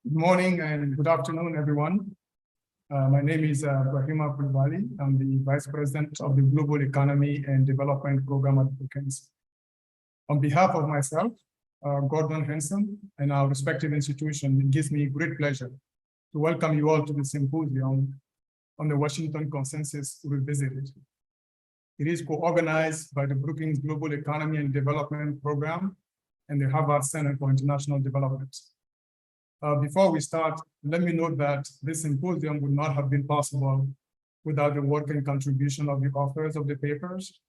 Good morning and good afternoon, everyone. My name is Brahima Pulvali. I'm the Vice President of the Global Economy and Development Program at Brookings. On behalf of myself, Gordon Henson, and our respective institutions, it gives me great pleasure to welcome you all to the Symposium on the Washington Consensus Revisited. It is co-organized by the Brookings Global Economy and Development Program and the Harvard Center for International Development. Before we start, let me note that this symposium would not have been possible without the work and contribution of the authors of the papers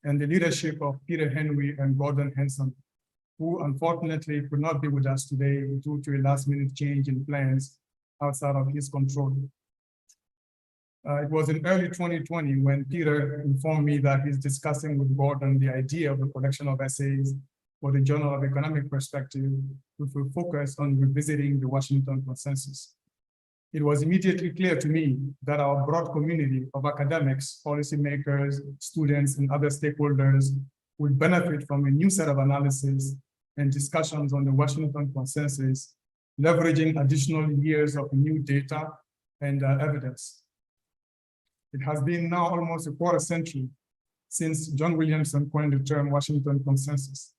and the leadership of Peter Henry and Gordon Henson, who unfortunately could not be with us today due to a last-minute change in plans outside of his control. It was in early 2020 when Peter informed me that he's discussing with Gordon the idea of a collection of essays for the Journal of Economic Perspective, which will focus on revisiting the Washington Consensus. It was immediately clear to me that our broad community of academics, policymakers, students, and other stakeholders would benefit from a new set of analysis and discussions on the Washington Consensus, leveraging additional years of new data and evidence. It has been now almost a quarter century since John Williamson coined the term Washington Consensus.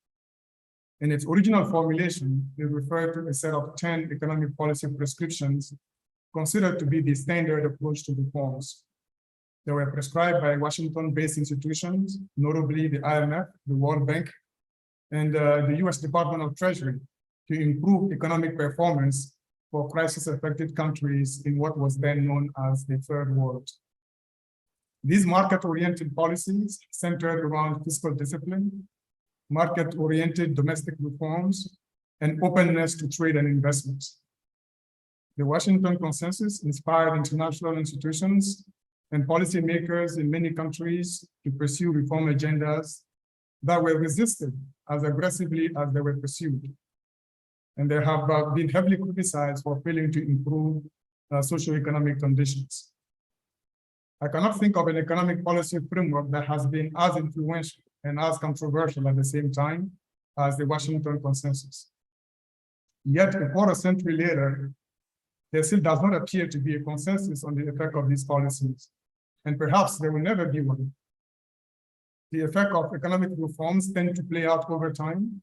In its original formulation, it referred to a set of 10 economic policy prescriptions considered to be the standard approach to reforms. They were prescribed by Washington-based institutions, notably the IMF, the World Bank, and the US Department of Treasury, to improve economic performance for crisis-affected countries in what was then known as the Third World. These market-oriented policies centered around fiscal discipline, market-oriented domestic reforms, and openness to trade and investments. The Washington Consensus inspired international institutions and policymakers in many countries to pursue reform agendas that were resisted as aggressively as they were pursued. And they have been heavily criticized for failing to improve socioeconomic conditions. I cannot think of an economic policy framework that has been as influential and as controversial at the same time as the Washington Consensus. Yet a quarter century later, there still does not appear to be a consensus on the effect of these policies, and perhaps there will never be one. The effect of economic reforms tend to play out over time,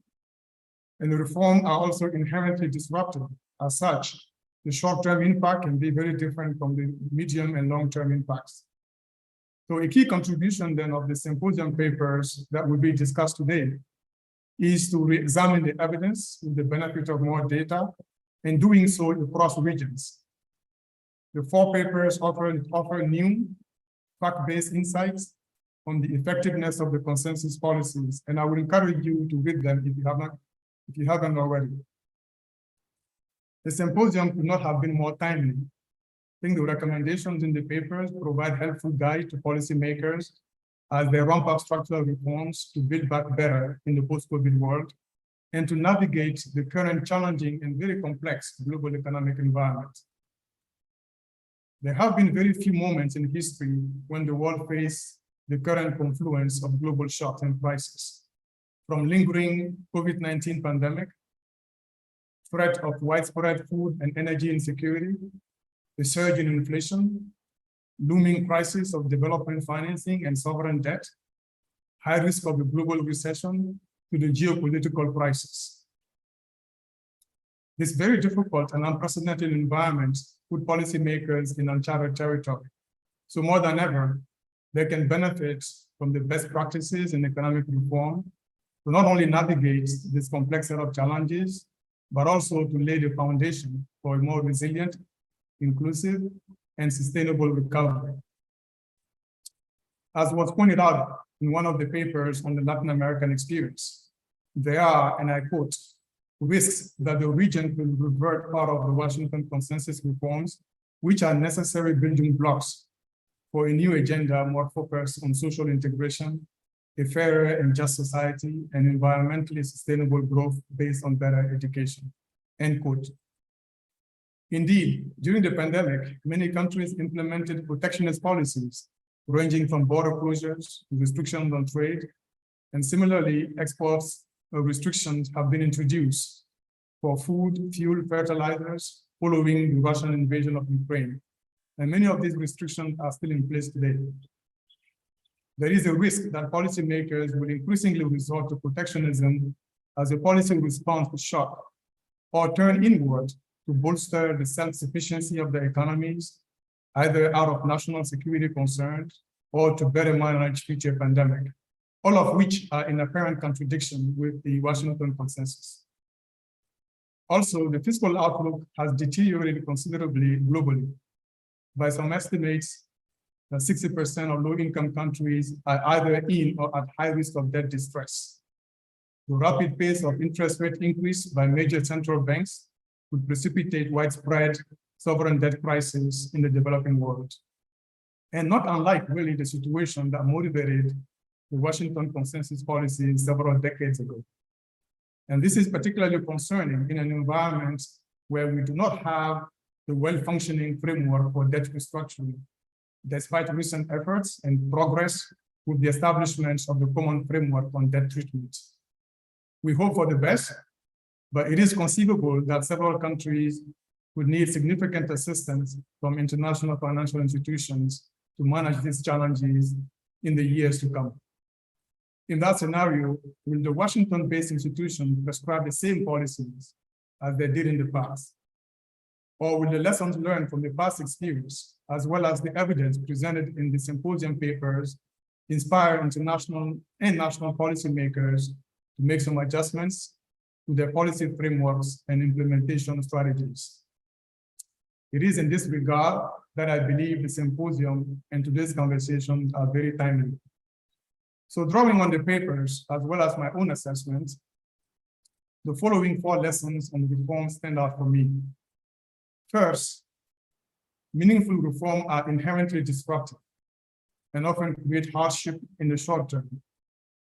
and the reforms are also inherently disruptive. As such, the short-term impact can be very different from the medium and long-term impacts. So a key contribution then of the symposium papers that will be discussed today is to re-examine the evidence with the benefit of more data, and doing so across regions. The four papers offer new fact-based insights on the effectiveness of the consensus policies, and I would encourage you to read them if you haven't already. The symposium could not have been more timely. I think the recommendations in the papers provide helpful guide to policymakers as they ramp up structural reforms to build back better in the post-COVID world and to navigate the current challenging and very complex global economic environment. There have been very few moments in history when the world faced the current confluence of global shocks and crises, from lingering COVID-19 pandemic, threat of widespread food and energy insecurity, the surge in inflation, looming crisis of development financing and sovereign debt, high risk of a global recession, to the geopolitical crisis. This very difficult and unprecedented environment put policymakers in uncharted territory. So more than ever, they can benefit from the best practices in economic reform to not only navigate this complex set of challenges, but also to lay the foundation for a more resilient, inclusive, and sustainable recovery. As was pointed out in one of the papers on the Latin American experience, there are, and I quote, risks that the region will revert part of the Washington Consensus reforms, which are necessary building blocks for a new agenda more focused on social integration, a fairer and just society, and environmentally sustainable growth based on better education, end quote. Indeed, during the pandemic, many countries implemented protectionist policies, ranging from border closures to restrictions on trade, and similarly, exports restrictions have been introduced for food, fuel, fertilizers, following the Russian invasion of Ukraine. And many of these restrictions are still in place today. There is a risk that policymakers will increasingly resort to protectionism as a policy response to shock, or turn inward to bolster the self-sufficiency of their economies, either out of national security concerns or to better manage future pandemic, all of which are in apparent contradiction with the Washington Consensus. Also, the fiscal outlook has deteriorated considerably globally. By some estimates, 60% of low-income countries are either in or at high risk of debt distress. The rapid pace of interest rate increase by major central banks would precipitate widespread sovereign debt crisis in the developing world. And not unlike really the situation that motivated the Washington Consensus policy several decades ago. And this is particularly concerning in an environment where we do not have the well-functioning framework for debt restructuring, despite recent efforts and progress with the establishment of the common framework on debt treatment. We hope for the best, but it is conceivable that several countries would need significant assistance from international financial institutions to manage these challenges in the years to come. In that scenario, will the Washington-based institution prescribe the same policies as they did in the past? Or will the lessons learned from the past experience, as well as the evidence presented in the symposium papers, inspire international and national policymakers to make some adjustments to their policy frameworks and implementation strategies? It is in this regard that I believe the symposium and today's conversation are very timely. So drawing on the papers, as well as my own assessment, the following 4 lessons on reform stand out for me. First, meaningful reform are inherently disruptive and often create hardship in the short term.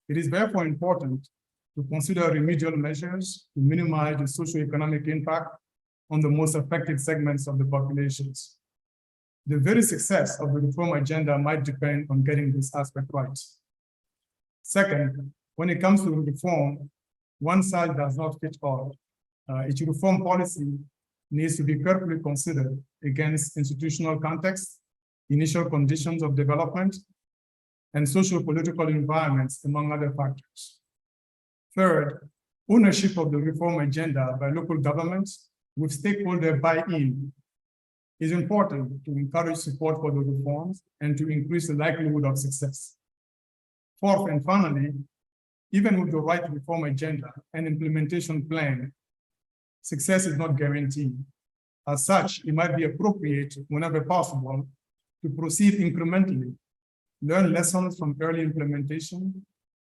It is therefore important to consider remedial measures to minimize the socioeconomic impact on the most affected segments of the populations. The very success of the reform agenda might depend on getting this aspect right. Second, when it comes to reform, one size does not fit all. Each reform policy needs to be carefully considered against institutional context, initial conditions of development, and socio-political environments, among other factors. Third, ownership of the reform agenda by local governments with stakeholder buy-in is important to encourage support for the reforms and to increase the likelihood of success. Fourth, and finally, even with the right reform agenda and implementation plan, success is not guaranteed. As such, it might be appropriate, whenever possible, to proceed incrementally, learn lessons from early implementation,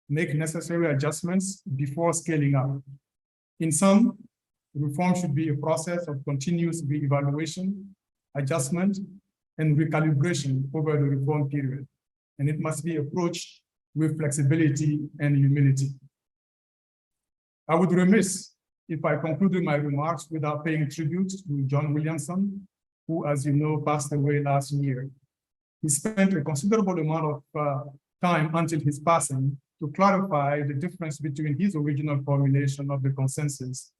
make necessary adjustments before scaling up. In sum, reform should be a process of continuous re-evaluation, adjustment, and recalibration over the reform period, and it must be approached with flexibility and humility. I would be remiss if I concluded my remarks without paying tribute to John Williamson, who, as you know, passed away last year. He spent a considerable amount of time until his passing to clarify the difference between his original formulation of the consensus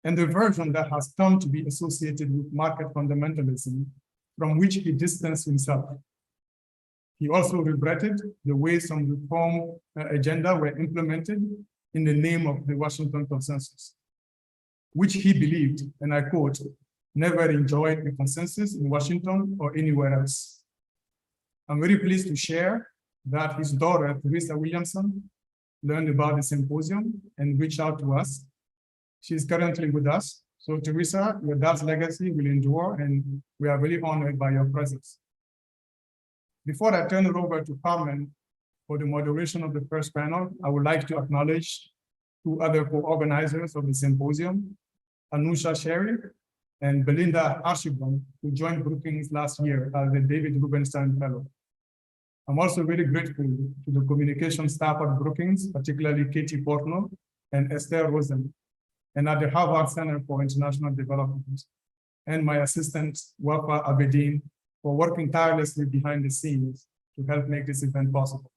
and the version that has come to be associated with market fundamentalism, from which he distanced himself. He also regretted the way some reform agenda were implemented in the name of the Washington Consensus, which he believed, and I quote, never enjoyed a consensus in Washington or anywhere else. I'm very pleased to share that his daughter, Teresa Williamson, learned about the symposium and reached out to us. She's currently with us. So Teresa, your dad's legacy will endure, and we are really honored by your presence. Before I turn it over to Carmen for the moderation of the first panel, I would like to acknowledge 2 other co-organizers of the symposium, Anusha Sherry and Belinda Archibald, who joined Brookings last year as the David Rubenstein Fellow. I'm also really grateful to the communication staff at Brookings, particularly Katie Portno and Esther Rosen, and at the Harvard Center for International Development, and my assistant, Wafa Abedin, for working tirelessly behind the scenes to help make this event possible.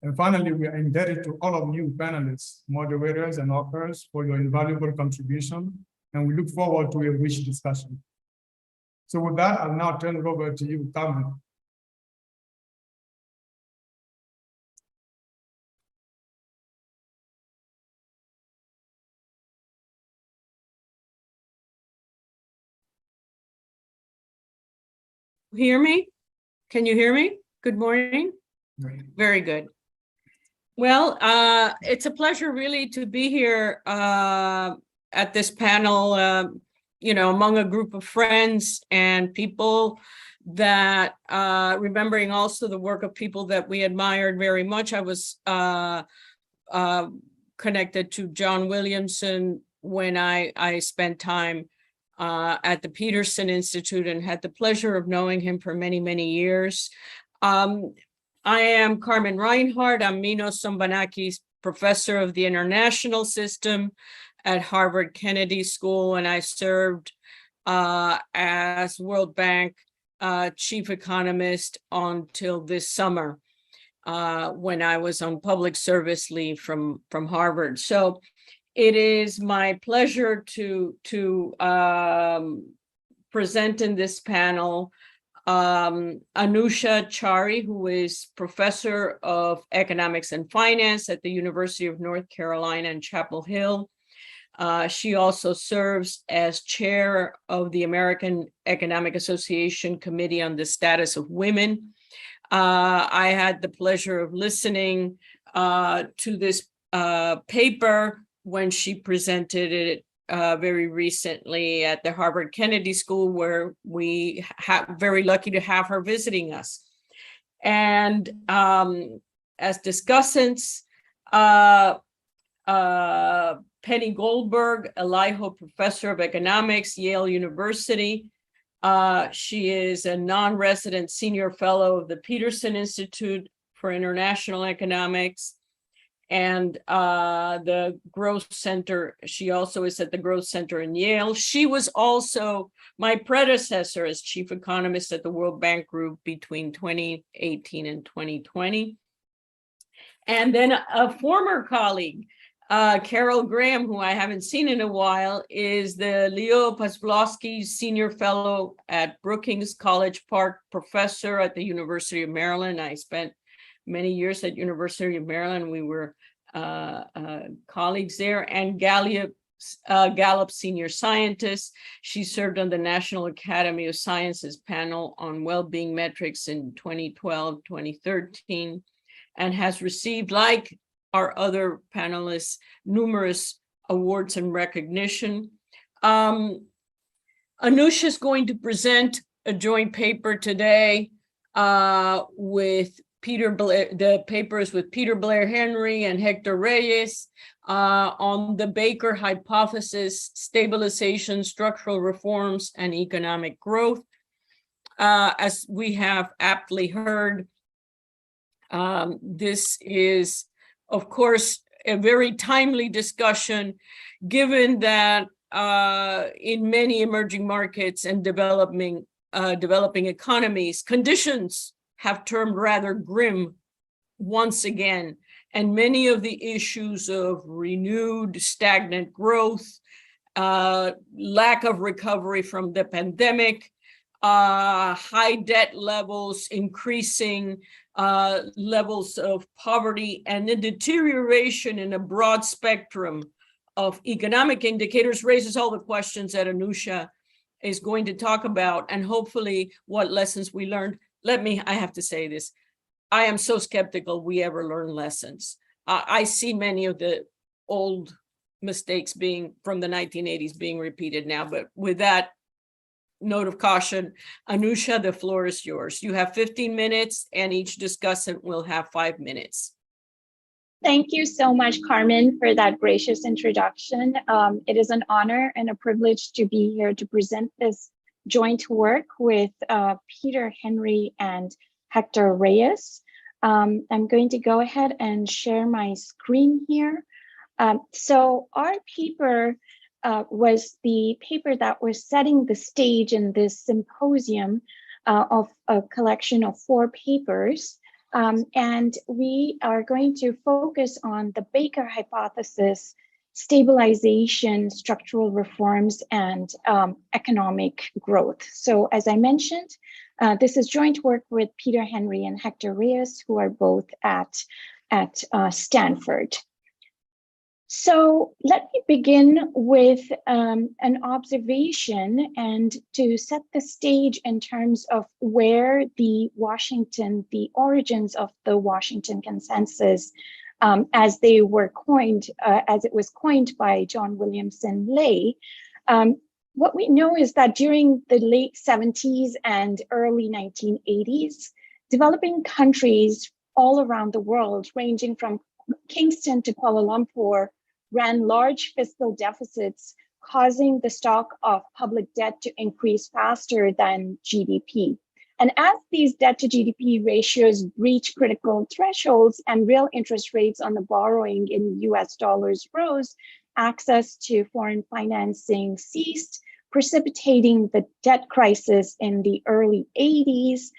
And finally, we are indebted to all of you panelists, moderators, and authors for your invaluable contribution and we look forward to a rich discussion. So with that, I'll now turn it over to you, Carmen. Hear me? Can you hear me? Good morning. Right. Very good. Well, it's a pleasure really to be here at this panel, you know, among a group of friends and people that, remembering also the work of people that we admired very much. I was connected to John Williamson when I spent time at the Peterson Institute and had the pleasure of knowing him for many, many years. I am Carmen Reinhardt. I'm Minos Sombanaki's professor of the international system at Harvard Kennedy School, and I served as World Bank chief economist until this summer when I was on public service leave from Harvard. So it is my pleasure to present in this panel Anusha Chari, who is professor of economics and finance at the University of North Carolina in Chapel Hill. She also serves as chair of the American Economic Association Committee on the Status of Women. I had the pleasure of listening to this paper when she presented it very recently at the Harvard Kennedy School, where we have very lucky to have her visiting us. And as discussants, Penny Goldberg, a LIHO professor of economics, Yale University. She is a non-resident senior fellow of the Peterson Institute for International Economics and the Growth Center. She also is at the Growth Center in Yale. She was also my predecessor as chief economist at the World Bank Group between 2018 and 2020. And then a former colleague, Carol Graham, who I haven't seen in a while, is the Leo Pawlowski Senior Fellow at Brookings College Park professor at the University of Maryland. I spent many years at University of Maryland. We were colleagues there, and Gallup senior scientist. She served on the National Academy of Sciences panel on well-being metrics in 2012, 2013, and has received, like our other panelists, numerous awards and recognition. Anusha is going to present a joint paper today with Peter Blair. The paper is with Peter Blair Henry and Hector Reyes on the Baker hypothesis, stabilization, structural reforms, and economic growth. As we have aptly heard, this is, of course, a very timely discussion, given that in many emerging markets and developing economies, conditions have turned rather grim once again. And many of the issues of renewed stagnant growth, lack of recovery from the pandemic, high debt levels, increasing levels of poverty, and the deterioration in a broad spectrum of economic indicators raises all the questions that Anusha is going to talk about, and hopefully what lessons we learned. I have to say this, I am so skeptical we ever learn lessons. I see many of the old mistakes from the 1980s being repeated now, but with that note of caution, Anusha, the floor is yours. You have 15 minutes and each discussant will have 5 minutes. Thank you so much, Carmen, for that gracious introduction. It is an honor and a privilege to be here to present this joint work with Peter Henry and Hector Reyes. I'm going to go ahead and share my screen here. So our paper was the paper that was setting the stage in this symposium of a collection of 4 papers. And we are going to focus on the Baker hypothesis, stabilization, structural reforms, and economic growth. So as I mentioned, this is joint work with Peter Henry and Hector Reyes, who are both at Stanford. So let me begin with an observation and to set the stage in terms of where the origins of the Washington Consensus, as they were coined, as it was coined by John Williamson lay. What we know is that during the late 70s and early 1980s, developing countries all around the world, ranging from Kingston to Kuala Lumpur, ran large fiscal deficits, causing the stock of public debt to increase faster than GDP. And as these debt to GDP ratios reach critical thresholds and real interest rates on the borrowing in US dollars rose, access to foreign financing ceased, precipitating the debt crisis in the early 80s,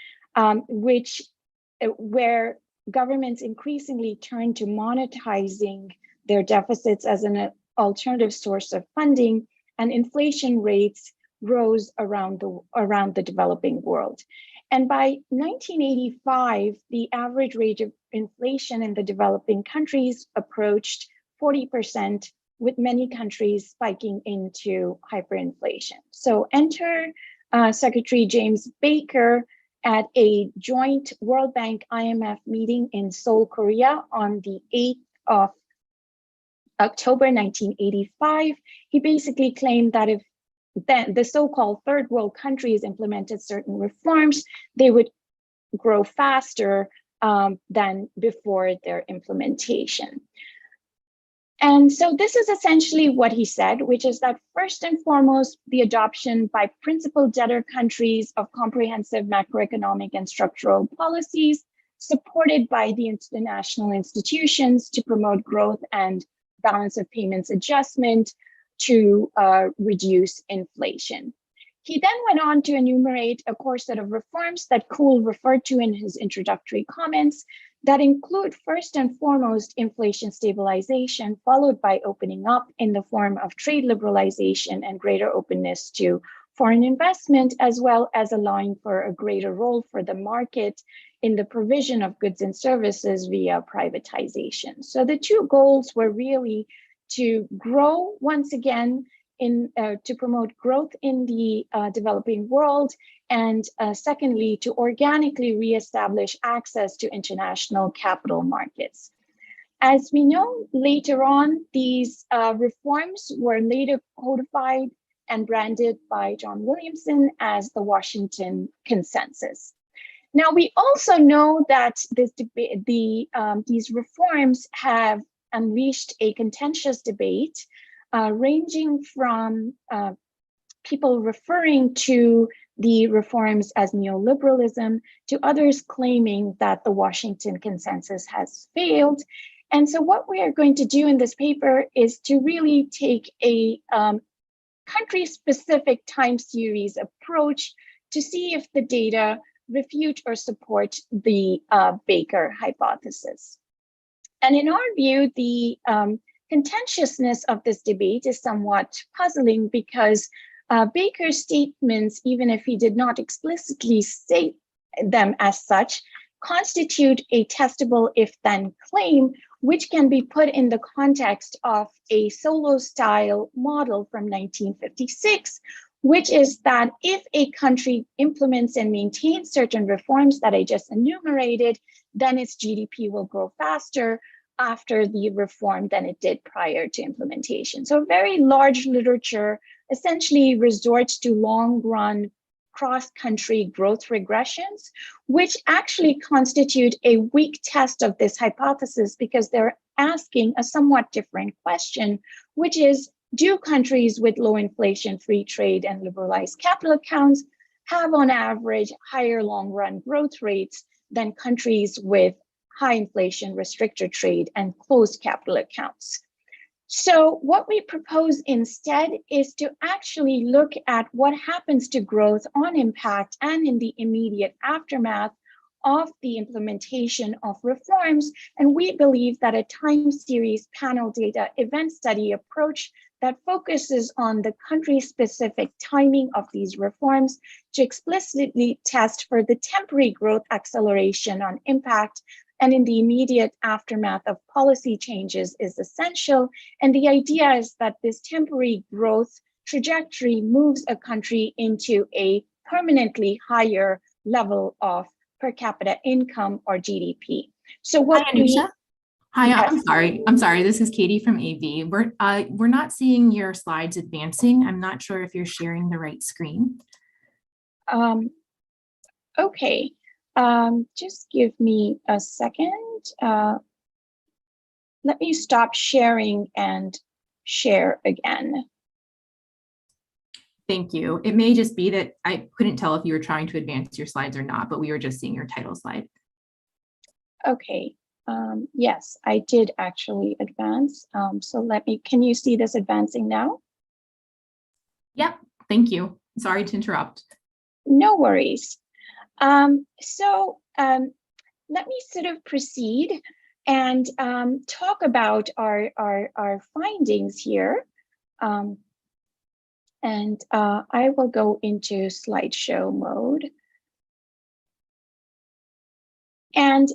where governments increasingly turned to monetizing their deficits as an alternative source of funding, and inflation rates rose around the developing world. And by 1985, the average rate of inflation in the developing countries approached 40%, with many countries spiking into hyperinflation. So enter Secretary James Baker at a joint World Bank IMF meeting in Seoul, Korea on the 8th of October 1985, he basically claimed that if the so-called third world countries implemented certain reforms, they would grow faster than before their implementation. And so this is essentially what he said, which is that first and foremost, the adoption by principal debtor countries of comprehensive macroeconomic and structural policies supported by the international institutions to promote growth and balance of payments adjustment to reduce inflation. He then went on to enumerate a core set of reforms that Kuhl referred to in his introductory comments that include first and foremost inflation stabilization, followed by opening up in the form of trade liberalization and greater openness to foreign investment, as well as allowing for a greater role for the market in the provision of goods and services via privatization. So the two goals were really to grow once again, to promote growth in the developing world, and secondly, to organically reestablish access to international capital markets. As we know, later on, these reforms were later codified and branded by John Williamson as the Washington Consensus. Now, we also know that these reforms have unleashed a contentious debate ranging from people referring to the reforms as neoliberalism to others claiming that the Washington Consensus has failed. And so what we are going to do in this paper is to really take a country-specific time series approach to see if the data refute or support the Baker hypothesis. And in our view, the contentiousness of this debate is somewhat puzzling because Baker's statements, even if he did not explicitly state them as such, constitute a testable if-then claim, which can be put in the context of a Solow-style model from 1956, which is that if a country implements and maintains certain reforms that I just enumerated, then its GDP will grow faster after the reform than it did prior to implementation. So very large literature essentially resorts to long-run cross-country growth regressions, which actually constitute a weak test of this hypothesis because they're asking a somewhat different question, which is, do countries with low inflation, free trade, and liberalized capital accounts have on average higher long-run growth rates than countries with high inflation, restricted trade, and closed capital accounts? So what we propose instead is to actually look at what happens to growth on impact and in the immediate aftermath of the implementation of reforms. And we believe that a time series panel data event study approach that focuses on the country-specific timing of these reforms to explicitly test for the temporary growth acceleration on impact and in the immediate aftermath of policy changes is essential. And the idea is that this temporary growth trajectory moves a country into a permanently higher level of per capita income or GDP. So what Hi, Anusha. Hi, Yes. I'm sorry. This is Katie from AV. We're not seeing your slides advancing. I'm not sure if you're sharing the right screen. Okay, just give me a second. Let me stop sharing and share again. Thank you. It may just be that I couldn't tell if you were trying to advance your slides or not, but we were just seeing your title slide. Okay, yes, I did actually advance. So can you see this advancing now? Yep, thank you. Sorry to interrupt. No worries. Let me sort of proceed and talk about our findings here. I will go into slideshow mode and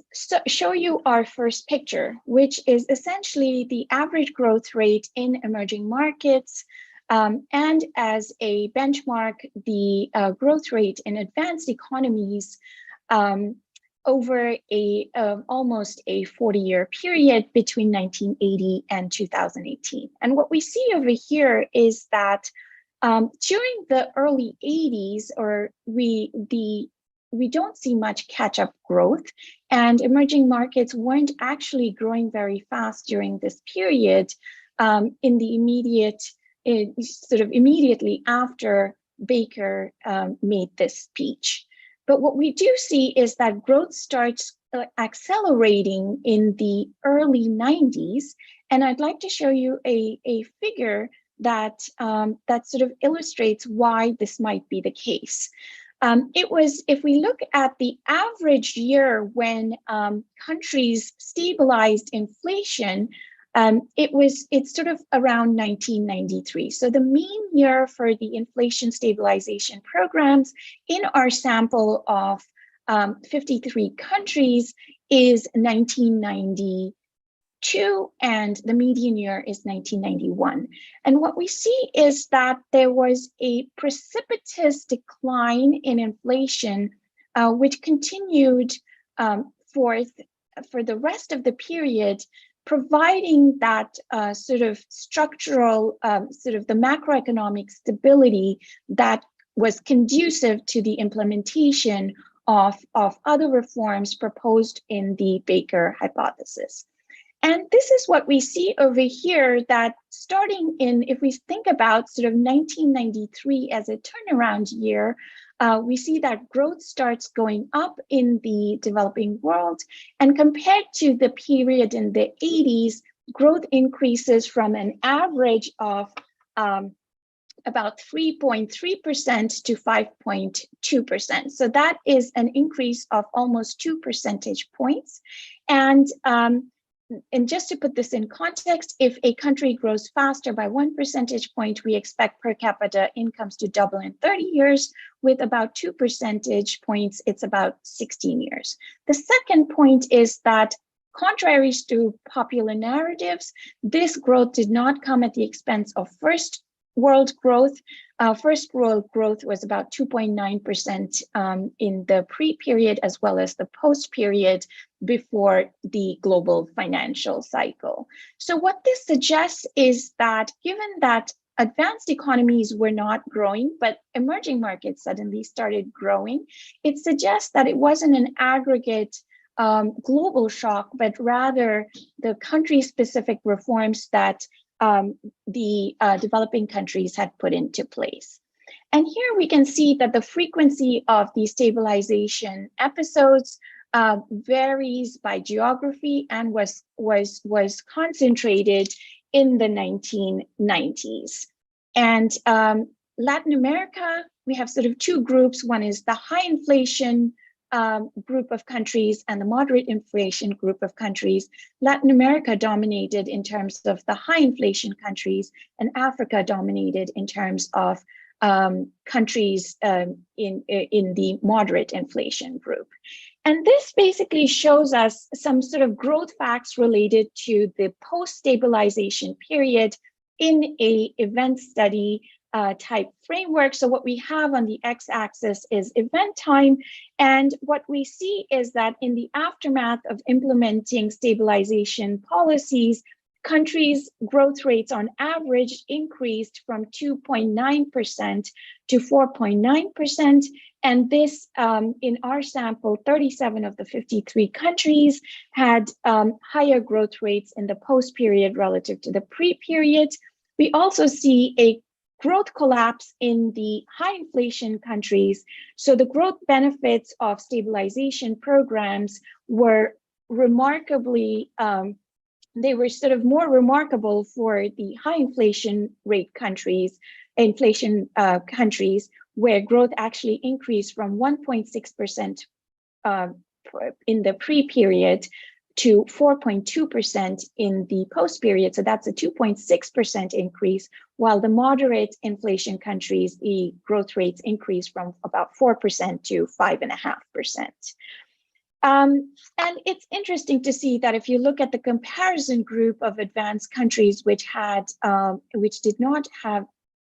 show you our first picture, which is essentially the average growth rate in emerging markets, and as a benchmark, the growth rate in advanced economies over almost a 40-year period between 1980 and 2018. And what we see over here is that during the early 80s, we don't see much catch-up growth, and emerging markets weren't actually growing very fast during this period in the immediately after Baker made this speech. But what we do see is that growth starts accelerating in the early 90s, and I'd like to show you a figure that sort of illustrates why this might be the case. If we look at the average year when countries stabilized inflation, it's sort of around 1993. So the mean year for the inflation stabilization programs in our sample of 53 countries is 1992, and the median year is 1991. And what we see is that there was a precipitous decline in inflation, which continued for the rest of the period, providing that sort of structural, the macroeconomic stability that was conducive to the implementation of other reforms proposed in the Baker hypothesis. And this is what we see over here, that starting in, if we think about sort of 1993 as a turnaround year, we see that growth starts going up in the developing world. And compared to the period in the 80s, growth increases from an average of about 3.3% to 5.2%. So that is an increase of almost 2 percentage points. And just to put this in context, if a country grows faster by 1 percentage point, we expect per capita incomes to double in 30 years. With about 2 percentage points, it's about 16 years. The second point is that, contrary to popular narratives, this growth did not come at the expense of first world growth. First world growth was about 2.9% in the pre-period as well as the post-period before the global financial cycle. So what this suggests is that, given that advanced economies were not growing, but emerging markets suddenly started growing, it suggests that it wasn't an aggregate global shock, but rather the country-specific reforms that the developing countries had put into place. And here we can see that the frequency of these stabilization episodes varies by geography and was concentrated in the 1990s. And Latin America, we have sort of two groups. One is the high inflation group of countries and the moderate inflation group of countries, Latin America dominated in terms of the high inflation countries, and Africa dominated in terms of countries in the moderate inflation group. And this basically shows us some sort of growth facts related to the post-stabilization period in a event study type framework. So what we have on the x-axis is event time, and what we see is that in the aftermath of implementing stabilization policies, countries' growth rates on average increased from 2.9% to 4.9%. And this, in our sample, 37 of the 53 countries had higher growth rates in the post-period relative to the pre-period. We also see a growth collapse in the high inflation countries. So the growth benefits of stabilization programs were remarkably, they were sort of more remarkable for the high inflation rate countries, where growth actually increased from 1.6% in the pre-period to 4.2% in the post-period. So that's a 2.6% increase, while the moderate inflation countries, the growth rates increased from about 4% to 5.5%. And it's interesting to see that if you look at the comparison group of advanced countries which did not have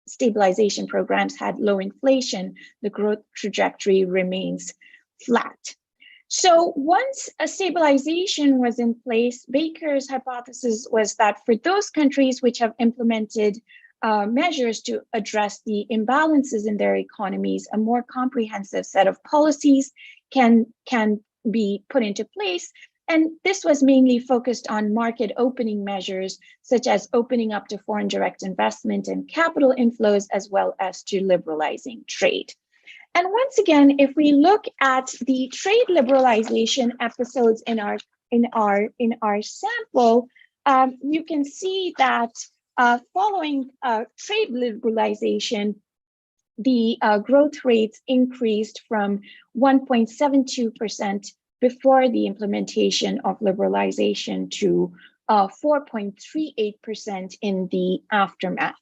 stabilization programs, had low inflation, the growth trajectory remains flat. So once a stabilization was in place, Baker's hypothesis was that for those countries which have implemented measures to address the imbalances in their economies, a more comprehensive set of policies can be put into place. And this was mainly focused on market opening measures, such as opening up to foreign direct investment and capital inflows, as well as to liberalizing trade. And once again, if we look at the trade liberalization episodes in our sample, you can see that following trade liberalization, the growth rates increased from 1.72% before the implementation of liberalization to 4.38% in the aftermath.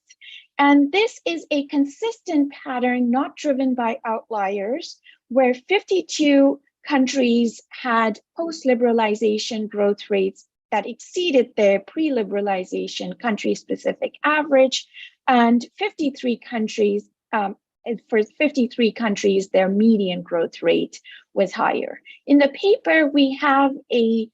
And this is a consistent pattern not driven by outliers, where 52 countries had post-liberalization growth rates that exceeded their pre-liberalization country-specific average, and 53 countries, for 53 countries, their median growth rate was higher. In the paper, we have a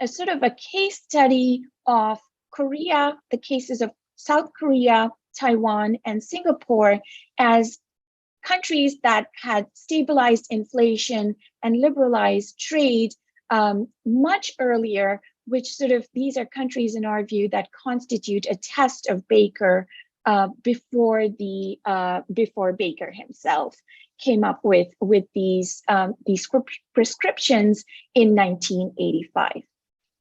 sort of a case study of Korea, the cases of South Korea, Taiwan, and Singapore as countries that had stabilized inflation and liberalized trade much earlier, which sort of, these are countries in our view that constitute a test of Baker before Baker himself came up with these prescriptions in 1985.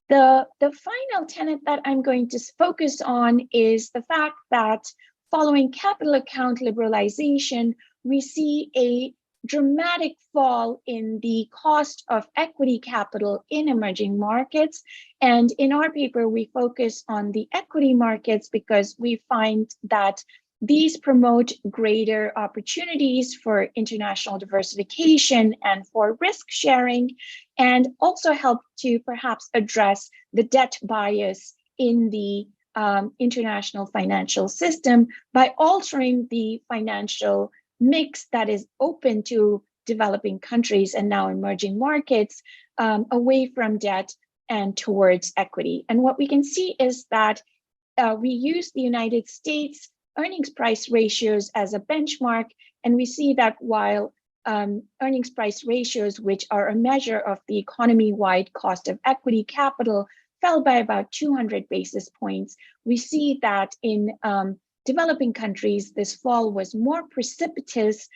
The final tenet that I'm going to focus on is the fact that following capital account liberalization, we see a dramatic fall in the cost of equity capital in emerging markets. And in our paper, we focus on the equity markets because we find that these promote greater opportunities for international diversification and for risk sharing, and also help to perhaps address the debt bias in the international financial system by altering the financial mix that is open to developing countries and now emerging markets away from debt and towards equity. And what we can see is that we use the United States earnings price ratios as a benchmark, and we see that while earnings price ratios, which are a measure of the economy-wide cost of equity capital, fell by about 200 basis points, we see that in developing countries, this fall was more precipitous.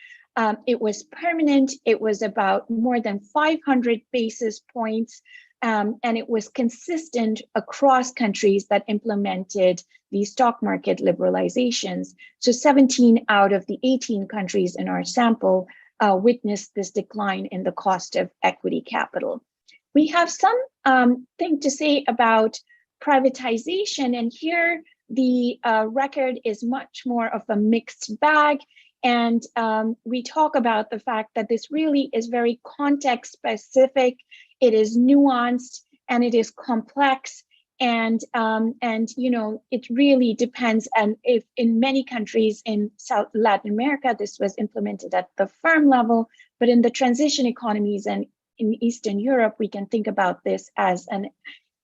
It was permanent. It was about more than 500 basis points, and it was consistent across countries that implemented the stock market liberalizations. So 17 out of the 18 countries in our sample witnessed this decline in the cost of equity capital. We have some thing to say about privatization, and here the record is much more of a mixed bag. And we talk about the fact that this really is very context specific, it is nuanced, and it is complex. And you know, it really depends. And if in many countries in South Latin America, this was implemented at the firm level, but in the transition economies and in Eastern Europe, we can think about this as an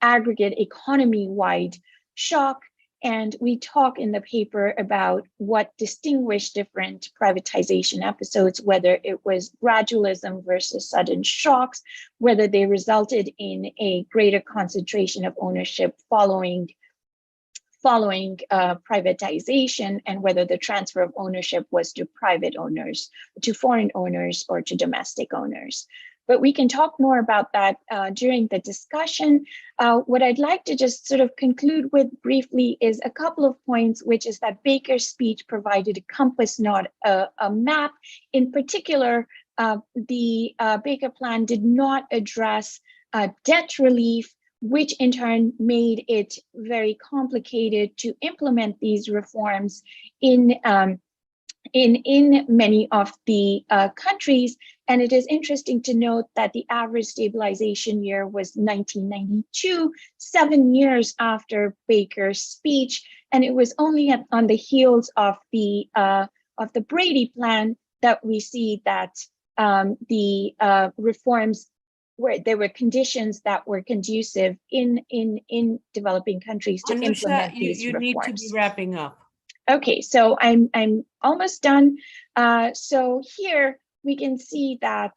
aggregate economy-wide shock. And we talk in the paper about what distinguished different privatization episodes, whether it was gradualism versus sudden shocks, whether they resulted in a greater concentration of ownership following privatization, and whether the transfer of ownership was to private owners, to foreign owners, or to domestic owners. But we can talk more about that during the discussion. What I'd like to just sort of conclude with briefly is a couple of points, which is that Baker's speech provided a compass, not a map. In particular, the Baker plan did not address debt relief, which in turn made it very complicated to implement these reforms in many of the countries. And it is interesting to note that the average stabilization year was 1992, 7 years after Baker's speech. And it was only on the heels of the Brady plan that we see that the reforms, where there were conditions that were conducive in developing countries to implement these you reforms. Need to be wrapping up. Okay, so I'm almost done. So here we can see that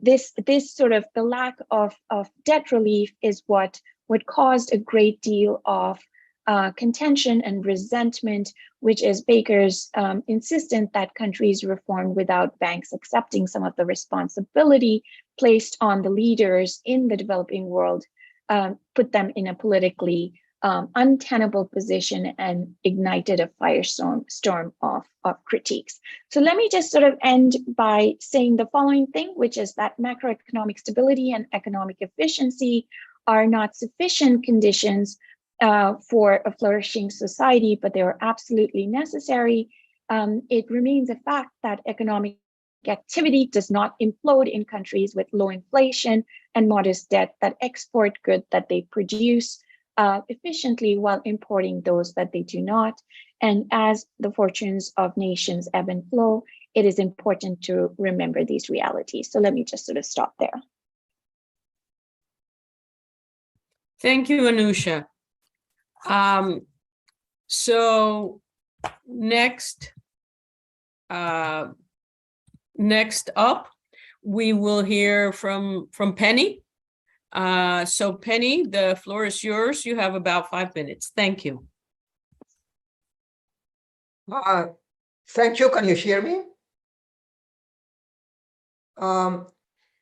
this sort of the lack of debt relief is what caused a great deal of contention and resentment, which is Baker's insistence that countries reform without banks accepting some of the responsibility placed on the leaders in the developing world, put them in a politically untenable position and ignited a firestorm of critiques. So let me just sort of end by saying the following thing, which is that macroeconomic stability and economic efficiency are not sufficient conditions for a flourishing society, but they are absolutely necessary. It remains a fact that economic activity does not implode in countries with low inflation and modest debt that export goods that they produce efficiently while importing those that they do not. And as the fortunes of nations ebb and flow, it is important to remember these realities. So let me just sort of stop there. Thank you, Anusha. So next up, we will hear from Penny. So Penny, the floor is yours. You have about 5 minutes. Thank you. Thank you. Can you hear me?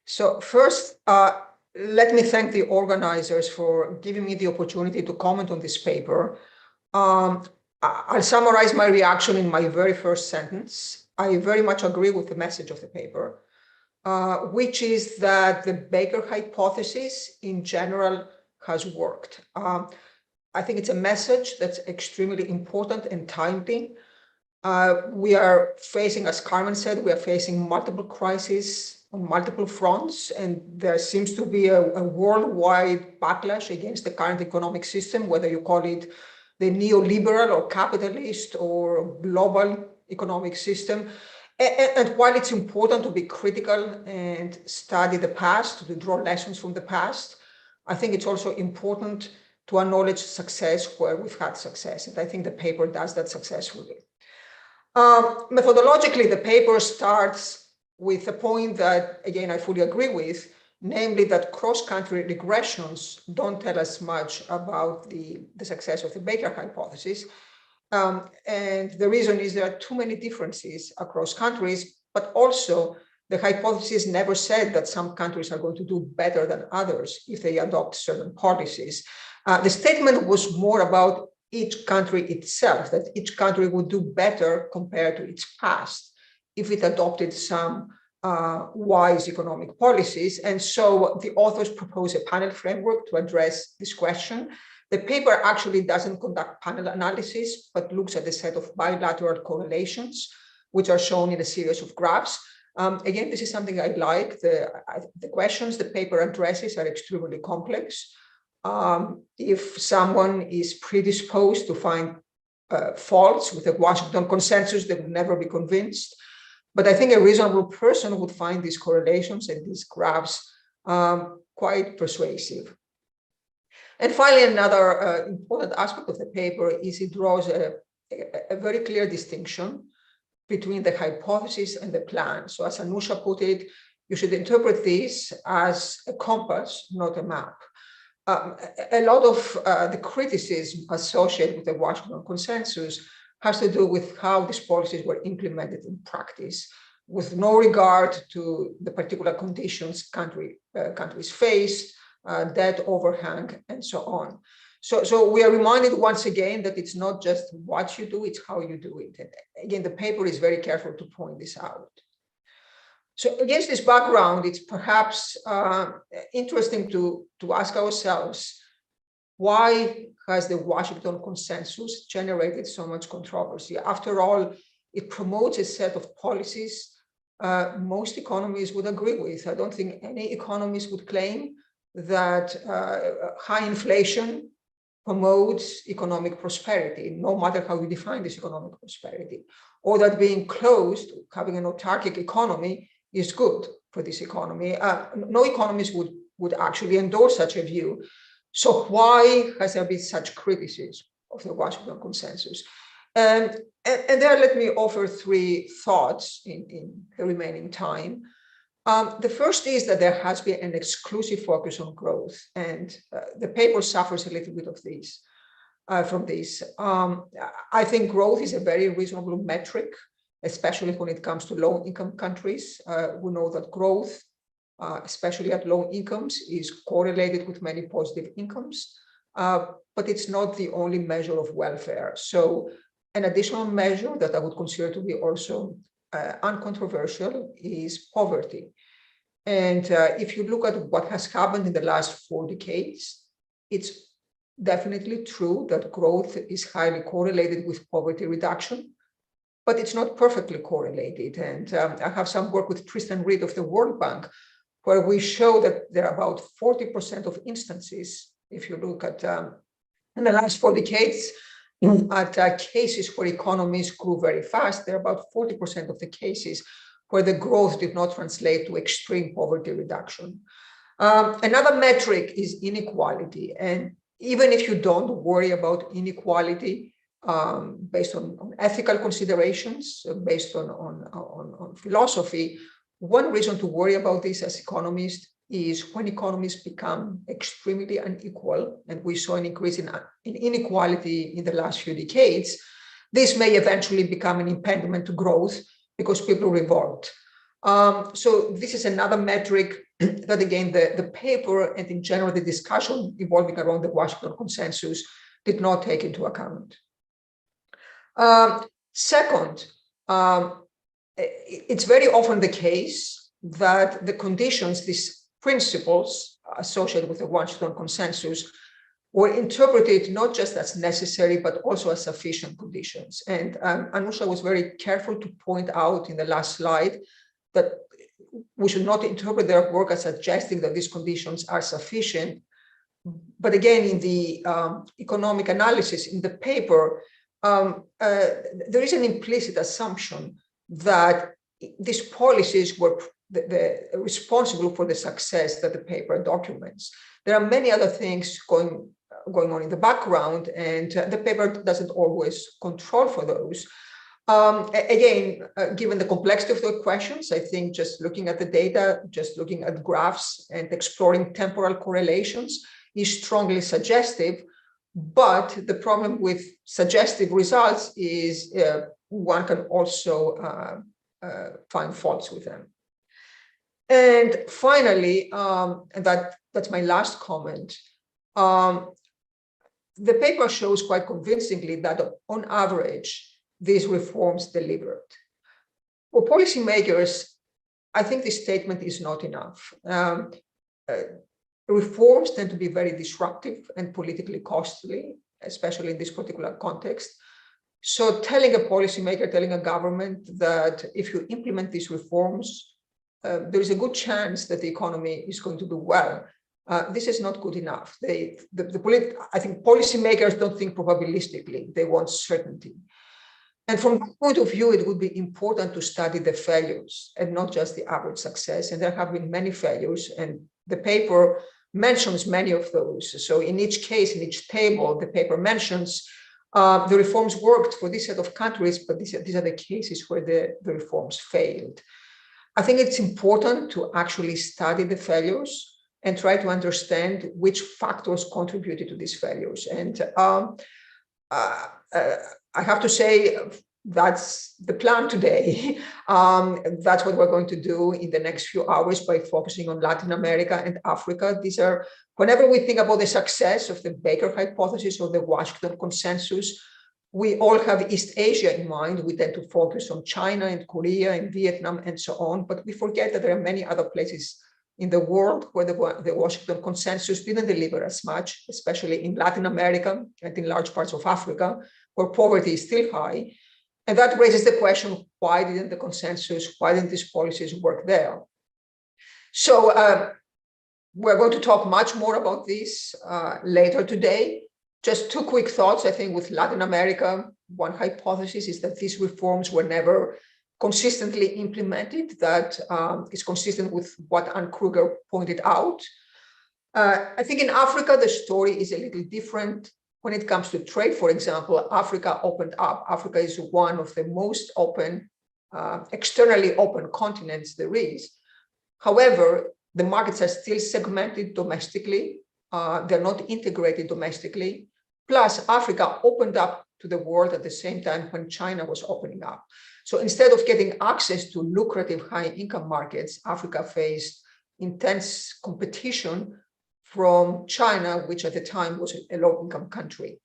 So first, let me thank the organizers for giving me the opportunity to comment on this paper. I'll summarize my reaction in my very first sentence. I very much agree with the message of the paper, which is that the Baker hypothesis in general has worked. I think it's a message that's extremely important and timely. We are facing, as Carmen said, we are facing multiple crises on multiple fronts, and there seems to be a worldwide backlash against the current economic system, whether you call it the neoliberal or capitalist or global economic system. And while it's important to be critical and study the past, to draw lessons from the past, I think it's also important to acknowledge success where we've had success. And I think the paper does that successfully. Methodologically, the paper starts with a point that, again, I fully agree with, namely that cross-country regressions don't tell us much about the success of the Baker hypothesis. And the reason is there are too many differences across countries, but also the hypothesis never said that some countries are going to do better than others if they adopt certain policies. The statement was more about each country itself, that each country would do better compared to its past. if it adopted some wise economic policies. And so the authors propose a panel framework to address this question. The paper actually doesn't conduct panel analysis, but looks at a set of bilateral correlations, which are shown in a series of graphs. Again, this is something I like. The questions the paper addresses are extremely complex. If someone is predisposed to find faults with the Washington consensus, they will never be convinced. But I think a reasonable person would find these correlations and these graphs quite persuasive. And finally, another important aspect of the paper is it draws a very clear distinction between the hypothesis and the plan. So as Anusha put it, you should interpret this as a compass, not a map. A lot of the criticism associated with the Washington consensus has to do with how these policies were implemented in practice, with no regard to the particular conditions countries faced, debt overhang, and so on. So we are reminded once again that it's not just what you do, it's how you do it. And again, the paper is very careful to point this out. So against this background, it's perhaps interesting to ask ourselves, why has the Washington consensus generated so much controversy? After all, it promotes a set of policies most economists would agree with. I don't think any economist would claim that high inflation promotes economic prosperity, no matter how we define this economic prosperity, or that being closed, having an autarkic economy, is good for this economy. No economist would actually endorse such a view. So why has there been such criticism of the Washington consensus? And there, let me offer three thoughts in the remaining time. The first is that there has been an exclusive focus on growth, and the paper suffers a little bit of this, from this. I think growth is a very reasonable metric, especially when it comes to low-income countries. We know that growth, especially at low incomes, is correlated with many positive incomes, but it's not the only measure of welfare. So an additional measure that I would consider to be also uncontroversial is poverty. And if you look at what has happened in the last 4 decades, it's definitely true that growth is highly correlated with poverty reduction, but it's not perfectly correlated. And I have some work with Tristan Reed of the World Bank, where we show that there are about 40% of instances, if you look at in the last 4 decades, at cases where economies grew very fast, there are about 40% of the cases where the growth did not translate to extreme poverty reduction. Another metric is inequality. And even if you don't worry about inequality based on ethical considerations, based on philosophy, one reason to worry about this as economists is when economies become extremely unequal, and we saw an increase in inequality in the last few decades, this may eventually become an impediment to growth because people revolt. So this is another metric that, again, the paper and in general the discussion evolving around the Washington consensus did not take into account. Second, it's very often the case that the conditions, these principles associated with the Washington consensus, were interpreted not just as necessary, but also as sufficient conditions. And Anusha was very careful to point out in the last slide that we should not interpret their work as suggesting that these conditions are sufficient. But again, in the economic analysis in the paper, there is an implicit assumption that these policies were responsible for the success that the paper documents. There are many other things going on in the background, and the paper doesn't always control for those. Again, given the complexity of the questions, I think just looking at the data, just looking at graphs and exploring temporal correlations is strongly suggestive. But the problem with suggestive results is one can also find faults with them. And finally, and that's my last comment, the paper shows quite convincingly that on average, these reforms delivered. For policymakers, I think this statement is not enough. Reforms tend to be very disruptive and politically costly, especially in this particular context. So telling a policymaker, telling a government that if you implement these reforms, there is a good chance that the economy is going to do well. This is not good enough. I think policymakers don't think probabilistically. They want certainty. And from that point of view, it would be important to study the failures and not just the average success. And there have been many failures, and the paper mentions many of those. So in each case, in each table, the paper mentions the reforms worked for this set of countries, but these are the cases where the reforms failed. I think it's important to actually study the failures and try to understand which factors contributed to these failures. And I have to say that's the plan today. That's what we're going to do in the next few hours by focusing on Latin America and Africa. These are, whenever we think about the success of the Baker hypothesis or the Washington consensus, we all have East Asia in mind. We tend to focus on China and Korea and Vietnam and so on, but we forget that there are many other places in the world where the Washington consensus didn't deliver as much, especially in Latin America and in large parts of Africa, where poverty is still high. And that raises the question, why didn't the consensus, why didn't these policies work there? So we're going to talk much more about this later today. Just two quick thoughts. I think with Latin America, one hypothesis is that these reforms were never consistently implemented. That is consistent with what Anne Kruger pointed out. I think in Africa, the story is a little different. When it comes to trade, for example, Africa opened up. Africa is one of the most open, externally open continents there is. However, the markets are still segmented domestically. They're not integrated domestically. Plus, Africa opened up to the world at the same time when China was opening up. So instead of getting access to lucrative high-income markets, Africa faced intense competition from China, which at the time was a low-income country.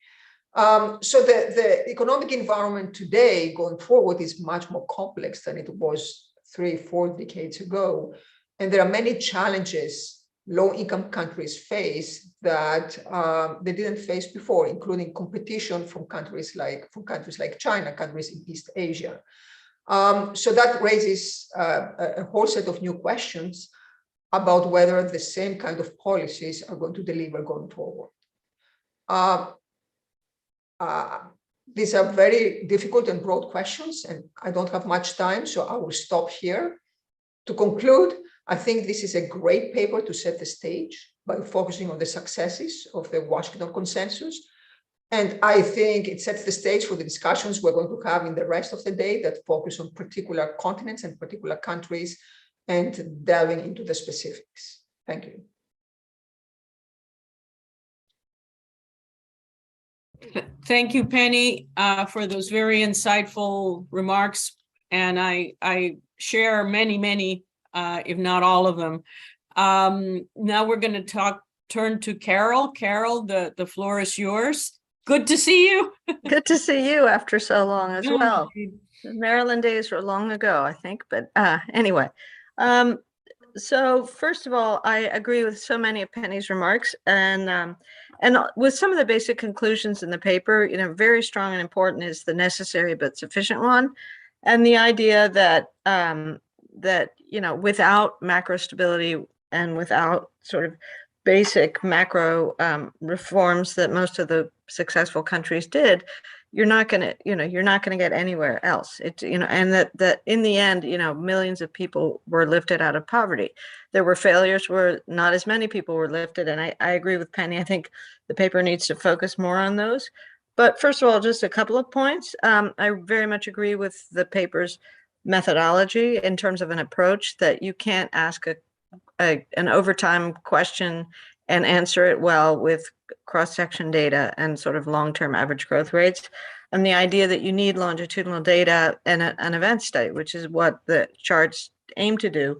So the economic environment today going forward is much more complex than it was 3-4 decades ago. And there are many challenges low-income countries face that they didn't face before, including competition from countries like China, countries in East Asia. So that raises a whole set of new questions about whether the same kind of policies are going to deliver going forward. These are very difficult and broad questions, and I don't have much time, so I will stop here. To conclude, I think this is a great paper to set the stage by focusing on the successes of the Washington consensus. And I think it sets the stage for the discussions we're going to have in the rest of the day that focus on particular continents and particular countries and delving into the specifics. Thank you. Thank you, Penny, for those very insightful remarks. And I share many, if not all of them. Now we're going to turn to Carol. Carol, the floor is yours. Good to see you. Good to see you after so long as well. The Maryland days were long ago, I think, but anyway. So first of all, I agree with so many of Penny's remarks, and with some of the basic conclusions in the paper. Very strong and important is the necessary but sufficient one, and the idea that without macro stability and without sort of basic macro reforms that most of the successful countries did, you're not going to get anywhere else. And that in the end, millions of people were lifted out of poverty. There were failures where not as many people were lifted. And I agree with Penny. I think the paper needs to focus more on those. But first of all, just a couple of points. I very much agree with the paper's methodology in terms of an approach that you can't ask an overtime question and answer it well with cross-section data and sort of long-term average growth rates. And the idea that you need longitudinal data and an event study, which is what the charts aim to do,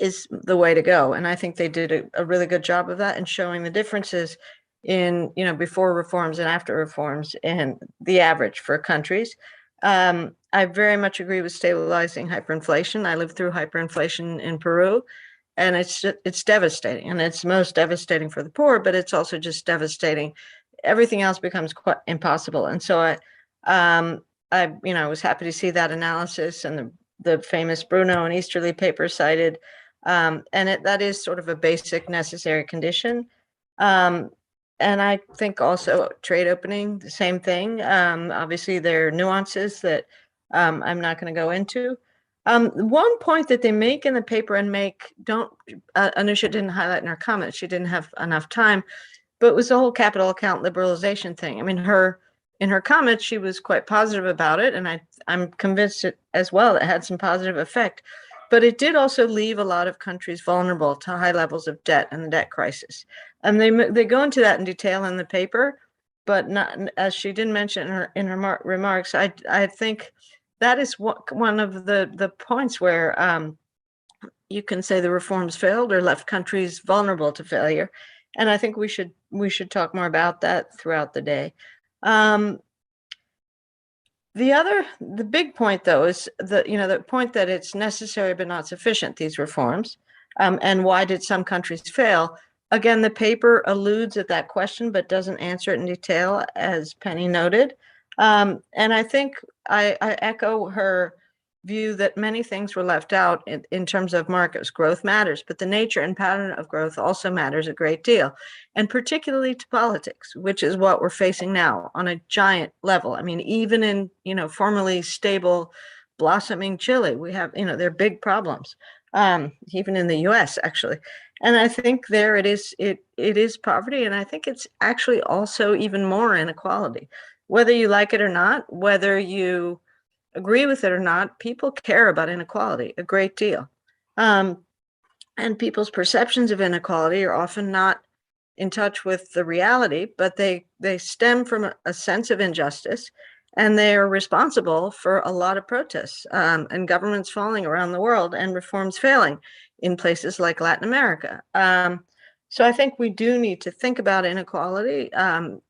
is the way to go. And I think they did a really good job of that and showing the differences in, before reforms and after reforms and the average for countries. I very much agree with stabilizing hyperinflation. I lived through hyperinflation in Peru, and it's devastating, and it's most devastating for the poor, but it's also just devastating. Everything else becomes quite impossible. And so I was happy to see that analysis and the famous Bruno and Easterly paper cited. And that is sort of a basic necessary condition. And I think also trade opening, the same thing. Obviously, there are nuances that I'm not going to go into. One point that they make in the paper and Anusha didn't highlight in her comments, she didn't have enough time, but it was the whole capital account liberalization thing. I mean, in her comments, she was quite positive about it, and I'm convinced it as well it had some positive effect. But it did also leave a lot of countries vulnerable to high levels of debt and the debt crisis. And they go into that in detail in the paper, but not, as she didn't mention in her remarks, I think that is one of the points where you can say the reforms failed or left countries vulnerable to failure. And I think we should talk more about that throughout the day. The big point, though, is the point that it's necessary but not sufficient, these reforms, and why did some countries fail? Again, the paper alludes at that question but doesn't answer it in detail, as Penny noted. And I think I echo her view that many things were left out in terms of markets. Growth matters, but the nature and pattern of growth also matters a great deal, and particularly to politics, which is what we're facing now on a giant level. I mean, even in, formerly stable, blossoming Chile, we have, there are big problems, even in the US, actually. And I think there it is poverty, and I think it's actually also even more inequality. Whether you like it or not, whether you agree with it or not, people care about inequality a great deal. And people's perceptions of inequality are often not in touch with the reality, but they stem from a sense of injustice, and they are responsible for a lot of protests and governments falling around the world and reforms failing in places like Latin America. So I think we do need to think about inequality,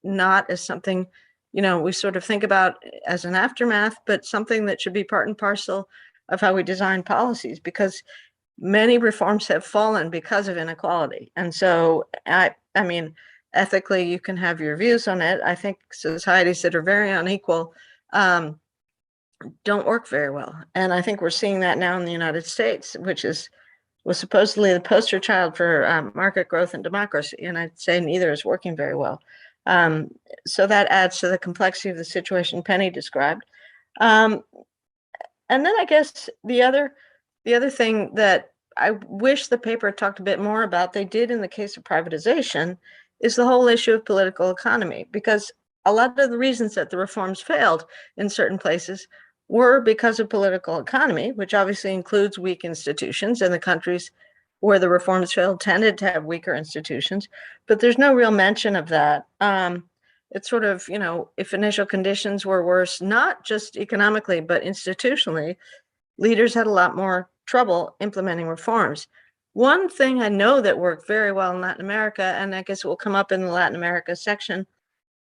not as something we sort of think about as an aftermath, but something that should be part and parcel of how we design policies, because many reforms have fallen because of inequality. And so, I mean, ethically, you can have your views on it. I think societies that are very unequal don't work very well. And I think we're seeing that now in the United States, which was supposedly the poster child for market growth and democracy. And I'd say neither is working very well. So that adds to the complexity of the situation Penny described. And then I guess the other thing that I wish the paper talked a bit more about, they did in the case of privatization, is the whole issue of political economy, because a lot of the reasons that the reforms failed in certain places were because of political economy, which obviously includes weak institutions, and the countries where the reforms failed tended to have weaker institutions, but there's no real mention of that. It's sort of, if initial conditions were worse, not just economically, but institutionally, leaders had a lot more trouble implementing reforms. One thing I know that worked very well in Latin America, and I guess it will come up in the Latin America section,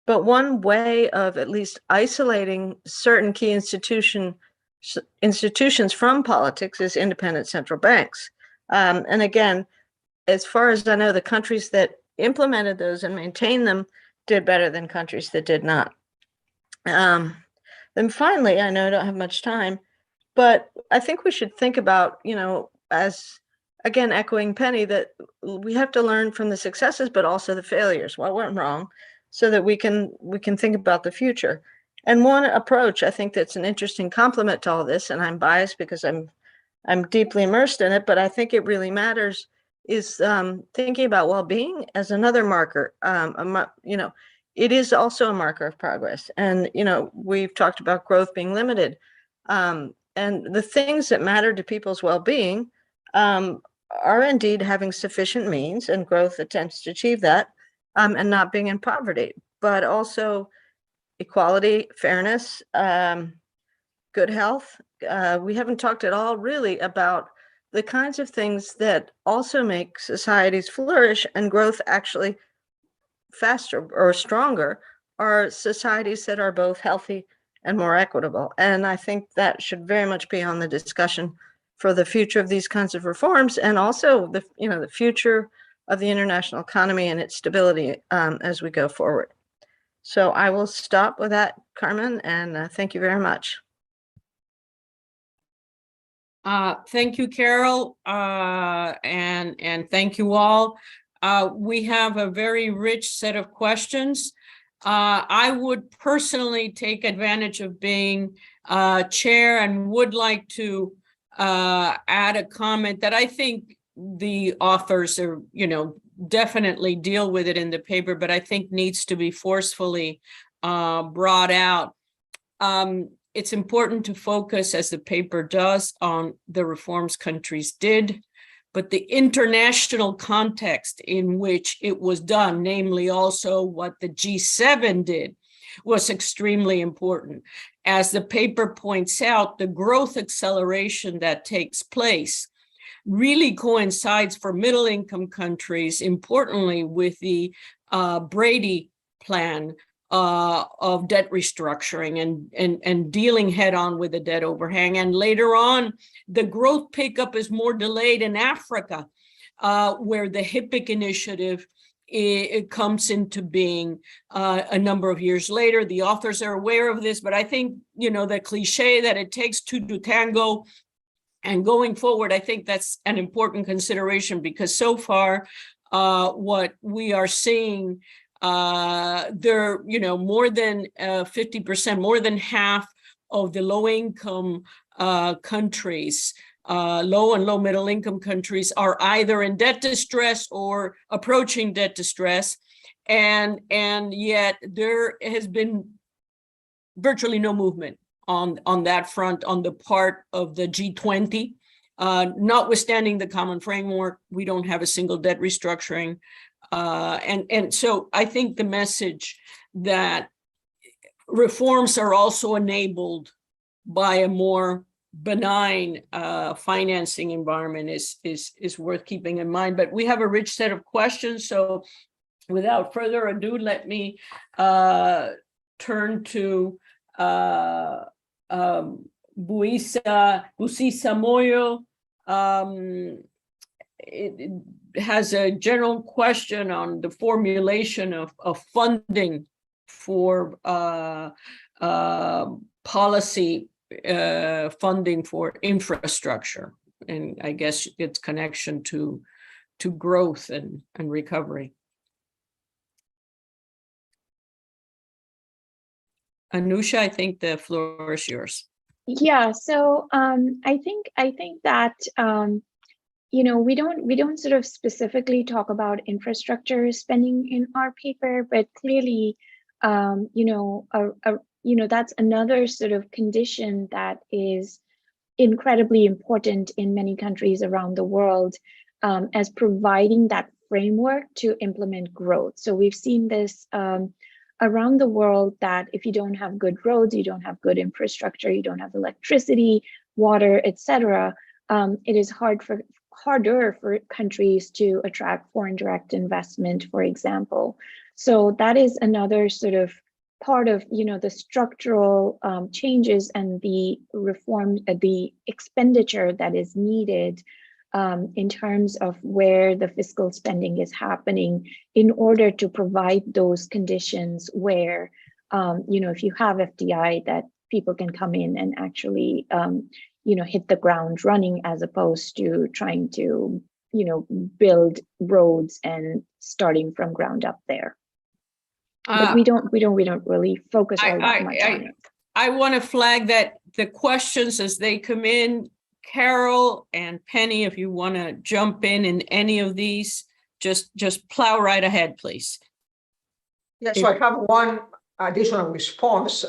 but one way of at least isolating certain key institutions from politics is independent central banks. And again, as far as I know, the countries that implemented those and maintained them did better than countries that did not. Then finally, I know I don't have much time, but I think we should think about, as again, echoing Penny, that we have to learn from the successes, but also the failures, what went wrong, so that we can think about the future. And one approach, I think, that's an interesting complement to all this, and I'm biased because I'm deeply immersed in it, but I think it really matters, is thinking about well-being as another marker. It is also a marker of progress. And, we've talked about growth being limited. And the things that matter to people's well-being are indeed having sufficient means, and growth attempts to achieve that, and not being in poverty, but also equality, fairness, good health. We haven't talked at all really about the kinds of things that also make societies flourish and growth actually faster or stronger, are societies that are both healthy and more equitable. And I think that should very much be on the discussion for the future of these kinds of reforms, and also the future of the international economy and its stability as we go forward. So I will stop with that, Carmen, and thank you very much. Thank you, Carol, and thank you all. We have a very rich set of questions. I would personally take advantage of being chair and would like to add a comment that I think the authors are, definitely deal with it in the paper, but I think needs to be forcefully brought out. It's important to focus, as the paper does, on the reforms countries did, but the international context in which it was done, namely also what the G7 did, was extremely important. As the paper points out, the growth acceleration that takes place really coincides for middle-income countries, importantly, with the Brady plan of debt restructuring and dealing head-on with the debt overhang. And later on, the growth pickup is more delayed in Africa, where the HIPC initiative it comes into being a number of years later. The authors are aware of this, but I think, the cliche that it takes two to tango. And going forward, I think that's an important consideration, because so far, what we are seeing, there, more than 50%, more than half of the low-income countries, low and low middle income countries, are either in debt distress or approaching debt distress, and yet there has been virtually no movement on that front on the part of the G20. Notwithstanding the common framework, we don't have a single debt restructuring. And so I think the message that reforms are also enabled by a more benign financing environment is worth keeping in mind. But we have a rich set of questions. So without further ado, let me turn to Buisa Moyo. It has a general question on the formulation of funding for policy funding for infrastructure, and I guess its connection to growth and recovery. Anusha, I think the floor is yours. Yeah, so I think that we don't sort of specifically talk about infrastructure spending in our paper, but clearly that's another sort of condition that is incredibly important in many countries around the world, as providing that framework to implement growth. So we've seen this around the world, that if you don't have good roads, you don't have good infrastructure, you don't have electricity, water, etc., it is harder for countries to attract foreign direct investment, for example. So that is another sort of part of the structural changes and the reform, the expenditure that is needed in terms of where the fiscal spending is happening, in order to provide those conditions where, if you have FDI, that people can come in and actually, hit the ground running, as opposed to trying to, build roads and starting from ground up there. But we don't really focus all that much on it. I want to flag that the questions as they come in, Carol and Penny, if you want to jump in any of these, just plow right ahead, please. Yeah, so I have one additional response.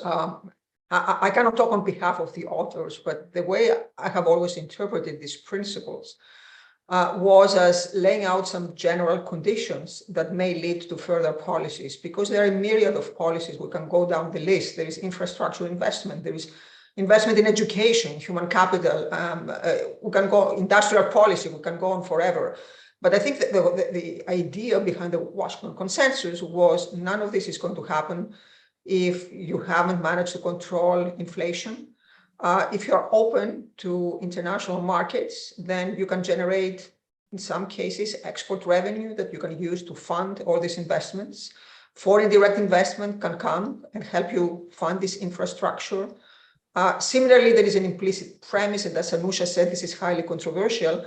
I cannot talk on behalf of the authors, but the way I have always interpreted these principles was as laying out some general conditions that may lead to further policies, because there are a myriad of policies. We can go down the list. There is infrastructure investment, there is investment in education, human capital, we can go industrial policy, we can go on forever. But I think that the idea behind the Washington Consensus was none of this is going to happen if you haven't managed to control inflation. If you're open to international markets, then you can generate, in some cases, export revenue that you can use to fund all these investments. Foreign direct investment can come and help you fund this infrastructure. Similarly, there is an implicit premise, and as Anusha said, this is highly controversial,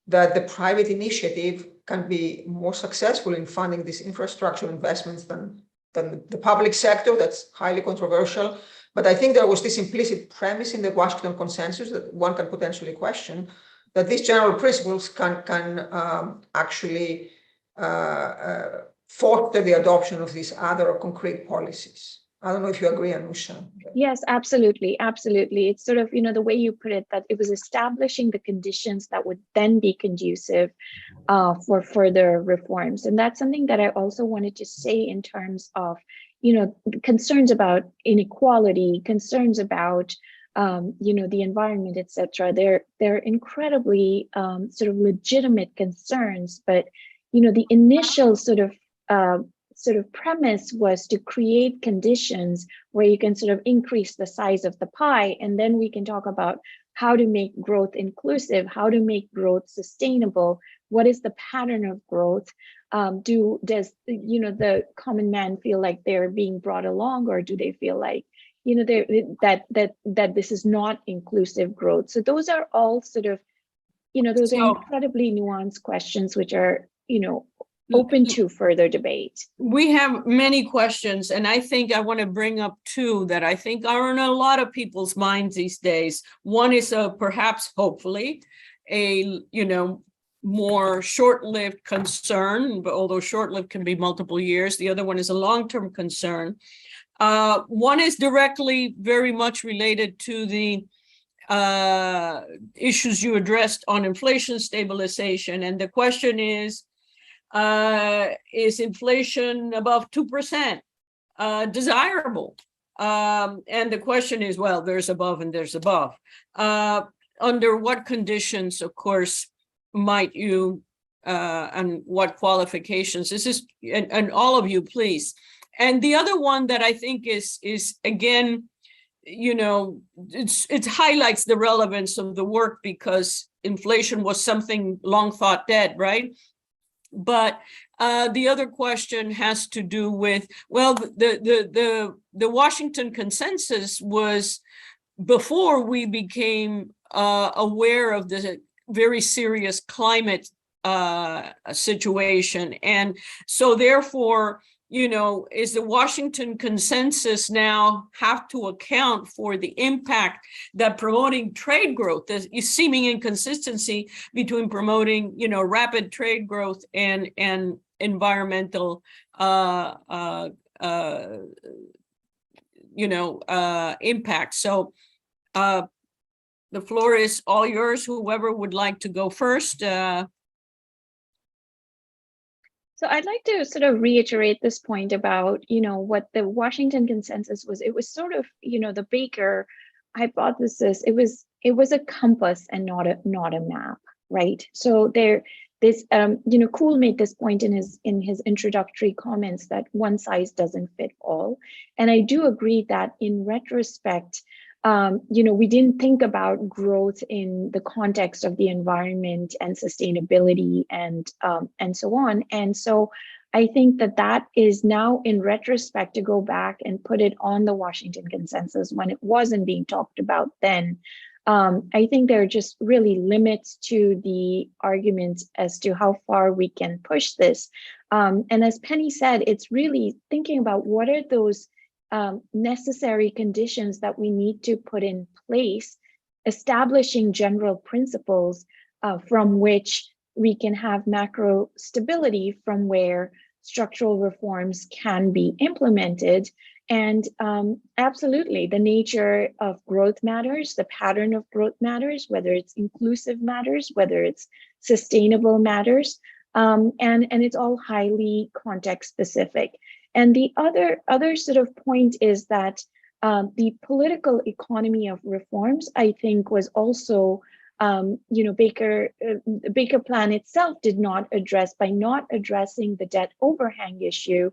that the private initiative can be more successful in funding these infrastructure investments than the public sector. That's highly controversial. But I think there was this implicit premise in the Washington Consensus that one can potentially question, that these general principles can actually foster the adoption of these other concrete policies. I don't know if you agree, Anusha. Yes, absolutely. Absolutely. It's sort of, the way you put it, that it was establishing the conditions that would then be conducive for further reforms. And that's something that I also wanted to say in terms of, concerns about inequality, concerns about, the environment, et cetera. They're incredibly sort of legitimate concerns, but, the initial sort of premise was to create conditions where you can sort of increase the size of the pie, and then we can talk about how to make growth inclusive, how to make growth sustainable. What is the pattern of growth? Does the common man feel like they're being brought along, or do they feel like that this is not inclusive growth? So those are all sort of those are incredibly nuanced questions which are open to further debate. We have many questions, and I think I want to bring up two that I think are in a lot of people's minds these days. One is perhaps, hopefully, a more short-lived concern, but although short-lived can be multiple years. The other one is a long-term concern. One is directly very much related to the issues you addressed on inflation stabilization, and the question is inflation above 2% desirable? And the question is, well, there's above and there's above. Under what conditions, of course, might you and what qualifications? This is, and all of you, please. And the other one that I think is again, it highlights the relevance of the work, because inflation was something long thought dead, right? But the other question has to do with, well, the Washington Consensus was before we became aware of the very serious climate situation. And so therefore, is the Washington Consensus now have to account for the impact that promoting trade growth, the seeming inconsistency between promoting, rapid trade growth and environmental, impact. So the floor is all yours. Whoever would like to go first. So I'd like to sort of reiterate this point about, what the Washington Consensus was. It was sort of, the Baker hypothesis. It was a compass and not a map, right? So Kuhl made this point in his introductory comments that one size doesn't fit all. And I do agree that in retrospect, we didn't think about growth in the context of the environment and sustainability and so on. And so I think that is now, in retrospect, to go back and put it on the Washington Consensus when it wasn't being talked about then. I think there are just really limits to the argument as to how far we can push this. And as Penny said, it's really thinking about what are those necessary conditions that we need to put in place, establishing general principles from which we can have macro stability, from where structural reforms can be implemented. And absolutely, the nature of growth matters, the pattern of growth matters, whether it's inclusive matters, whether it's sustainable matters, and it's all highly context specific. And the other sort of point is that the political economy of reforms, I think, was also, Baker plan itself did not address, by not addressing the debt overhang issue,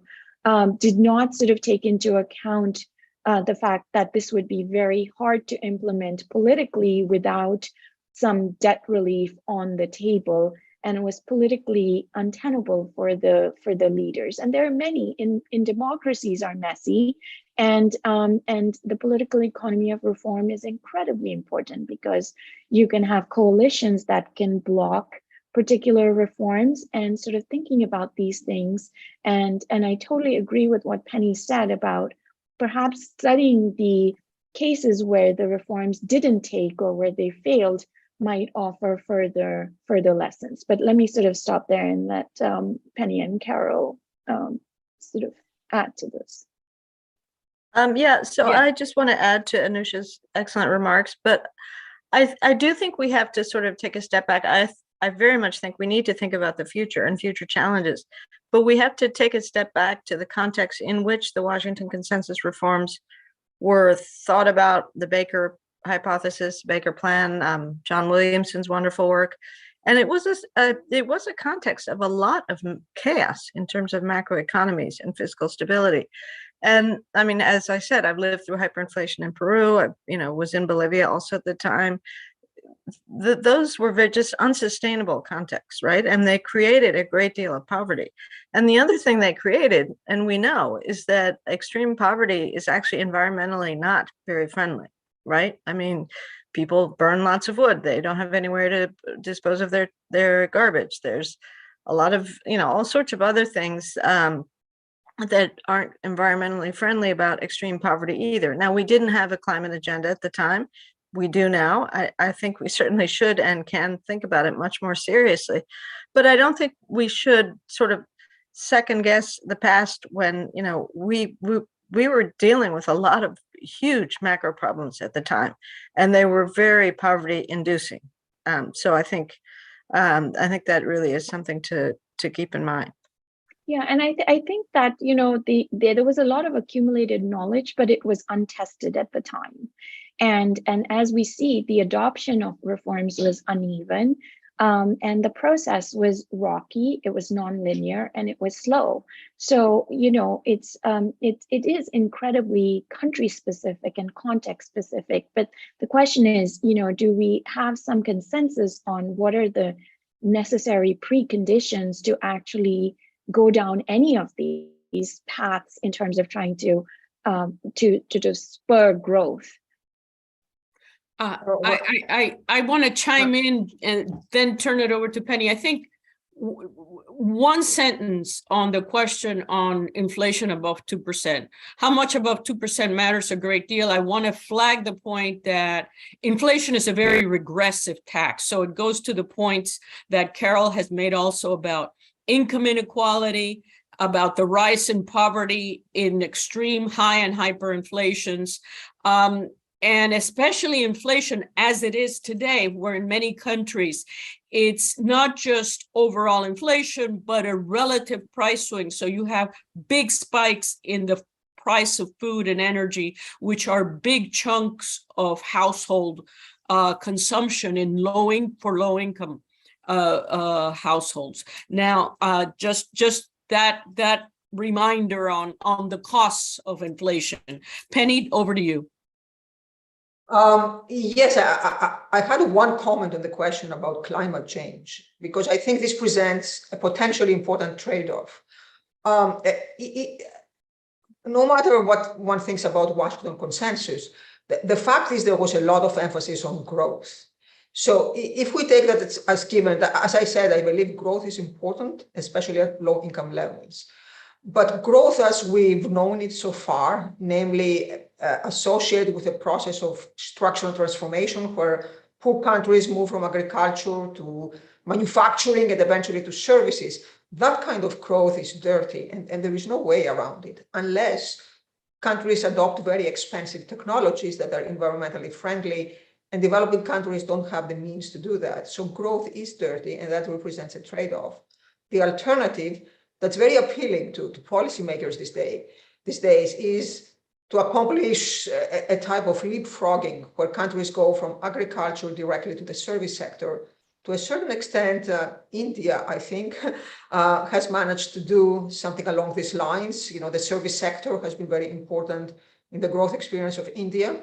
did not sort of take into account the fact that this would be very hard to implement politically without some debt relief on the table, and it was politically untenable for the leaders. And there are many in democracies are messy, and the political economy of reform is incredibly important because you can have coalitions that can block particular reforms and sort of thinking about these things. And I totally agree with what Penny said about perhaps studying the cases where the reforms didn't take or where they failed might offer further lessons. But let me sort of stop there and let Penny and Carol sort of add to this. So I just want to add to Anusha's excellent remarks, but I do think we have to sort of take a step back. I very much think we need to think about the future and future challenges, but we have to take a step back to the context in which the Washington Consensus reforms were thought about, the Baker hypothesis, Baker plan, John Williamson's wonderful work. And it was a context of a lot of chaos in terms of macroeconomies and fiscal stability. And I mean, as I said, I've lived through hyperinflation in Peru. I, was in Bolivia also at the time. Those were just unsustainable contexts, right? And they created a great deal of poverty. And the other thing they created, and we know, is that extreme poverty is actually environmentally not very friendly, right? I mean, people burn lots of wood. They don't have anywhere to dispose of their garbage. There's a lot of, all sorts of other things that aren't environmentally friendly about extreme poverty either. Now, we didn't have a climate agenda at the time. We do now. I think we certainly should and can think about it much more seriously. But I don't think we should sort of second guess the past when, we were dealing with a lot of huge macro problems at the time, and they were very poverty inducing. So I think that really is something to keep in mind. Yeah, and I think that, there was a lot of accumulated knowledge, but it was untested at the time. And as we see, the adoption of reforms was uneven, and the process was rocky, it was nonlinear, and it was slow. So, it is incredibly country specific and context specific. But the question is, do we have some consensus on what are the necessary preconditions to actually go down any of these paths in terms of trying to spur growth? I want to chime in and then turn it over to Penny. I think one sentence on the question on inflation above 2%. How much above 2% matters a great deal. I want to flag the point that inflation is a very regressive tax. So it goes to the points that Carol has made also about income inequality, about the rise in poverty in extreme high and hyperinflations. And especially inflation as it is today, where in many countries, it's not just overall inflation, but a relative price swing. So you have big spikes in the price of food and energy, which are big chunks of household consumption in low income households. Now, just that reminder on the costs of inflation. Penny, over to you. Yes, I had one comment on the question about climate change, because I think this presents a potentially important trade-off. No matter what one thinks about Washington Consensus, the fact is there was a lot of emphasis on growth. So if we take that as given, as I said, I believe growth is important, especially at low income levels. But growth as we've known it so far, namely associated with a process of structural transformation where poor countries move from agriculture to manufacturing and eventually to services, that kind of growth is dirty, and there is no way around it unless countries adopt very expensive technologies that are environmentally friendly, and developing countries don't have the means to do that. So growth is dirty, and that represents a trade-off. The alternative that's very appealing to policymakers these days is to accomplish a type of leapfrogging where countries go from agriculture directly to the service sector to a certain extent, India, I think, has managed to do something along these lines. You know, the service sector has been very important in the growth experience of India.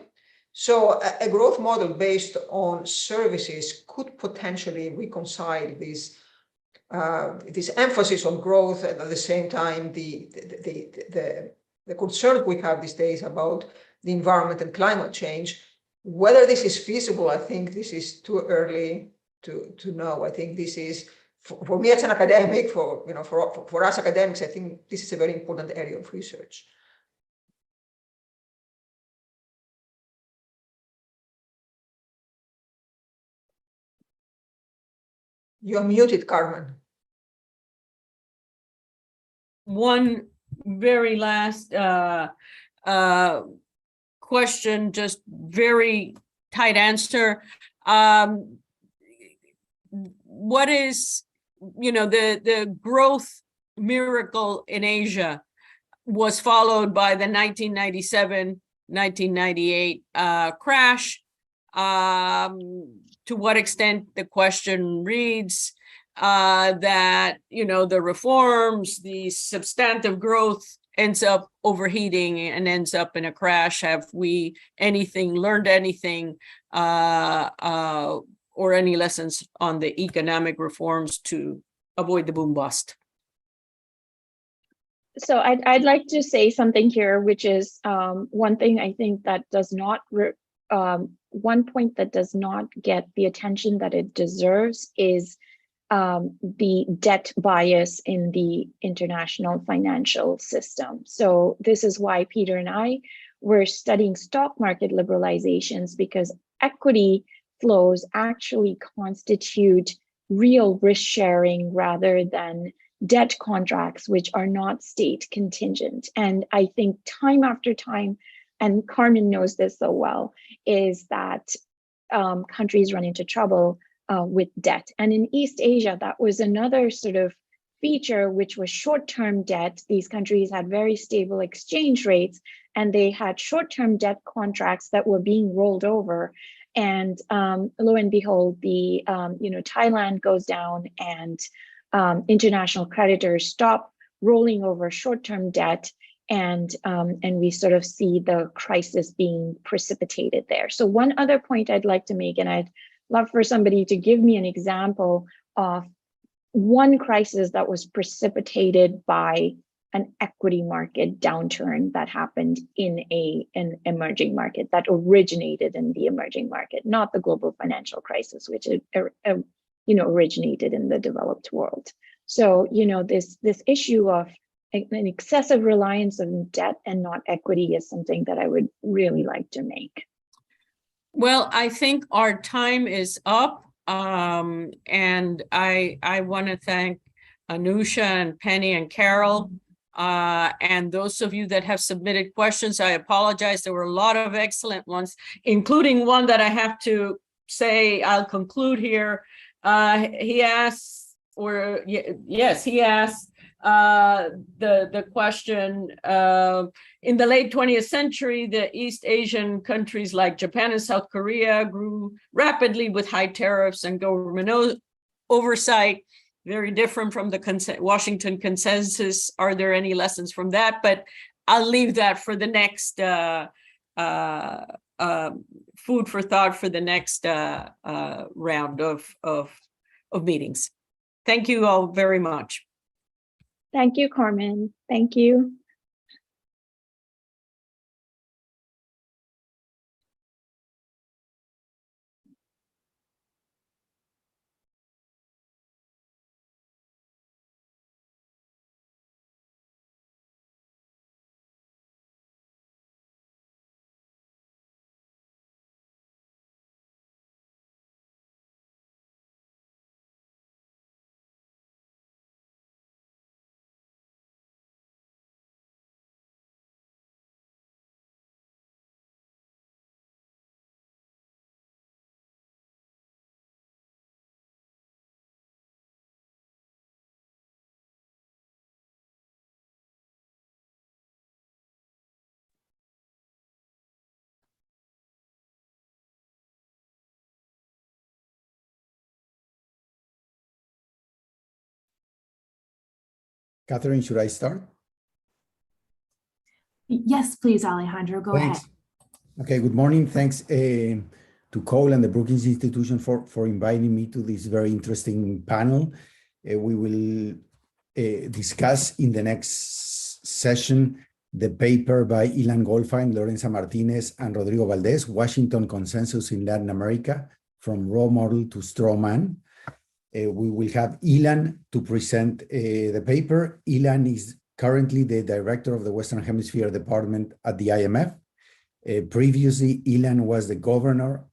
So a growth model based on services could potentially reconcile this emphasis on growth, and at the same time the concern we have these days about the environment and climate change. Whether this is feasible, I think this is too early to know. I think this is, for me as an academic, for us academics, I think this is a very important area of research. You're muted, Carmen. One very last question, just very tight answer. What is, the growth miracle in Asia was followed by the 1997-1998 crash. To what extent, the question reads, that, the reforms, the substantive growth ends up overheating and ends up in a crash. Have we learned anything, or any lessons on the economic reforms to avoid the boom bust? So I'd like to say something here, which is one thing I think that does not, one point that does not get the attention that it deserves is the debt bias in the international financial system. So this is why Peter and I were studying stock market liberalizations, because equity flows actually constitute real risk sharing rather than debt contracts, which are not state contingent. And I think time after time, and Carmen knows this so well, is that countries run into trouble with debt. And in East Asia, that was another sort of feature, which was short-term debt. These countries had very stable exchange rates, and they had short-term debt contracts that were being rolled over. And lo and behold, the Thailand goes down, and international creditors stop rolling over short-term debt, and we sort of see the crisis being precipitated there. So one other point I'd like to make, and I'd love for somebody to give me an example of one crisis that was precipitated by an equity market downturn that happened in an emerging market, that originated in the emerging market, not the global financial crisis, which originated in the developed world. So, this issue of an excessive reliance on debt and not equity is something that I would really like to make. Well, I think our time is up. And I want to thank Anusha and Penny and Carol. And those of you that have submitted questions, I apologize. There were a lot of excellent ones, including one that I have to say, I'll conclude here. He asked, he asked the question, in the late 20th century, the East Asian countries like Japan and South Korea grew rapidly with high tariffs and government oversight, very different from the Washington Consensus. Are there any lessons from that? But I'll leave that for the next food for thought for the next round of meetings. Thank you all very much. Thank you, Carmen. Thank you. Catherine, should I start? Yes, please, Alejandro, go ahead. Thanks. Okay, good morning. Thanks to Cole and the Brookings Institution for inviting me to this very interesting panel. We will discuss in the next session the paper by Ilan Goldfein, Lorenza Martinez, and Rodrigo Valdez, Washington Consensus in Latin America, from Raw Model to Straw Man. We will have Ilan to present the paper. Ilan is currently the director of the Western Hemisphere Department at the IMF. Previously, Ilan was the governor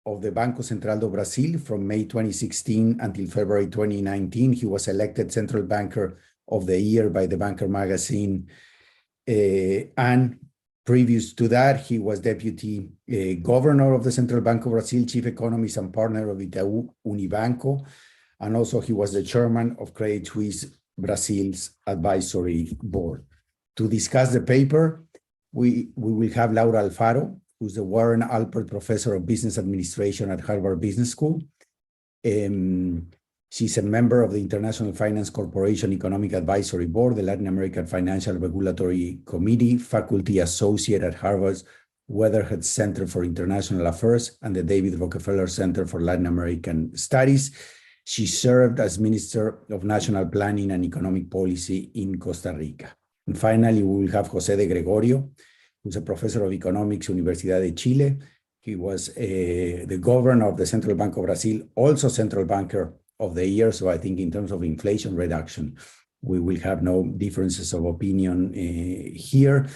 of the Banco Central do Brasil from May 2016 until February 2019. He was elected Central Banker of the Year by the Banker magazine. And previous to that, he was deputy governor of the Central Bank of Brazil, chief economist and partner of Itaú Unibanco. And also he was the chairman of Credit Suisse Brazil's advisory board. To discuss the paper, we will have Laura Alfaro, who's the Warren Alpert Professor of Business Administration at Harvard Business School. She's a member of the International Finance Corporation Economic Advisory Board, the Latin American Financial Regulatory Committee, faculty associate at Harvard's Weatherhead Center for International Affairs and the David Rockefeller Center for Latin American Studies. She served as Minister of National Planning and Economic Policy in Costa Rica. And finally, we will have José de Gregorio, who's a professor of economics, Universidad de Chile. He was the governor of the Central Bank of Brazil, also Central Banker of the Year. So I think in terms of inflation reduction, we will have no differences of opinion here.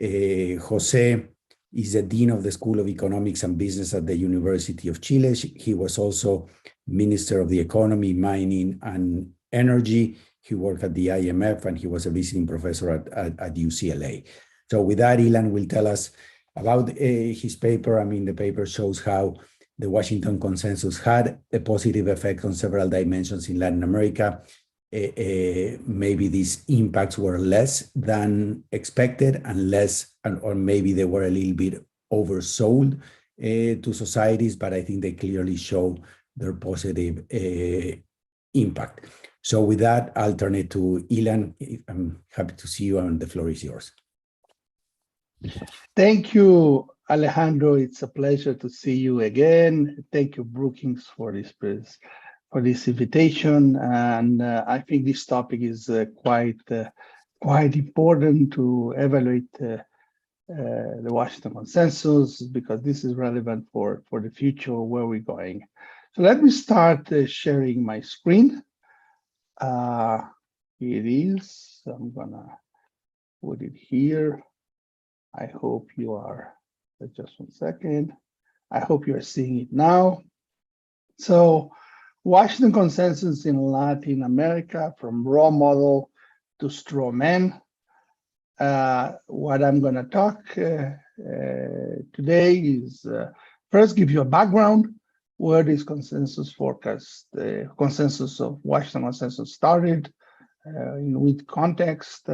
José is the Dean of the School of Economics and Business at the University of Chile. He was also Minister of the Economy, Mining, and Energy. He worked at the IMF, and he was a visiting professor at UCLA. So with that, Ilan will tell us about his paper. I mean, the paper shows how the Washington Consensus had a positive effect on several dimensions in Latin America. Maybe these impacts were less than expected or maybe they were a little bit oversold to societies, but I think they clearly show their positive impact. So with that, I'll turn it to Ilan. I'm happy to see you, and the floor is yours. Thank you, Alejandro. It's a pleasure to see you again. Thank you, Brookings, for this invitation. And I think this topic is quite important to evaluate the Washington Consensus, because this is relevant for the future, where we're going. So let me start sharing my screen. Here it is. I'm gonna put it here. I hope you are, just 1 second. I hope you are seeing it now. So Washington Consensus in Latin America, from raw model to straw man. What I'm gonna talk today is first give you a background where this consensus forecast, the consensus of Washington Consensus started, in which context.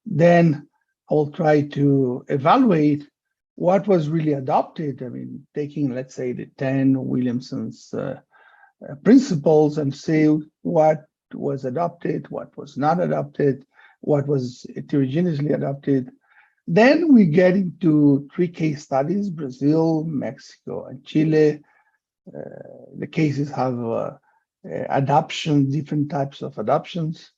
Then I'll try to evaluate what was really adopted. I mean, taking, let's say, the 10 Williamson's principles and say what was adopted, what was not adopted, what was heterogeneously adopted. Then we get into 3 case studies: Brazil, Mexico, and Chile. The cases have adoption, different types of adoptions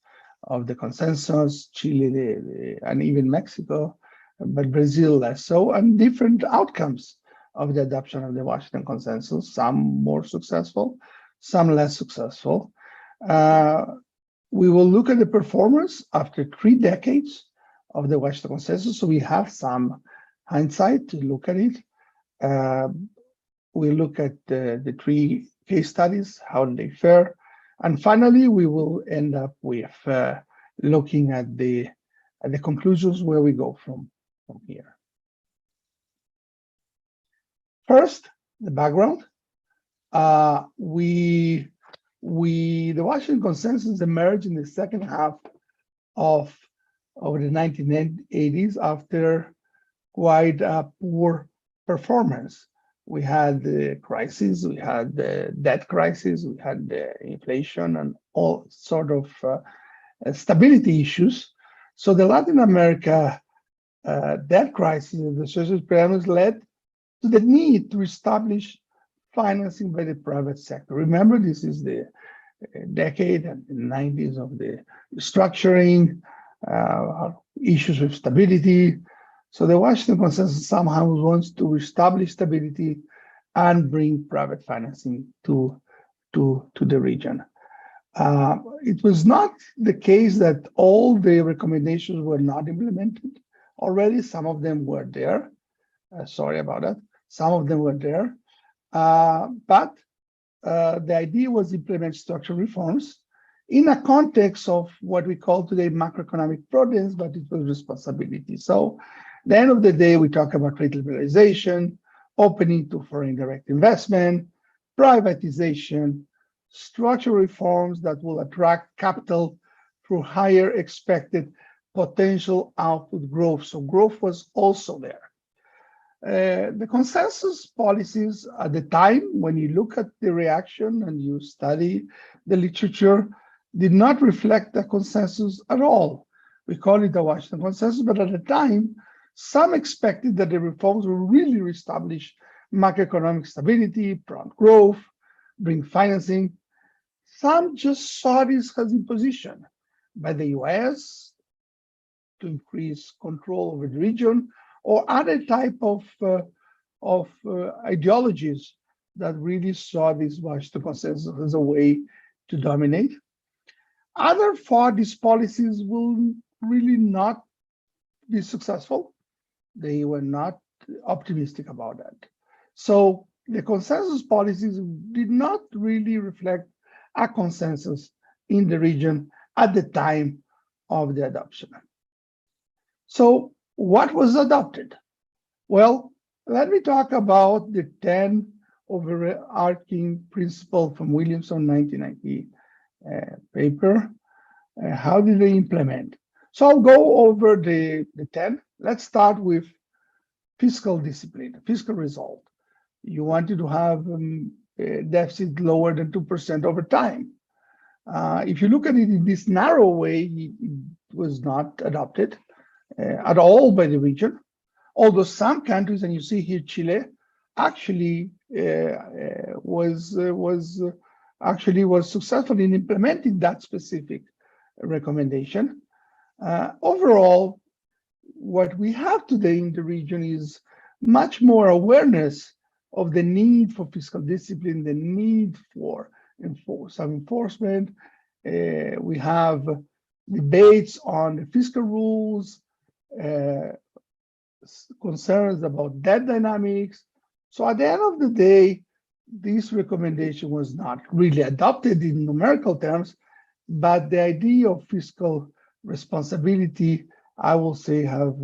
of the consensus, Chile, and even Mexico, but Brazil less so, and different outcomes of the adoption of the Washington Consensus, some more successful, some less successful. We will look at the performance after 3 decades of the Washington Consensus, so we have some hindsight to look at it. We look at the 3 case studies, how they fare. And finally, we will end up with looking at the conclusions, where we go from here. First, the background. The Washington Consensus emerged in the second half of the 1980s after quite a poor performance. We had the crisis, we had the debt crisis, we had the inflation, and all sort of stability issues. So the Latin America debt crisis and the social experiments led to the need to establish financing by the private sector. Remember, this is the decade and the 90s of the structuring, issues with stability. So the Washington Consensus somehow wants to establish stability and bring private financing to the region. It was not the case that all the recommendations were not implemented already. Some of them were there. Sorry about that. Some of them were there. But the idea was to implement structural reforms in a context of what we call today macroeconomic prudence, but it was responsibility. So at the end of the day, we talk about trade liberalization, opening to foreign direct investment, privatization, structural reforms that will attract capital through higher expected potential output growth. So growth was also there. The consensus policies at the time, when you look at the reaction and you study the literature, did not reflect the consensus at all. We call it the Washington Consensus, but at the time, some expected that the reforms will really reestablish macroeconomic stability, prompt growth, bring financing. Some just saw this as imposition by the US to increase control over the region, or other type of ideologies that really saw this Washington Consensus as a way to dominate. Others thought these policies will really not be successful. They were not optimistic about that. So the consensus policies did not really reflect a consensus in the region at the time of the adoption. So what was adopted? Well, let me talk about the 10 overarching principles from Williamson 1990 paper. How did they implement? So I'll go over the 10. Let's start with fiscal discipline, fiscal result. You wanted to have a deficit lower than 2% over time. If you look at it in this narrow way, it was not adopted at all by the region. Although some countries, and you see here Chile, actually was successful in implementing that specific recommendation. Overall, what we have today in the region is much more awareness of the need for fiscal discipline, the need for some enforcement. We have debates on the fiscal rules, concerns about debt dynamics. So at the end of the day, this recommendation was not really adopted in numerical terms, but the idea of fiscal responsibility, I will say, have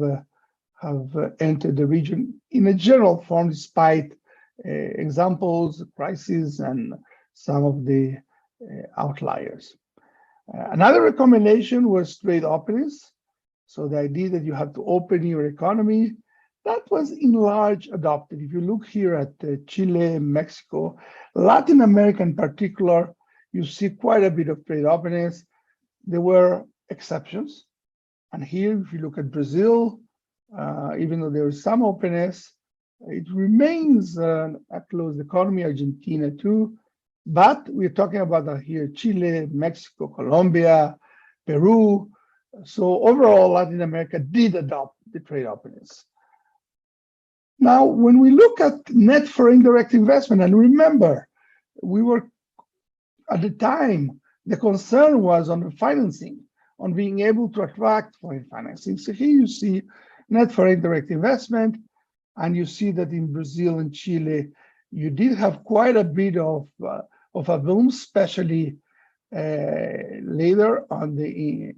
entered the region in a general form, despite examples, crises, and some of the outliers. Another recommendation was trade openness. So the idea that you have to open your economy, that was in large adopted. If you look here at Chile, Mexico, Latin America in particular, you see quite a bit of trade openness. There were exceptions. And here, if you look at Brazil, even though there is some openness, it remains a closed economy, Argentina too. But we're talking about here Chile, Mexico, Colombia, Peru. So overall, Latin America did adopt the trade openness. Now, when we look at net foreign direct investment, and remember, we were, at the time, the concern was on the financing, on being able to attract foreign financing. So here you see net foreign direct investment, and you see that in Brazil and Chile, you did have quite a bit of a boom, especially later on in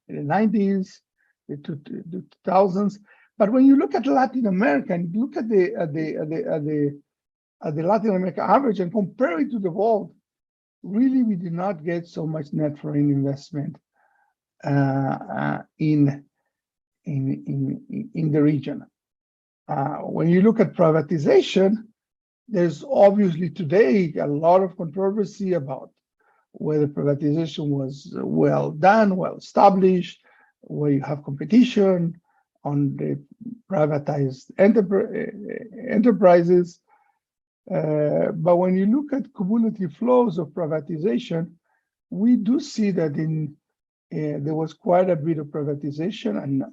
the 90s, the 2000s. But when you look at Latin America and look at the Latin America average and compare it to the world, really we did not get so much net foreign investment in the region. When you look at privatization, there's obviously today a lot of controversy about whether privatization was well done, well established, where you have competition on the privatized enterprises. But when you look at cumulative flows of privatization, we do see that there was quite a bit of privatization and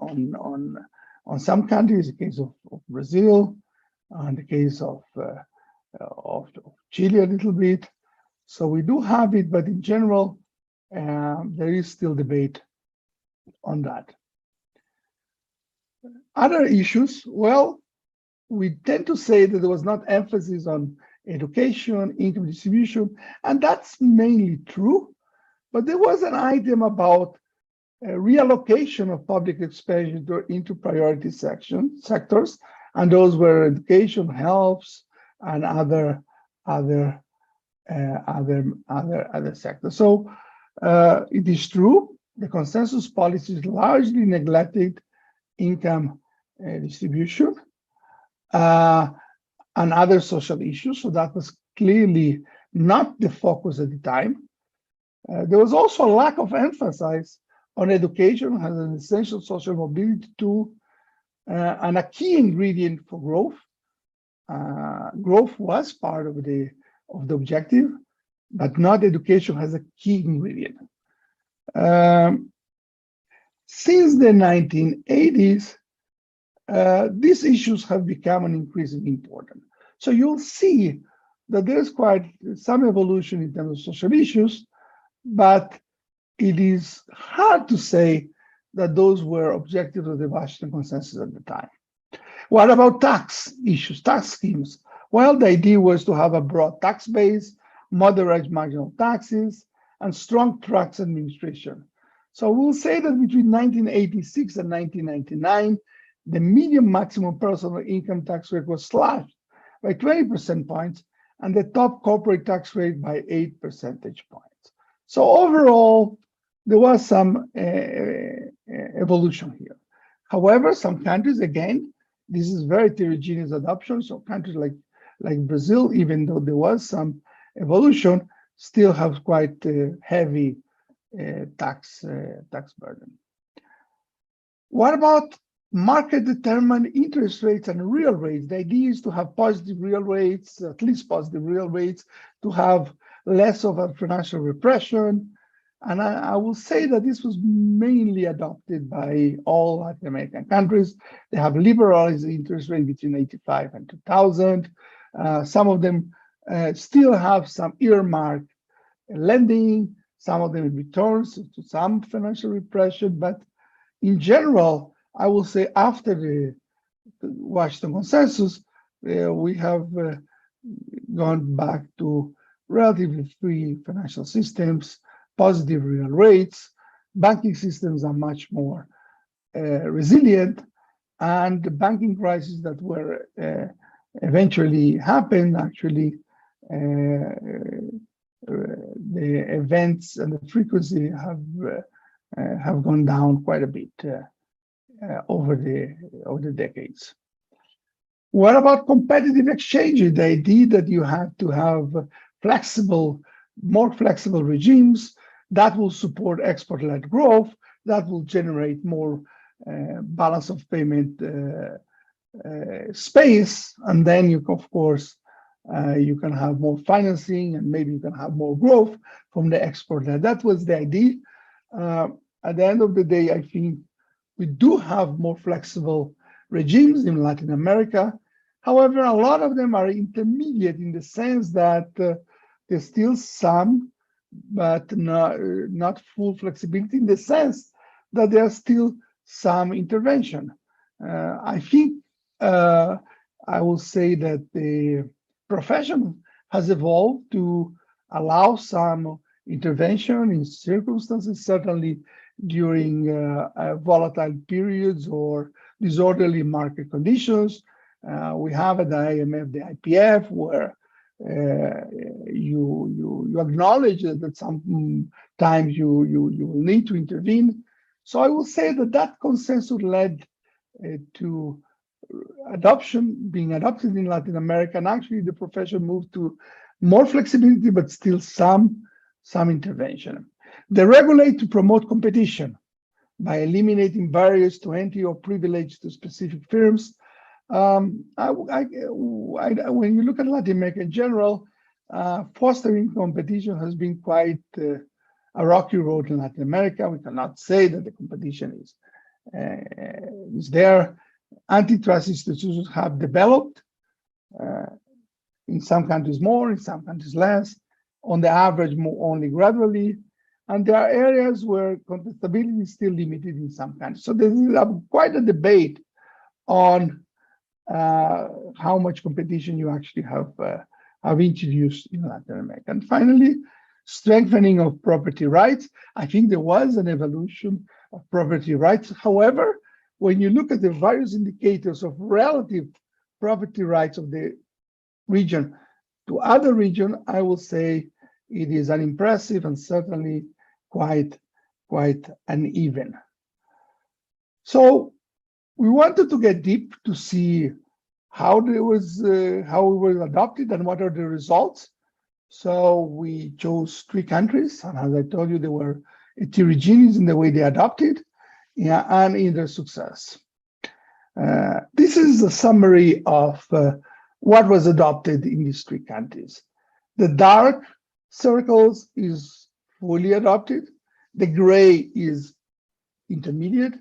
on some countries, the case of Brazil, and the case of Chile a little bit. So we do have it, but in general, there is still debate on that. Other issues, well, we tend to say that there was not emphasis on education, income distribution, and that's mainly true. But there was an item about reallocation of public expenditure into priority sectors, and those were education, health, and other sectors. So it is true the consensus policies largely neglected income distribution and other social issues. So that was clearly not the focus at the time. There was also a lack of emphasis on education as an essential social mobility tool and a key ingredient for growth. Growth was part of the objective, but not education as a key ingredient. Since the 1980s, these issues have become increasingly important. So you'll see that there's quite some evolution in terms of social issues, but it is hard to say that those were objectives of the Washington Consensus at the time. What about tax issues, tax schemes? Well, the idea was to have a broad tax base, moderate marginal taxes, and strong tax administration. So we'll say that between 1986 and 1999, the median maximum personal income tax rate was slashed by 20 percentage points and the top corporate tax rate by 8 percentage points. So overall, there was some evolution here. However, some countries, again, this is very heterogeneous adoption. So countries like Brazil, even though there was some evolution, still have quite heavy tax burden. What about market-determined interest rates and real rates? The idea is to have positive real rates, at least positive real rates, to have less of a financial repression. And I will say that this was mainly adopted by all Latin American countries. They have liberalized the interest rate between 1985 and 2000. Some of them still have some earmarked lending, some of them returns to some financial repression. But in general, I will say after the Washington Consensus, we have gone back to relatively free financial systems, positive real rates. Banking systems are much more resilient, and the banking crises that were eventually happened, actually, the events and the frequency have gone down quite a bit over the decades. What about competitive exchanges? The idea that you have to have more flexible regimes that will support export-led growth, that will generate more balance of payment space, and then you, of course, you can have more financing and maybe you can have more growth from the export-led. That was the idea. At the end of the day, I think we do have more flexible regimes in Latin America. However, a lot of them are intermediate in the sense that there's still some, but not full flexibility, in the sense that there's still some intervention. I think I will say that the profession has evolved to allow some intervention in circumstances, certainly during volatile periods or disorderly market conditions. We have at the IMF the IPF, where you acknowledge that sometimes you will need to intervene. So I will say that consensus led to being adopted in Latin America, and actually the profession moved to more flexibility, but still some some intervention. They regulate to promote competition by eliminating barriers to entry or privilege to specific firms. When you look at Latin America in general, fostering competition has been quite a rocky road in Latin America. We cannot say that the competition is there. Antitrust institutions have developed, in some countries more, in some countries less, on the average more only gradually. And there are areas where contestability is still limited in some countries. So there is quite a debate on how much competition you actually have introduced in Latin America. And finally, strengthening of property rights. I think there was an evolution of property rights. However, when you look at the various indicators of relative property rights of the region to other regions, I will say it is unimpressive and certainly quite uneven. So we wanted to get deep to see how it was adopted and what are the results. So we chose 3 countries, and as I told you, they were heterogeneous in the way they adopted, and in their success. This is a summary of what was adopted in these 3 countries. The dark circles is fully adopted, the gray is intermediate,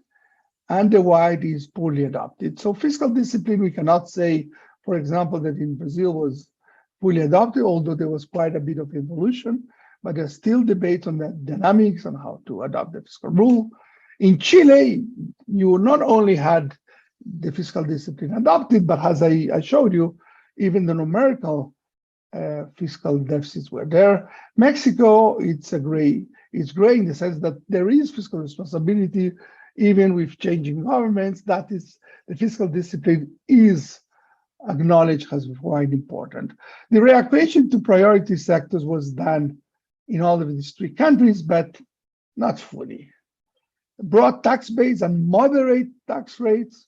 and the white is poorly adopted. So fiscal discipline, we cannot say, for example, that in Brazil was fully adopted, although there was quite a bit of evolution, but there's still debate on the dynamics on how to adopt the fiscal rule. In Chile, you not only had the fiscal discipline adopted, but as I showed you, even the numerical fiscal deficits were there. Mexico, it's gray in the sense that there is fiscal responsibility, even with changing governments. That is, the fiscal discipline is acknowledged as quite important. The reacquisition to priority sectors was done in all of these 3 countries, but not fully. Broad tax base and moderate tax rates,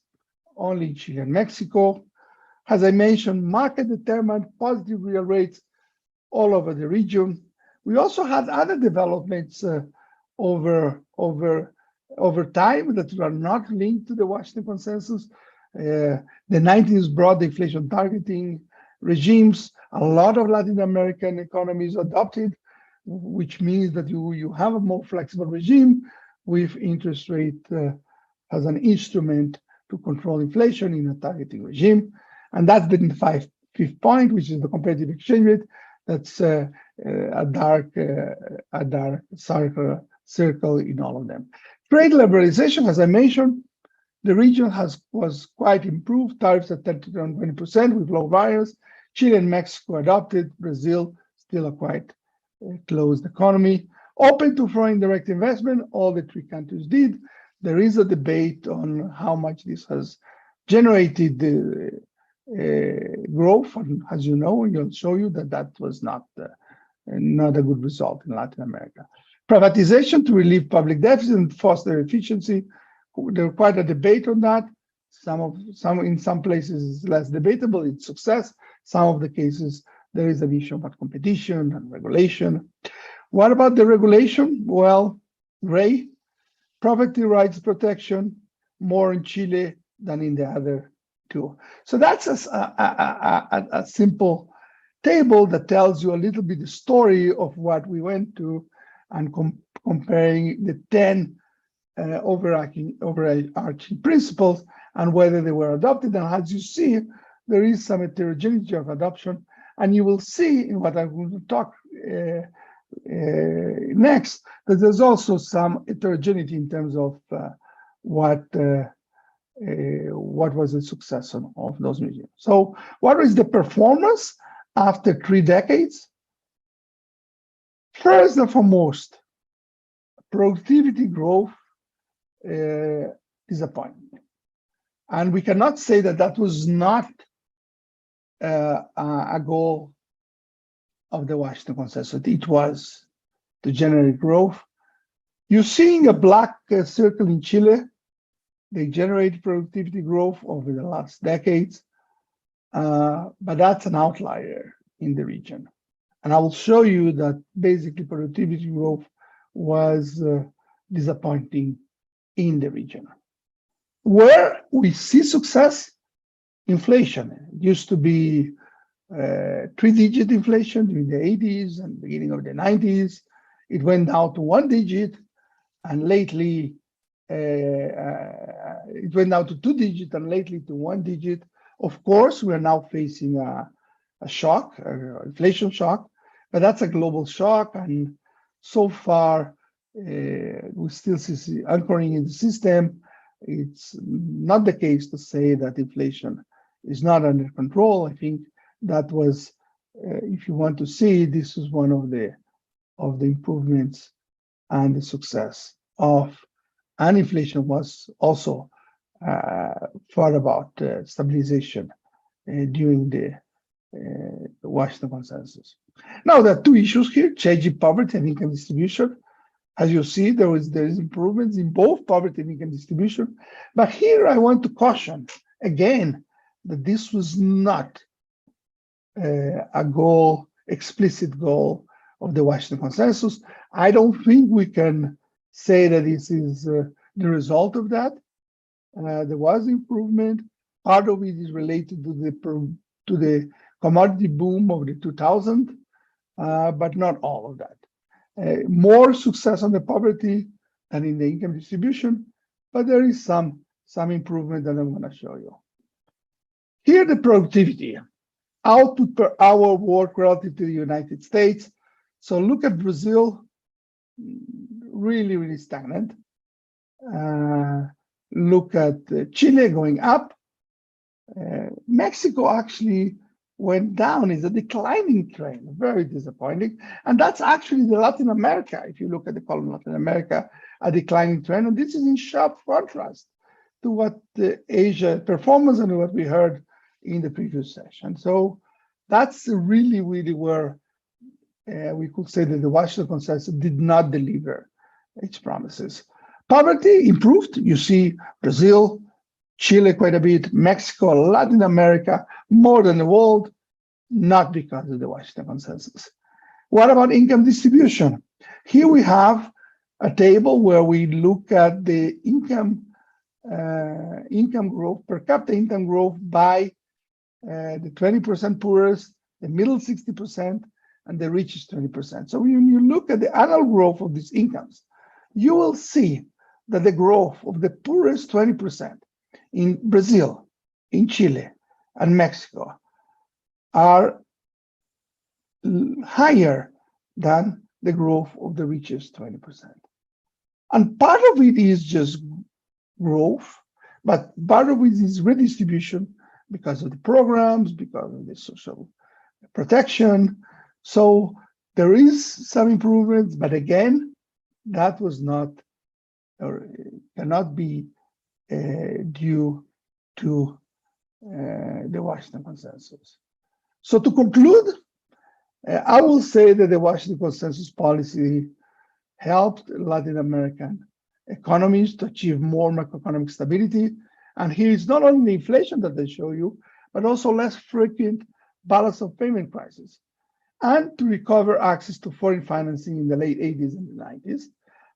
only in Chile and Mexico. As I mentioned, market-determined positive real rates all over the region. We also had other developments over time that were not linked to the Washington Consensus. The 90s brought the inflation targeting regimes. A lot of Latin American economies adopted, which means that you have a more flexible regime with interest rate as an instrument to control inflation in a targeting regime. And that's the 5th point, which is the competitive exchange rate. That's a dark circle in all of them. Trade liberalization, as I mentioned, the region was quite improved. Tariffs at 10 to 20% with low barriers. Chile and Mexico adopted. Brazil still a quite closed economy. Open to foreign direct investment, all the 3 countries did. There is a debate on how much this has generated growth, and as you know, we'll show you that was not a good result in Latin America. Privatization to relieve public deficit and foster efficiency. There's quite a debate on that. In some places it's less debatable, it's success. Some of the cases there is an issue about competition and regulation. What about the regulation? Well, gray, property rights protection, more in Chile than in the other 2. So that's a simple table that tells you a little bit the story of what we went to and comparing the 10 overarching principles and whether they were adopted. And as you see, there is some heterogeneity of adoption. And you will see in what I'm going to talk next, that there's also some heterogeneity in terms of what was the success of those measures. So what is the performance after 3 decades? First and foremost, productivity growth disappointment. And we cannot say that was not a goal of the Washington Consensus. It was to generate growth. You're seeing a black circle in Chile. They generated productivity growth over the last decades, but that's an outlier in the region. And I will show you that basically productivity growth was disappointing in the region. Where we see success, inflation. It used to be 3-digit inflation during the 80s and beginning of the 90s. It went down to 1 digit, and lately it went down to 2-digit and lately to 1 digit. Of course, we are now facing a shock, inflation shock, but that's a global shock. And so far, we still see anchoring in the system. It's not the case to say that inflation is not under control. I think that was, if you want to see, this is one of the improvements and the success of, and inflation was also thought about stabilization during the Washington Consensus. Now, there are two issues here: changing poverty and income distribution. As you see, there is improvements in both poverty and income distribution. But here I want to caution again that this was not a goal, explicit goal of the Washington Consensus. I don't think we can say that this is the result of that. There was improvement. Part of it is related to the commodity boom of the 2000s, but not all of that. More success on the poverty than in the income distribution, but there is some improvement that I'm going to show you. Here, the productivity, output per hour work relative to the United States. So look at Brazil, really, really stagnant. Look at Chile going up. Mexico actually went down. It's a declining trend, very disappointing. And that's actually the Latin America. If you look at the column Latin America, a declining trend. And this is in sharp contrast to what the Asia performance and what we heard in the previous session. So that's really, really where we could say that the Washington Consensus did not deliver its promises. Poverty improved. You see Brazil, Chile quite a bit, Mexico, Latin America, more than the world, not because of the Washington Consensus. What about income distribution? Here we have a table where we look at the income growth, per capita income growth by the 20% poorest, the middle 60%, and the richest 20%. So when you look at the annual growth of these incomes, you will see that the growth of the poorest 20% in Brazil, in Chile, and Mexico are higher than the growth of the richest 20%. And part of it is just growth, but part of it is redistribution because of the programs, because of the social protection. So there is some improvements, but again, that was not or cannot be due to the Washington Consensus. So to conclude, I will say that the Washington Consensus policy helped Latin American economies to achieve more macroeconomic stability. And here is not only the inflation that they show you, but also less frequent balance of payment crisis, and to recover access to foreign financing in the late 80s and the 90s.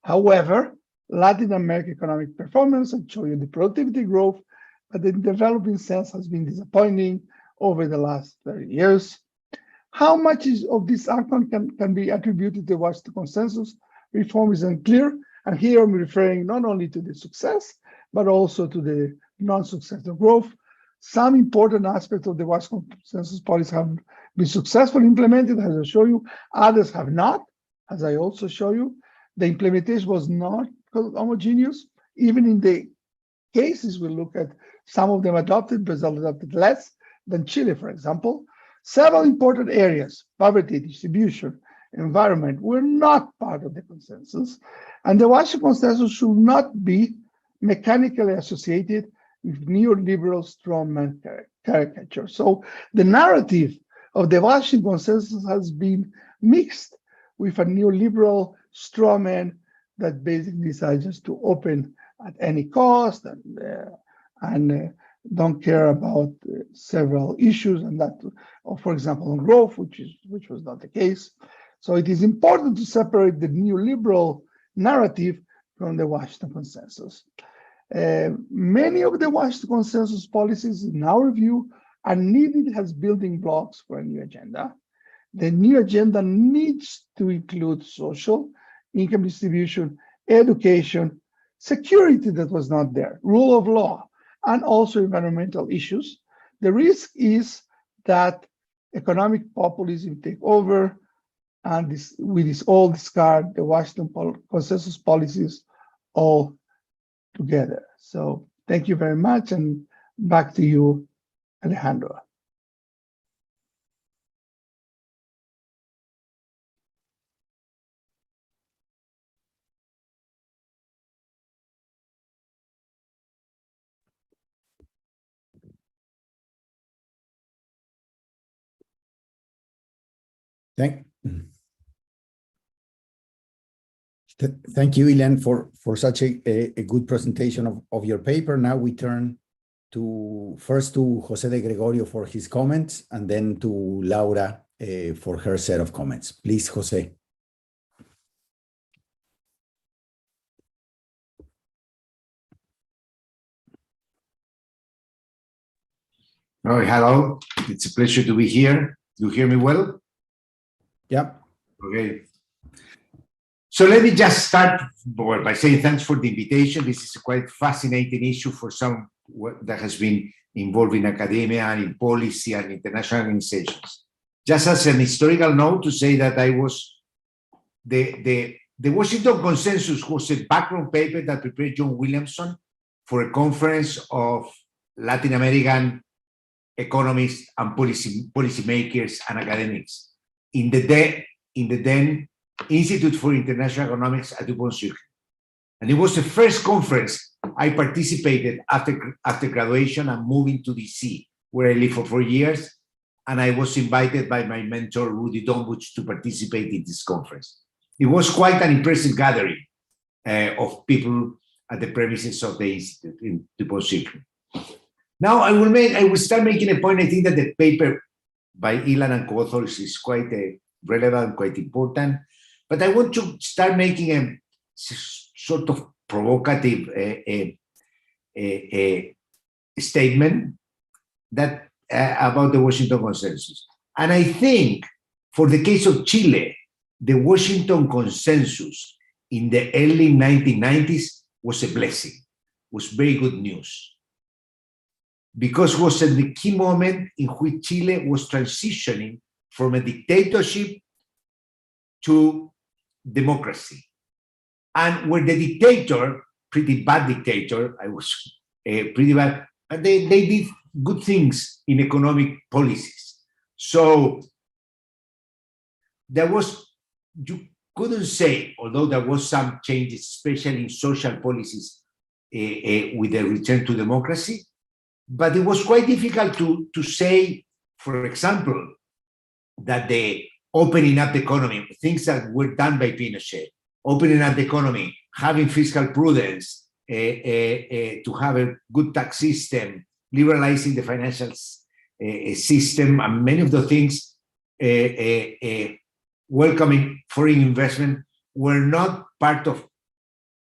However, Latin American economic performance, I show you the productivity growth, but the developing sense has been disappointing over the last 30 years. How much of this outcome can be attributed to the Washington Consensus? Reform is unclear, and here I'm referring not only to the success, but also to the non-success of growth. Some important aspects of the Washington Consensus policy have been successfully implemented, as I show you. Others have not, as I also show you. The implementation was not homogeneous. Even in the cases we look at, some of them adopted, Brazil adopted less than Chile, for example. Several important areas, poverty, distribution, environment, were not part of the consensus. And the Washington Consensus should not be mechanically associated with neoliberal strongman caricature. So the narrative of the Washington Consensus has been mixed with a neoliberal strawman that basically decides just to open at any cost and don't care about several issues, and that, for example, on growth, which was not the case. So it is important to separate the neoliberal narrative from the Washington Consensus. Many of the Washington Consensus policies, in our view, are needed as building blocks for a new agenda. The new agenda needs to include social, income distribution, education, security that was not there, rule of law, and also environmental issues. The risk is that economic populism take over, and we all discard the Washington Consensus policies all together. So thank you very much, and back to you, Alejandro. Thank you, Ilan, for such a good presentation of your paper. Now we turn first to Jose de Gregorio for his comments, and then to Laura for her set of comments. Please, Jose. Oh, hello. It's a pleasure to be here. You hear me well? Yeah. Okay. So let me just start by saying thanks for the invitation. This is a quite fascinating issue for some that has been involved in academia and in policy and international organizations. Just as an historical note to say that the Washington Consensus was a background paper that prepared John Williamson for a conference of Latin American economists and policymakers and academics in the then Institute for International Economics at DuPont. And it was the first conference I participated after graduation and moving to DC, where I lived for 4 years. And I was invited by my mentor, Rudy Dombuch, to participate in this conference. It was quite an impressive gathering of people at the premises of the Institute in DuPont. Now I will start making a point. I think that the paper by Ilan and co-authors is quite relevant, quite important. But I want to start making a sort of provocative statement that about the Washington Consensus. And I think for the case of Chile, the Washington Consensus in the early 1990s was a blessing, was very good news, because it was at the key moment in which Chile was transitioning from a dictatorship to democracy. And where the dictator, pretty bad dictator, I was pretty bad, but they did good things in economic policies. So there was, you couldn't say, although there was some changes, especially in social policies with the return to democracy, but it was quite difficult to say, for example, that the opening up the economy, things that were done by Pinochet, opening up the economy, having fiscal prudence, to have a good tax system, liberalizing the financial system, and many of the things, welcoming foreign investment, were not part of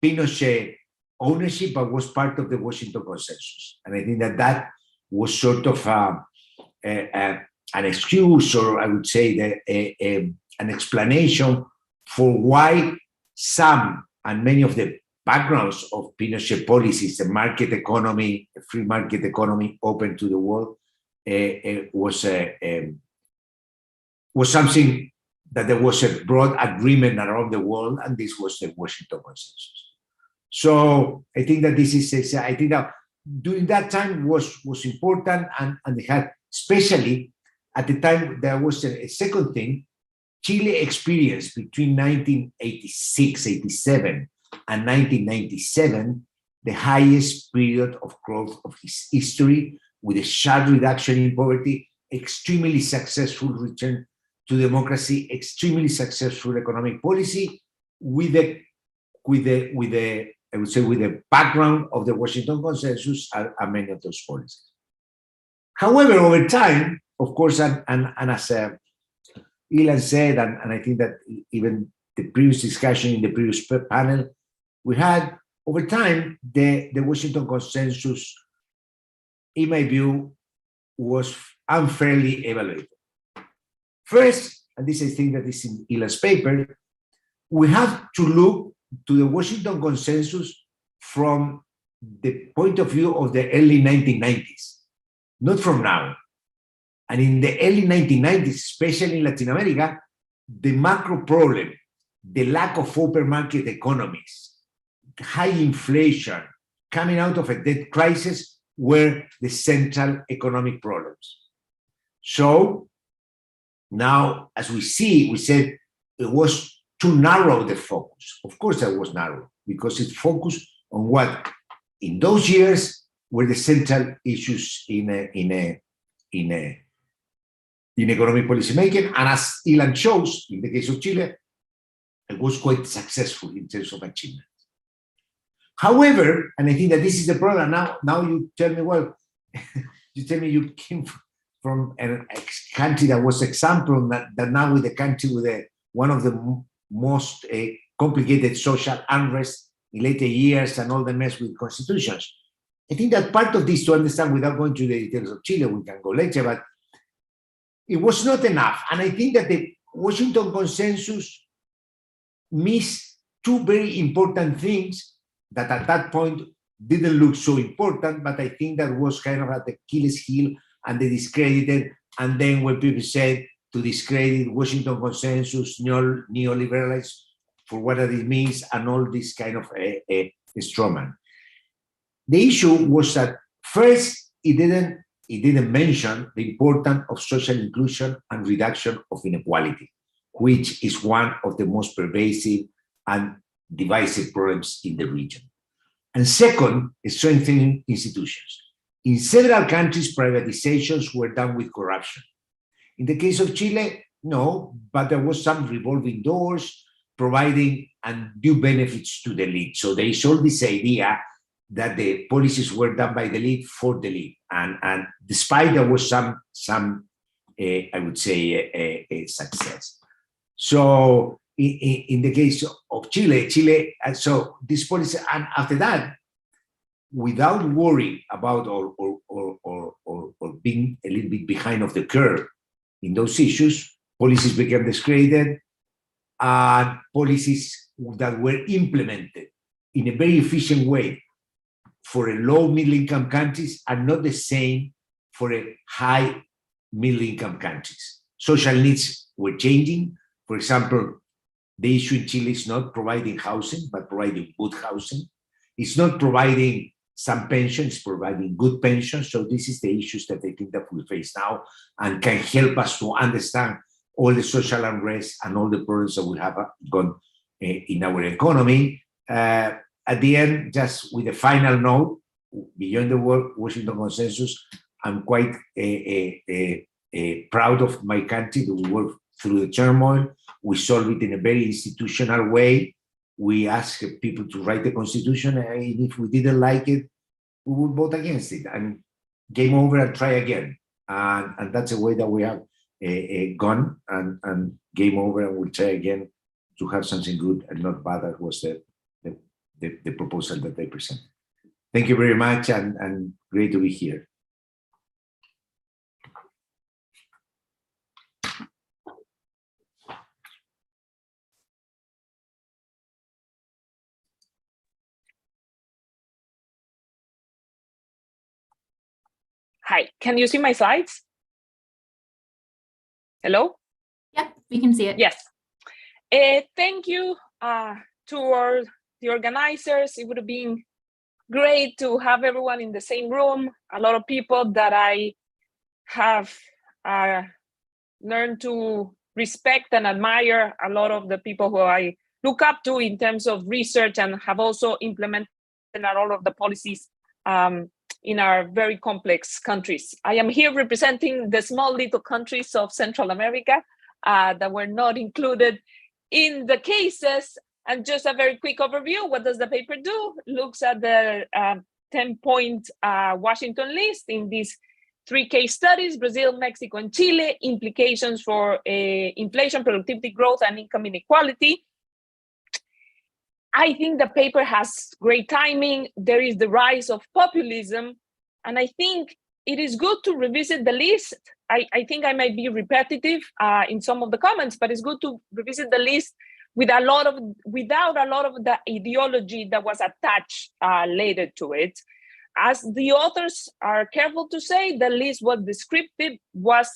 Pinochet ownership, but was part of the Washington Consensus. And I think that was sort of an excuse, or I would say an explanation for why some and many of the backgrounds of Pinochet policies, the market economy, a free market economy open to the world, was something that there was a broad agreement around the world, and this was the Washington Consensus. So I think that this is, I think that during that time was important, and they had, especially at the time, there was a second thing. Chile experienced between 1986, 87, and 1997, the highest period of growth of its history, with a sharp reduction in poverty, extremely successful return to democracy, extremely successful economic policy, with a I would say, with the background of the Washington Consensus are many of those policies. However, over time, of course, and as Ilan said, and I think that even the previous discussion in the previous panel we had, over time, the Washington Consensus, in my view, was unfairly evaluated. First, and this I think that is in Ilan's paper, we have to look to the Washington Consensus from the point of view of the early 1990s, not from now. And in the early 1990s, especially in Latin America, the macro problem, the lack of open market economies, high inflation, coming out of a debt crisis were the central economic problems. So now, as we see, we said it was too narrow the focus. Of course, that was narrow because it focused on what in those years were the central issues in economic policy making. And as Ilan shows, in the case of Chile, it was quite successful in terms of achievement. However, and I think that this is the problem, now you tell me, well, you tell me you came from a country that was example, that now with the country with one of the most complicated social unrest in later years and all the mess with constitutions. I think that part of this to understand, without going to the details of Chile, we can go later, but it was not enough. And I think that the Washington Consensus missed two very important things that at that point didn't look so important, but I think that was kind of at the Achilles heel, and they discredited. And then when people said to discredit Washington Consensus, neoliberalism, for what it means, and all this kind of strawman. The issue was that first, it didn't mention the importance of social inclusion and reduction of inequality, which is one of the most pervasive and divisive problems in the region. And second, strengthening institutions. In several countries, privatizations were done with corruption. In the case of Chile, no, but there was some revolving doors providing undue benefits to the elite. So there is all this idea that the policies were done by the elite for the elite. And despite there was some I would say, a success. So in the case of Chile, and so this policy, and after that, without worrying about or being a little bit behind of the curve in those issues, policies became discredited, and policies that were implemented in a very efficient way for a low middle-income countries are not the same for a high middle-income countries. Social needs were changing. For example, the issue in Chile is not providing housing, but providing good housing. It's not providing some pensions, providing good pensions. So this is the issues that I think that we face now and can help us to understand all the social unrest and all the problems that we have gone in our economy. At the end, just with a final note, beyond the Washington Consensus, I'm quite proud of my country that we worked through the turmoil. We solved it in a very institutional way. We asked people to write the constitution, and if we didn't like it, we would vote against it, and game over and try again. And that's a way that we have gone, and game over, and we'll try again to have something good and not bad. That was the proposal that they presented. Thank you very much, and great to be here. Hi, can you see my slides? Hello? Yep, we can see it. Yes. Thank you to the organizers. It would have been great to have everyone in the same room. A lot of people that I have learned to respect and admire, a lot of the people who I look up to in terms of research and have also implemented all of the policies in our very complex countries. I am here representing the small little countries of Central America that were not included in the cases And just a very quick overview, what does the paper do? Looks at the 10-point Washington list in these 3 case studies, Brazil, Mexico, and Chile, implications for inflation, productivity growth, and income inequality. I think the paper has great timing. There is the rise of populism, and I think it is good to revisit the list. I think I might be repetitive in some of the comments, but it's good to revisit the list without a lot of the ideology that was attached later to it. As the authors are careful to say, the list was descriptive, was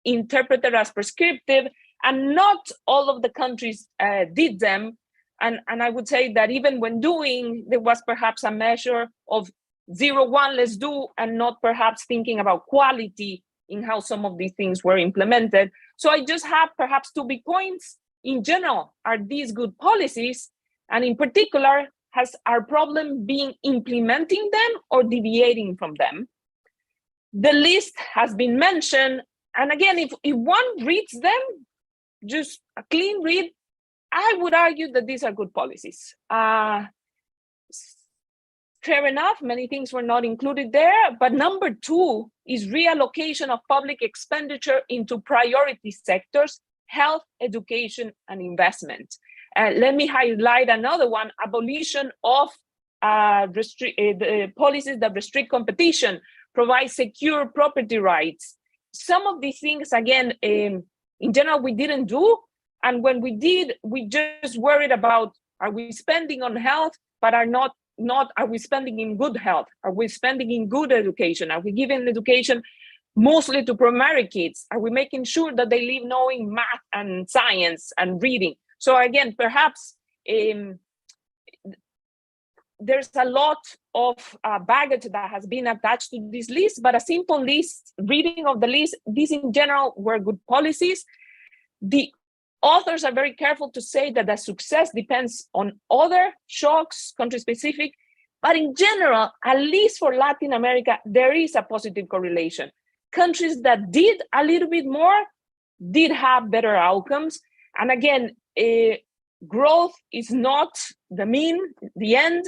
interpreted as prescriptive, and not all of the countries did them. And I would say that even when doing, there was perhaps a measure of 0-1, let's do, and not perhaps thinking about quality in how some of these things were implemented. So I just have perhaps 2 big points. In general, are these good policies? And in particular, has our problem been implementing them or deviating from them? The list has been mentioned. And again, if one reads them, just a clean read, I would argue that these are good policies. Fair enough, many things were not included there, but number 2 is reallocation of public expenditure into priority sectors, health, education, and investment. Let me highlight another one, abolition of the policies that restrict competition, provide secure property rights. Some of these things, again, in general, we didn't do. And when we did, we just worried about, are we spending on health, but are not are we spending in good health? Are we spending in good education? Are we giving education mostly to primary kids? Are we making sure that they live knowing math and science and reading? So again, perhaps there's a lot of baggage that has been attached to this list, but a simple list, reading of the list, these in general were good policies. The authors are very careful to say that the success depends on other shocks, country-specific, but in general, at least for Latin America, there is a positive correlation. Countries that did a little bit more did have better outcomes. And again, growth is not the mean, the end,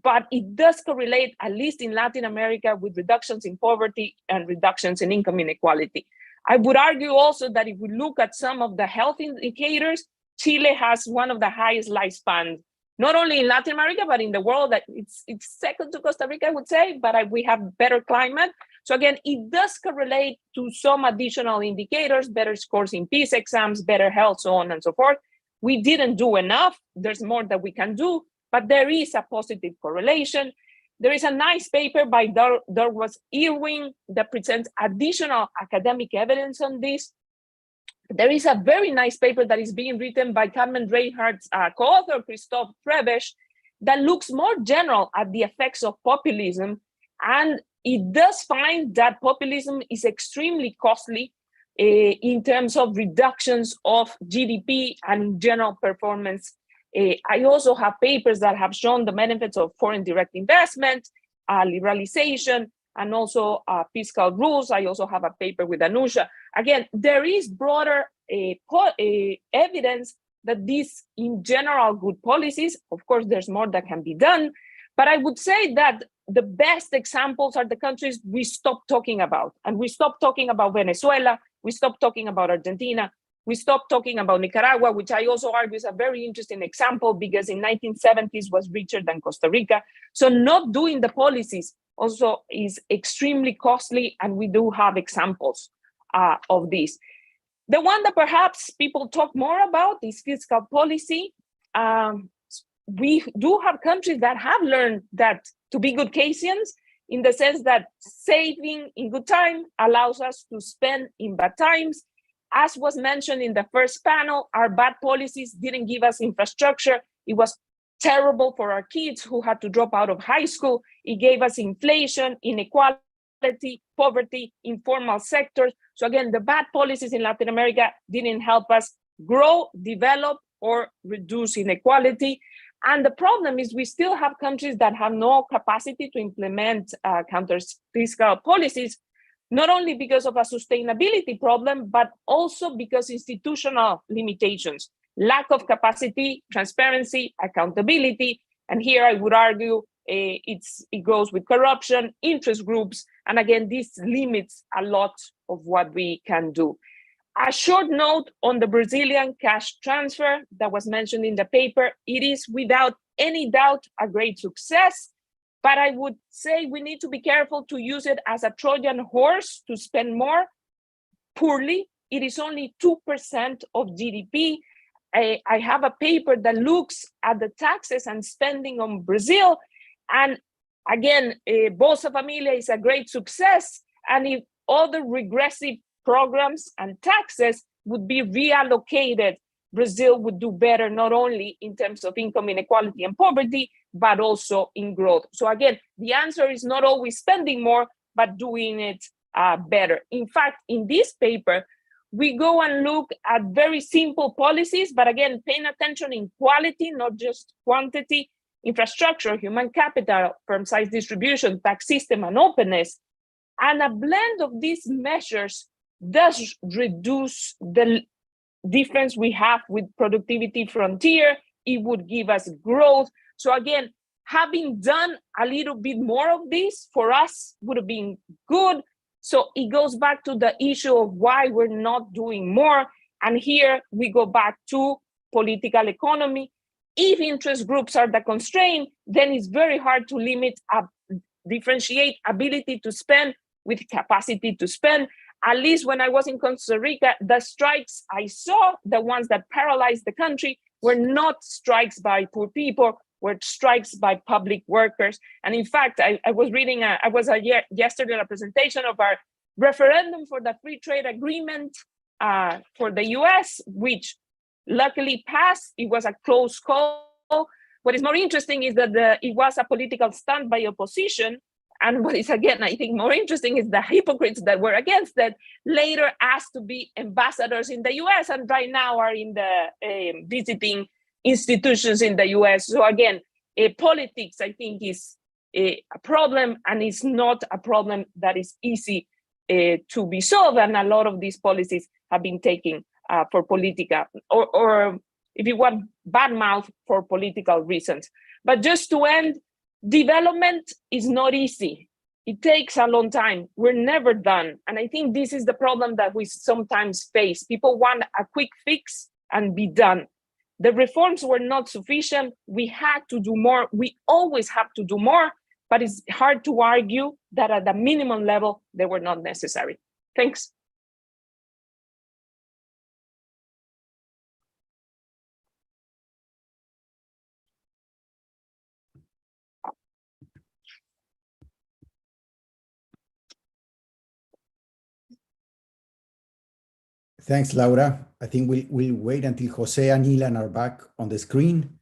but it does correlate, at least in Latin America, with reductions in poverty and reductions in income inequality. I would argue also that if we look at some of the health indicators, Chile has one of the highest lifespans, not only in Latin America, but in the world. That it's second to Costa Rica, I would say, but we have better climate. So again, it does correlate to some additional indicators, better scores in PISA exams, better health, so on and so forth. We didn't do enough. There's more that we can do, but there is a positive correlation. There is a nice paper by Douglas Irwin that presents additional academic evidence on this. There is a very nice paper that is being written by Carmen Reinhardt's co-author, Christophe Trebesch, that looks more general at the effects of populism. And it does find that populism is extremely costly in terms of reductions of GDP and general performance. I also have papers that have shown the benefits of foreign direct investment, liberalization, and also fiscal rules. I also have a paper with Anusha. Again, there is broader evidence that these, in general, good policies. Of course, there's more that can be done. But I would say that the best examples are the countries we stopped talking about. And we stopped talking about Venezuela. We stopped talking about Argentina. We stopped talking about Nicaragua, which I also argue is a very interesting example because in 1970s was richer than Costa Rica. So not doing the policies also is extremely costly, and we do have examples of this. The one that perhaps people talk more about is fiscal policy. We do have countries that have learned that to be good Keynesians, in the sense that saving in good time allows us to spend in bad times. As was mentioned in the first panel, our bad policies didn't give us infrastructure. It was terrible for our kids who had to drop out of high school. It gave us inflation, inequality, poverty, informal sectors. So again, the bad policies in Latin America didn't help us grow, develop, or reduce inequality. And the problem is we still have countries that have no capacity to implement counter-fiscal policies, not only because of a sustainability problem, but also because institutional limitations. lack of capacity, transparency, accountability. And here I would argue it goes with corruption, interest groups. And again, this limits a lot of what we can do. A short note on the Brazilian cash transfer that was mentioned in the paper. It is without any doubt a great success, but I would say we need to be careful to use it as a Trojan horse to spend more poorly. It is only 2% of GDP. I have a paper that looks at the taxes and spending on Brazil. And again, Bolsa Familia is a great success. And if other regressive programs and taxes would be reallocated, Brazil would do better, not only in terms of income inequality and poverty, but also in growth. So again, the answer is not always spending more, but doing it better. In fact, in this paper, we go and look at very simple policies, but again, paying attention in quality, not just quantity, infrastructure, human capital, firm size distribution, tax system, and openness. And a blend of these measures does reduce the difference we have with productivity frontier. It would give us growth. So again, having done a little bit more of this for us would have been good. So it goes back to the issue of why we're not doing more. And here we go back to political economy. If interest groups are the constraint, then it's very hard to differentiate ability to spend with capacity to spend. At least when I was in Costa Rica, the strikes I saw, the ones that paralyzed the country, were not strikes by poor people, were strikes by public workers. And in fact, I was reading, yesterday a presentation of our referendum for the free trade agreement for the US, which luckily passed. It was a close call. What is more interesting is that it was a political stunt by opposition. And what is, again, I think more interesting is the hypocrites that were against that later asked to be ambassadors in the US and right now are in the visiting institutions in the US. So again, politics, I think, is a problem, and it's not a problem that is easy to be solved. And a lot of these policies have been taken for political, or if you want, bad mouth for political reasons. But just to end, development is not easy. It takes a long time. We're never done. And I think this is the problem that we sometimes face. People want a quick fix and be done. The reforms were not sufficient. We had to do more. We always have to do more, but it's hard to argue that at the minimum level, they were not necessary. Thanks. Thanks, Laura. I think we'll wait until Jose and Ilan are back on the screen.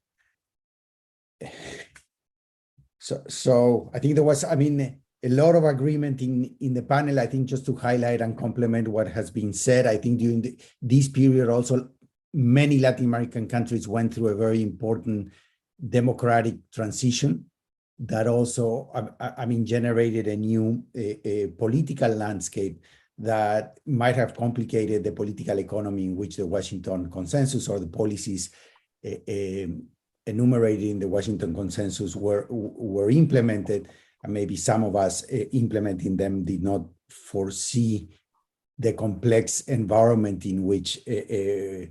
So I think there was, a lot of agreement in the panel. I think just to highlight and complement what has been said, I think during this period also, many Latin American countries went through a very important democratic transition that also, generated a new political landscape that might have complicated the political economy in which the Washington Consensus or the policies enumerated in the Washington Consensus were implemented, and maybe some of us implementing them did not foresee the complex environment in which the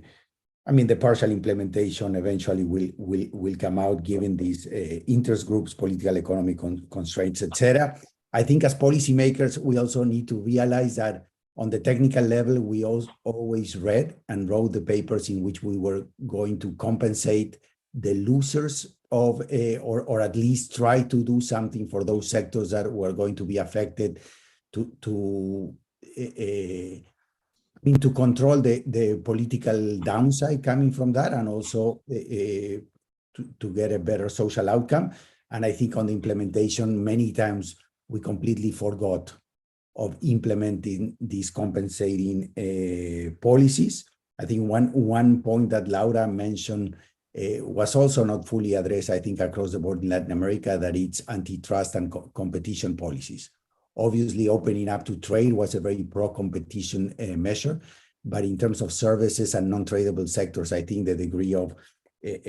partial implementation eventually will come out, given these interest groups, political economic constraints, etc. I think as policymakers, we also need to realize that on the technical level, we always read and wrote the papers in which we were going to compensate the losers of, or at least try to do something for those sectors that were going to be affected to control the political downside coming from that, and also to get a better social outcome. And I think on the implementation, many times we completely forgot of implementing these compensating policies. I think one point that Laura mentioned was also not fully addressed, I think, across the board in Latin America, that it's antitrust and competition policies. Obviously, opening up to trade was a very pro-competition measure, But in terms of services and non-tradable sectors, I think the degree of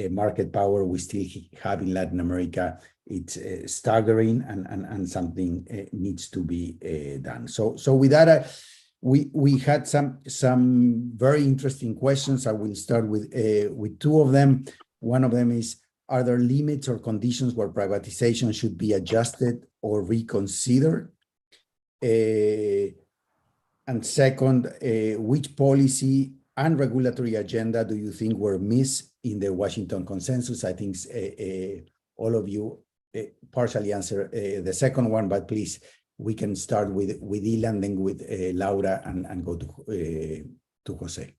market power we still have in Latin America, it's staggering, and something needs to be done. So with that, we had some very interesting questions. I will start with two of them. One of them is, are there limits or conditions where privatization should be adjusted or reconsidered? And second, which policy and regulatory agenda do you think were missed in the Washington Consensus? I think all of you partially answer the second one, but please, we can start with Ilan, then with Laura, and go to Jose.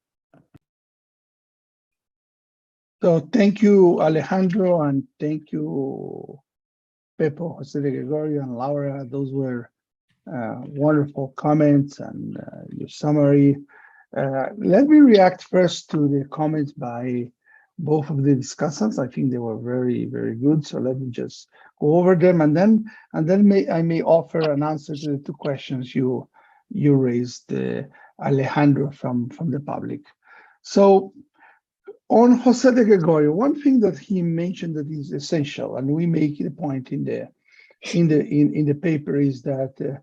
So thank you, Alejandro, and thank you, Pepo, Jose de Gregorio, and Laura. Those were wonderful comments and your summary. Let me react first to the comments by both of the discussants. I think they were very, very good. So let me just go over them, and then I may offer an answer to the two questions you raised, Alejandro, from the public. So on Jose de Gregorio, one thing that he mentioned that is essential, and we make the point in the paper, is that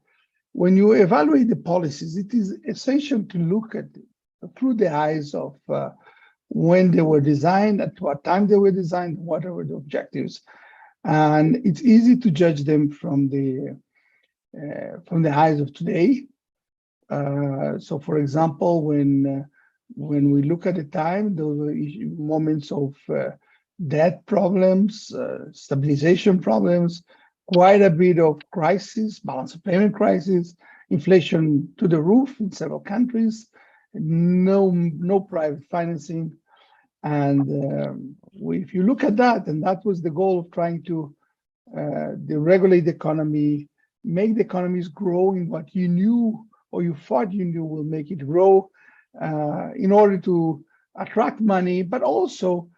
when you evaluate the policies, it is essential to look at through the eyes of when they were designed, at what time they were designed, what were the objectives, and it's easy to judge them from the eyes of today. So, for example, when we look at the time, those were moments of debt problems, stabilization problems, quite a bit of crisis, balance of payment crisis, inflation to the roof in several countries, no private financing. And if you look at that, and that was the goal of trying to deregulate the economy, make the economies grow in what you knew or you thought you knew will make it grow, in order to attract money, but also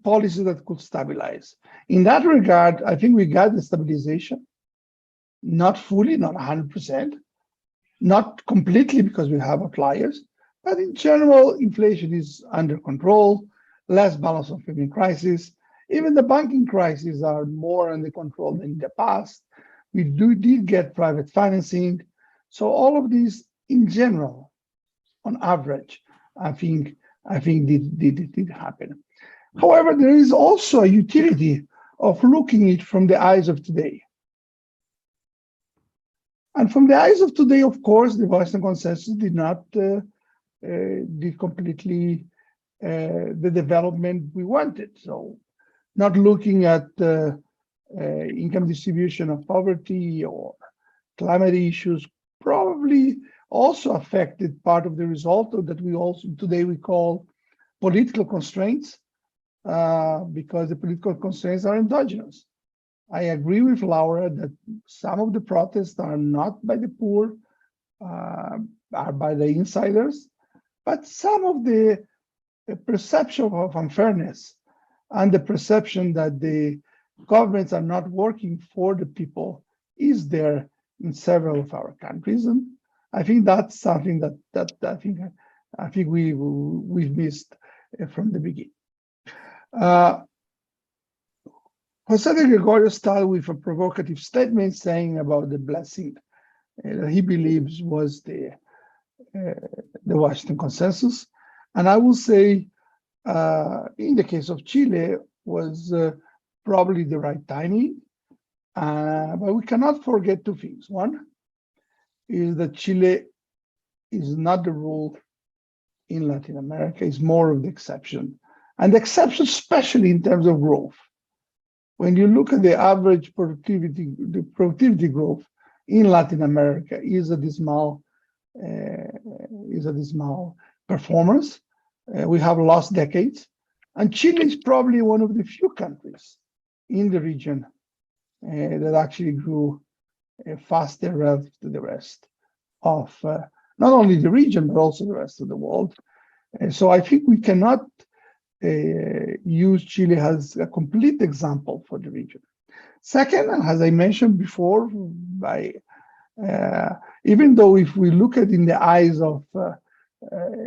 policies that could stabilize. In that regard, I think we got the stabilization, not fully, not 100%, not completely, because we have outliers, but in general, inflation is under control, less balance of payment crisis. Even the banking crises are more under control than in the past. We did get private financing. So all of these, in general, on average, I think did happen. However, there is also a utility of looking at it from the eyes of today. And from the eyes of today, of course, the Washington Consensus did not did completely the development we wanted. So not looking at income distribution of poverty or climate issues probably also affected part of the result that we also today we call political constraints, because the political constraints are endogenous. I agree with Laura that some of the protests are not by the poor, are by the insiders, but some of the perception of unfairness and the perception that the governments are not working for the people is there in several of our countries, and I think that's something that I think we've missed from the beginning. Jose de Gregorio started with a provocative statement saying about the blessing that he believes was the Washington Consensus, and I will say, in the case of Chile, was probably the right timing. But we cannot forget two things. One is that Chile is not the rule in Latin America, it's more of the exception. And the exception, especially in terms of growth. When you look at the average productivity, the productivity growth in Latin America is a dismal performance. We have lost decades. And Chile is probably one of the few countries in the region that actually grew faster relative to the rest of not only the region, but also the rest of the world. So I think we cannot use Chile as a complete example for the region. Second, as I mentioned before, even though if we look at in the eyes of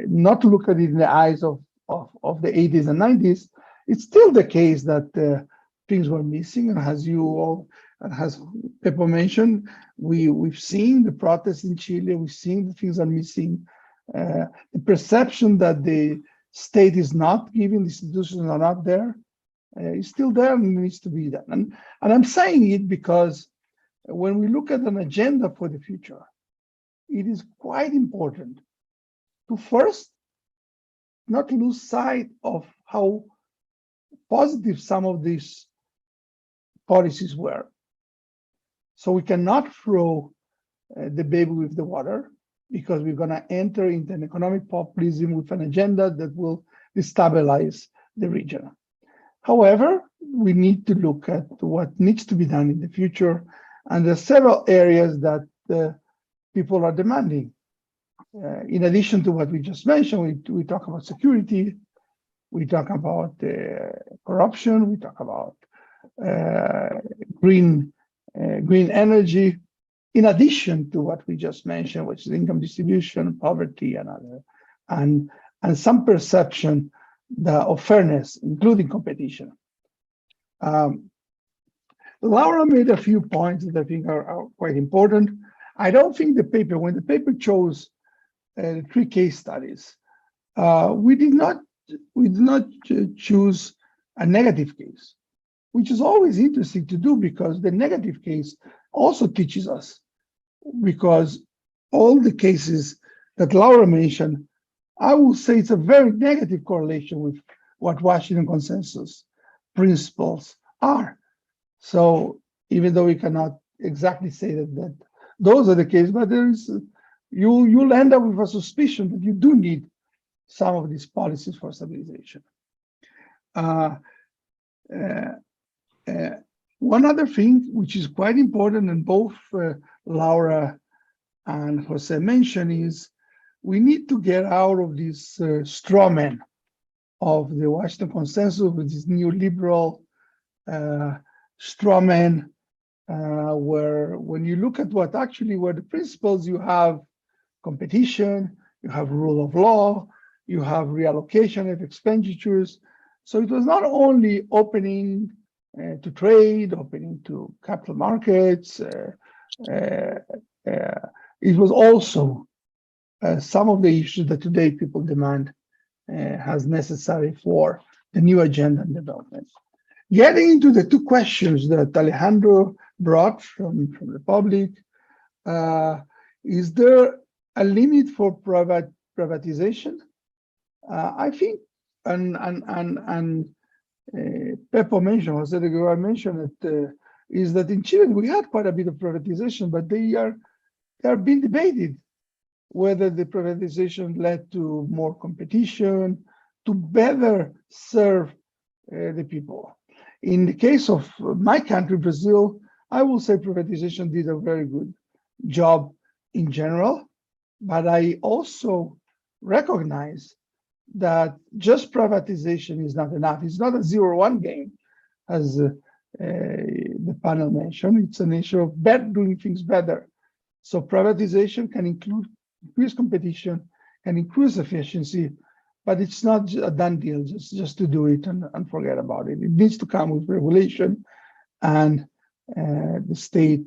not to look at it in the eyes of the 80s and 90s, it's still the case that things were missing. And as you all, and as Pepo mentioned, we've seen the protests in Chile, we've seen the things are missing. The perception that the state is not giving, the institutions are not there, is still there and needs to be done. And I'm saying it because when we look at an agenda for the future, it is quite important to first not lose sight of how positive some of these policies were. So we cannot throw the baby with the water, because we're going to enter into an economic populism with an agenda that will destabilize the region. However, we need to look at what needs to be done in the future, and there are several areas that people are demanding. In addition to what we just mentioned, we talk about security, we talk about corruption, we talk about green energy, in addition to what we just mentioned, which is income distribution, poverty, and other, and some perception of fairness, including competition. Laura made a few points that I think are quite important. I don't think the paper, when the paper chose 3 case studies, we did not choose a negative case, which is always interesting to do, because the negative case also teaches us, because all the cases that Laura mentioned, I will say it's a very negative correlation with what Washington consensus principles are. So even though we cannot exactly say that those are the cases, but there is, you'll end up with a suspicion that you do need some of these policies for stabilization. One other thing which is quite important, and both Laura and Jose mentioned, is we need to get out of this straw man of the Washington consensus with this neoliberal straw man, where when you look at what actually were the principles, you have competition, you have rule of law, you have reallocation of expenditures. So it was not only opening to trade, opening to capital markets, it was also some of the issues that today people demand as necessary for the new agenda and development. Getting into the 2 questions that Alejandro brought from the public, is there a limit for privatization? I think, and Pepo mentioned, Jose de Guevara mentioned it, is that in Chile we had quite a bit of privatization, but they are being debated whether the privatization led to more competition, to better serve the people. In the case of my country, Brazil, I will say privatization did a very good job in general, but I also recognize that just privatization is not enough. It's not a 0-1 game, as the panel mentioned. It's an issue of doing things better. So privatization can increase competition, can increase efficiency, but it's not a done deal just to do it and forget about it. It needs to come with regulation and the state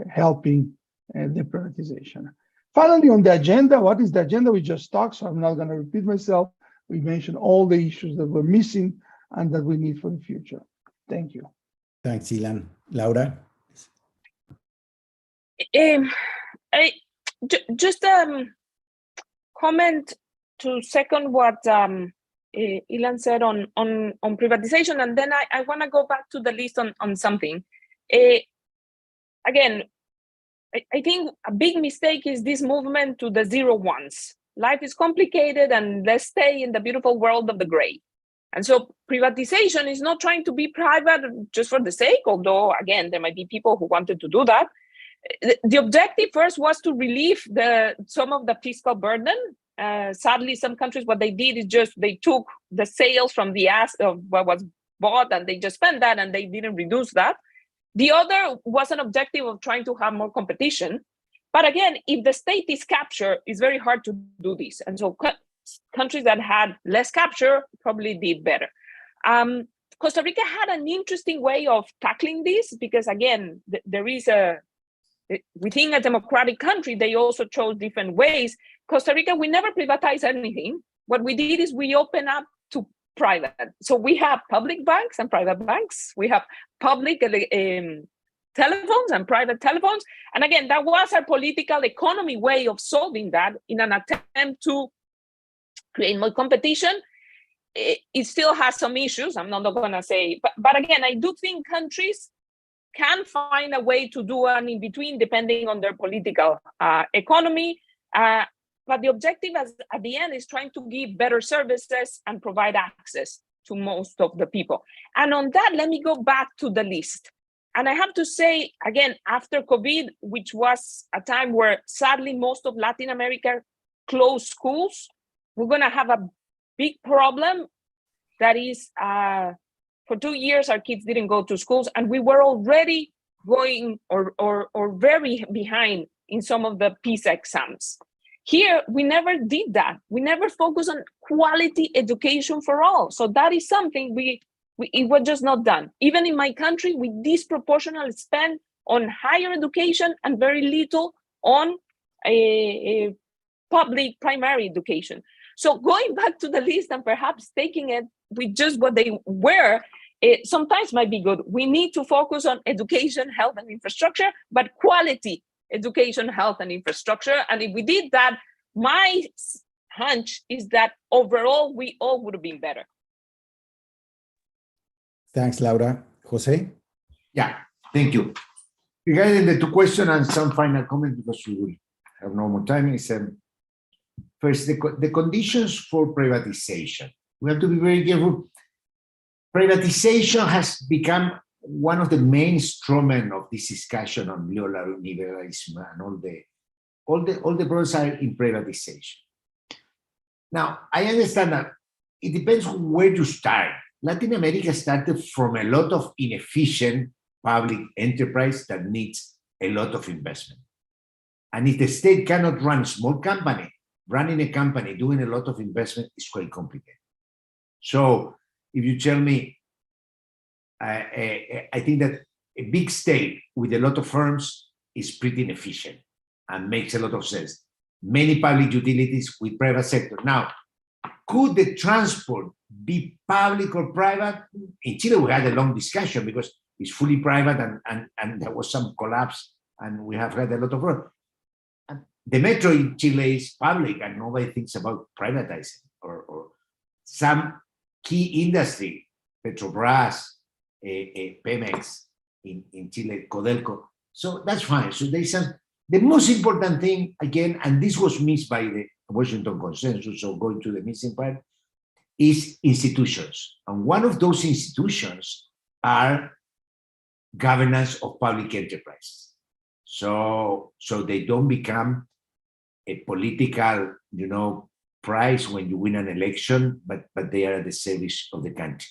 helping the privatization. Finally, on the agenda, what is the agenda? We just talked, so I'm not going to repeat myself. We mentioned all the issues that were missing and that we need for the future. Thank you. Thanks, Ilan. Laura? Just comment to second what Ilan said on privatization, and then I want to go back to the list on something. Again, I think a big mistake is this movement to the 0-1s. Life is complicated, and let's stay in the beautiful world of the gray. And so privatization is not trying to be private just for the sake, although, again, there might be people who wanted to do that. The objective first was to relieve some of the fiscal burden. Sadly, some countries, what they did is just they took the sales from the of what was bought and they just spent that and they didn't reduce that. The other was an objective of trying to have more competition. But again, if the state is captured, it's very hard to do this. And so countries that had less capture probably did better. Costa Rica had an interesting way of tackling this because, again, there is within a democratic country, they also chose different ways. Costa Rica, we never privatized anything. What we did is we open up to private. So we have public banks and private banks. We have public telephones and private telephones. And again, that was our political economy way of solving that in an attempt to create more competition. It still has some issues. I'm not going to say, but again, I do think countries can find a way to do an in-between depending on their political economy. But the objective at the end is trying to give better services and provide access to most of the people. And on that, let me go back to the list. And I have to say, again, after COVID, which was a time where sadly most of Latin America closed schools, we're going to have a big problem. That is, for 2 years, our kids didn't go to schools, and we were already going or very behind in some of the PISA exams. Here, we never did that. We never focused on quality education for all. So that is something it was just not done. Even in my country, we disproportionately spend on higher education and very little on a public primary education. So going back to the list and perhaps taking it with just what they were, it sometimes might be good. We need to focus on education, health, and infrastructure, but quality education, health, and infrastructure. And if we did that, my hunch is that overall, we all would have been better. Thanks, Laura. Jose? Yeah, thank you. Regarding the two questions and some final comments, because we will have no more time, is first, the conditions for privatization. We have to be very careful. Privatization has become one of the main instruments of this discussion on neoliberalism, and all the problems are in privatization. Now, I understand that it depends on where you start. Latin America started from a lot of inefficient public enterprise that needs a lot of investment. And if the state cannot run a small company, running a company, doing a lot of investment is quite complicated. So if you tell me, I think that a big state with a lot of firms is pretty inefficient and makes a lot of sense. Many public utilities with private sector. Now, could the transport be public or private? In Chile, we had a long discussion because it's fully private and there was some collapse and we have had a lot of work. The metro in Chile is public and nobody thinks about privatizing or some key industry, Petrobras, Pemex in Chile, Codelco. So that's fine. So there's the most important thing, again, and this was missed by the Washington Consensus, so going to the missing part, is institutions. And one of those institutions are governance of public enterprise. So they don't become a political, prize when you win an election, but they are at the service of the country.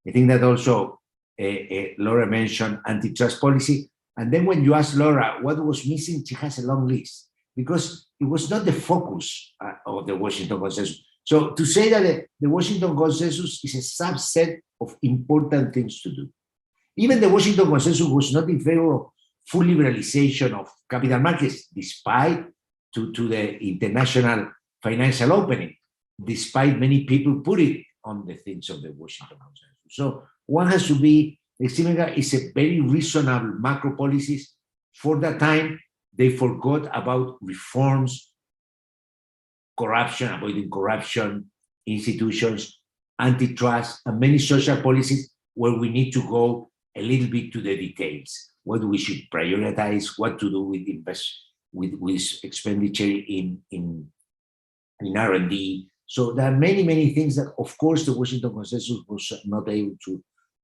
I think that also Laura mentioned antitrust policy. And then when you ask Laura what was missing, she has a long list because it was not the focus of the Washington Consensus. So to say that the Washington Consensus is a subset of important things to do. Even the Washington Consensus was not in favor of full liberalization of capital markets, despite to the international financial opening, despite many people put it on the things of the Washington Consensus. So one has to be, is a very reasonable macro policies. For that time, they forgot about reforms, corruption, avoiding corruption, institutions, antitrust, and many social policies where we need to go a little bit to the details. What we should prioritize, what to do with expenditure in R&D. So there are many things that, of course, the Washington Consensus was not able to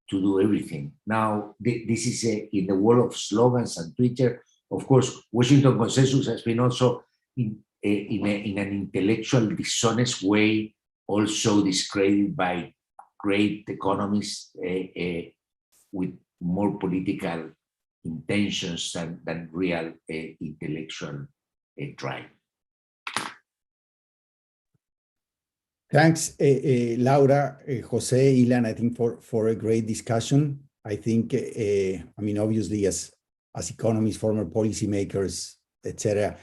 do everything. Now, this is in the world of slogans and Twitter. Of course, Washington Consensus has been also in an intellectual dishonest way, also discredited by great economists with more political intentions than real intellectual drive. Thanks, Laura, Jose, Ilan, I think for a great discussion. I think, I mean, obviously, as economists, former policymakers, etc.,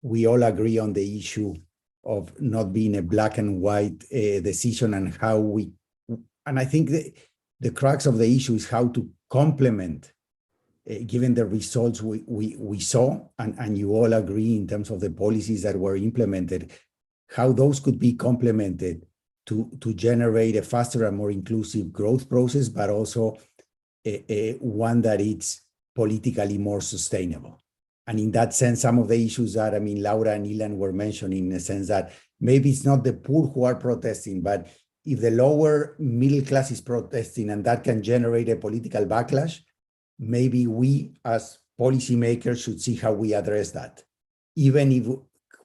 we all agree on the issue of not being a black and white decision and how we, and I think the crux of the issue is how to complement, given the results we saw, and you all agree in terms of the policies that were implemented, how those could be complemented to generate a faster and more inclusive growth process, but also one that is politically more sustainable. And in that sense, some of the issues that, I mean, Laura and Ilan were mentioning, in the sense that maybe it's not the poor who are protesting, but if the lower middle class is protesting and that can generate a political backlash, maybe we as policymakers should see how we address that, even if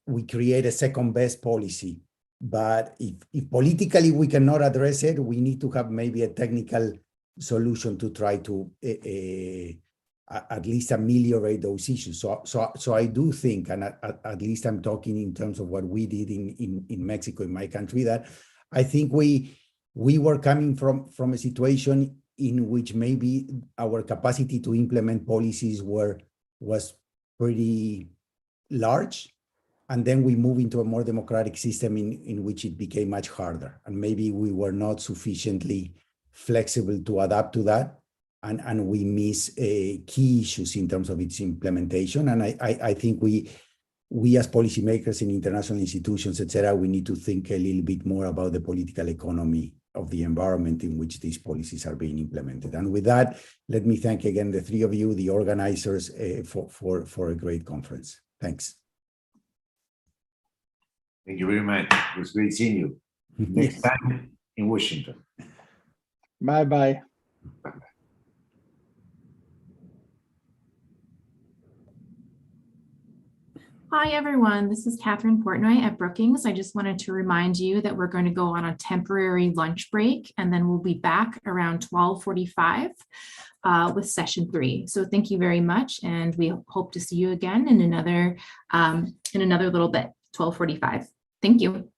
we create a second best policy. But if politically we cannot address it, we need to have maybe a technical solution to try to at least ameliorate those issues. So I do think, and at least I'm talking in terms of what we did in Mexico, in my country, that I think we were coming from a situation in which maybe our capacity to implement policies was pretty large. And then we move into a more democratic system in which it became much harder. And maybe we were not sufficiently flexible to adapt to that. And we miss key issues in terms of its implementation. And I think we as policymakers in international institutions, et cetera, we need to think a little bit more about the political economy of the environment in which these policies are being implemented. And with that, let me thank again the three of you, the organizers, for a great conference. Thanks. Thank you very much. It was great seeing you. Next time in Washington. Bye-bye. Hi, everyone. This is Catherine Portnoy at Brookings. I just wanted to remind you that we're going to go on a temporary lunch break, and then we'll be back around 12:45 with session 3. So thank you very much, and we hope to see you again in another little bit, 12:45. Thank you.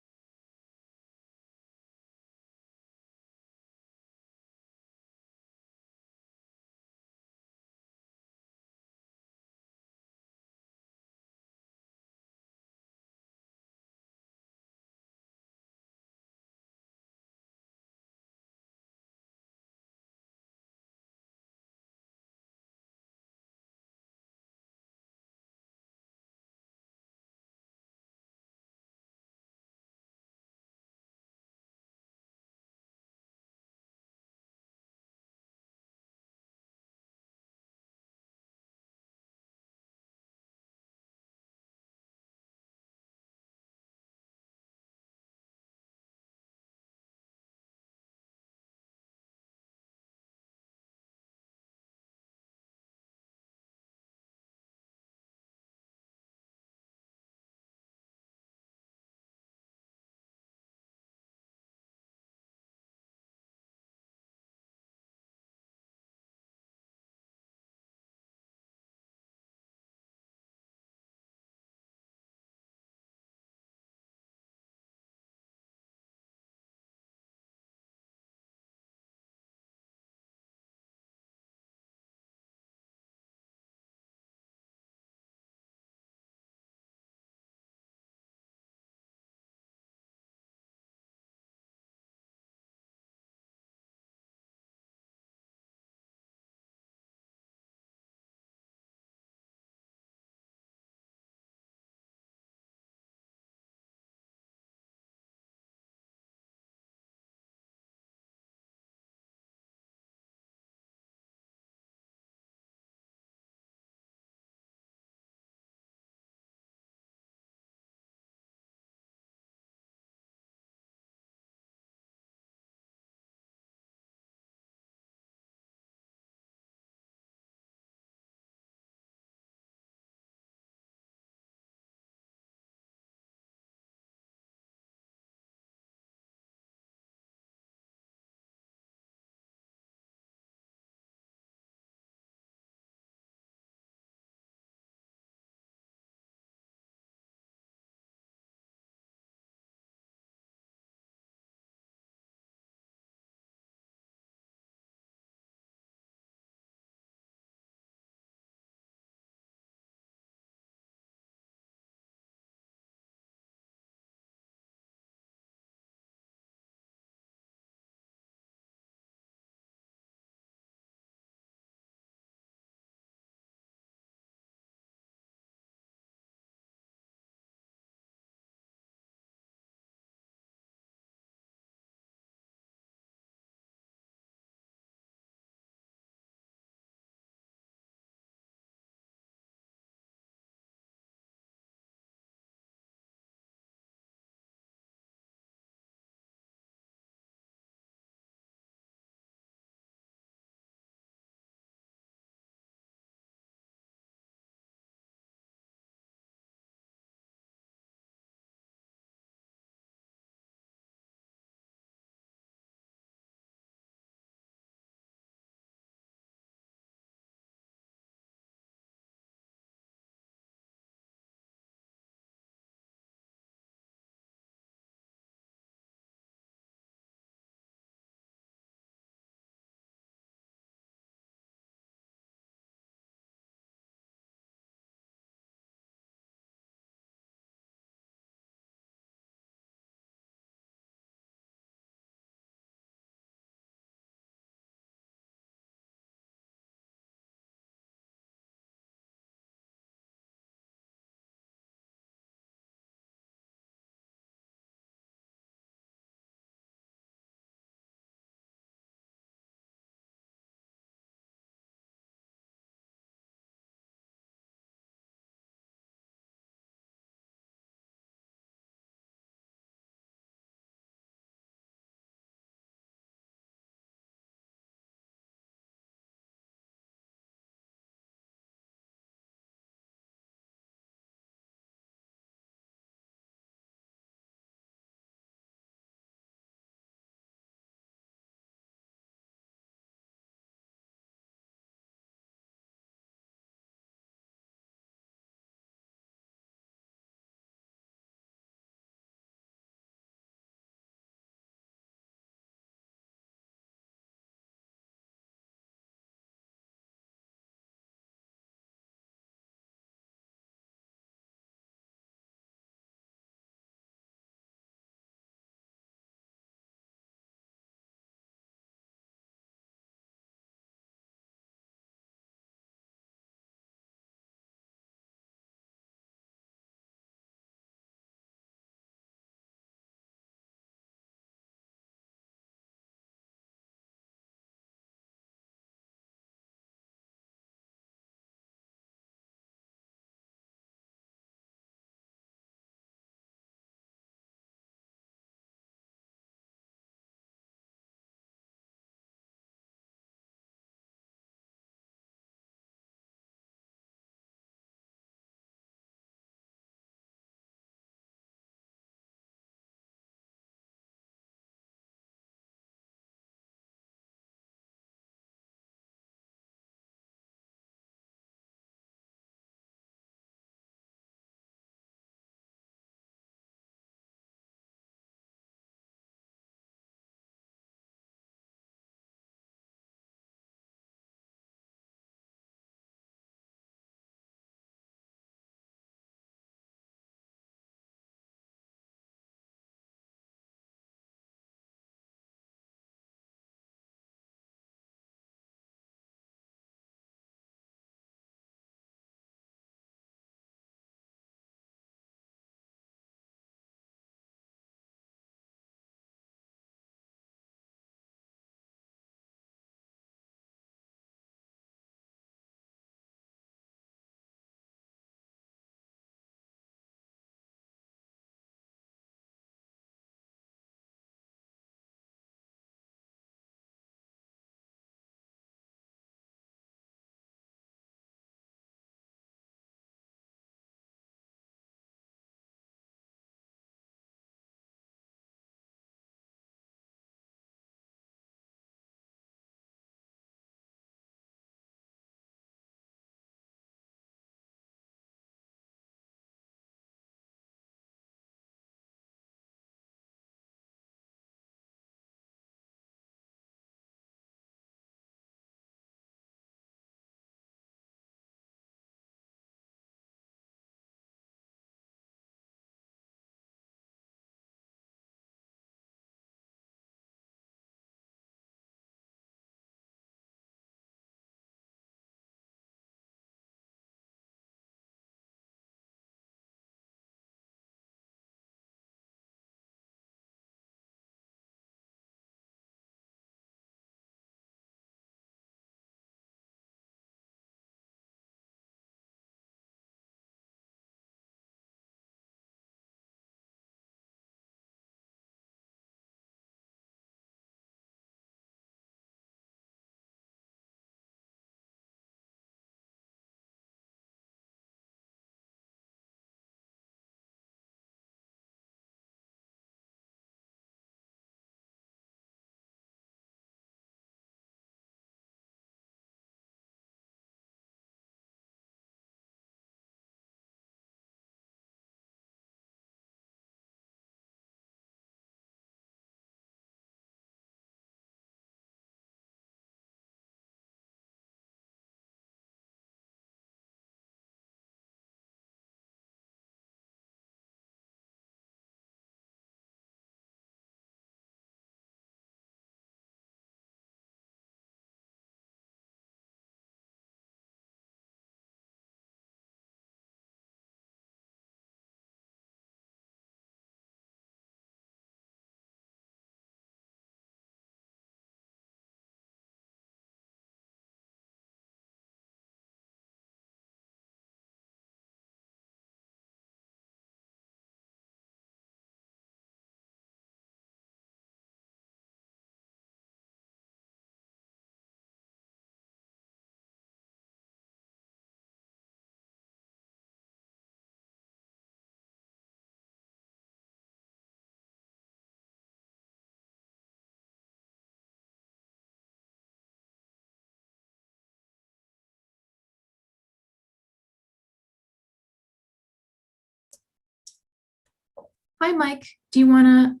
Hi, Mike. Do you want to?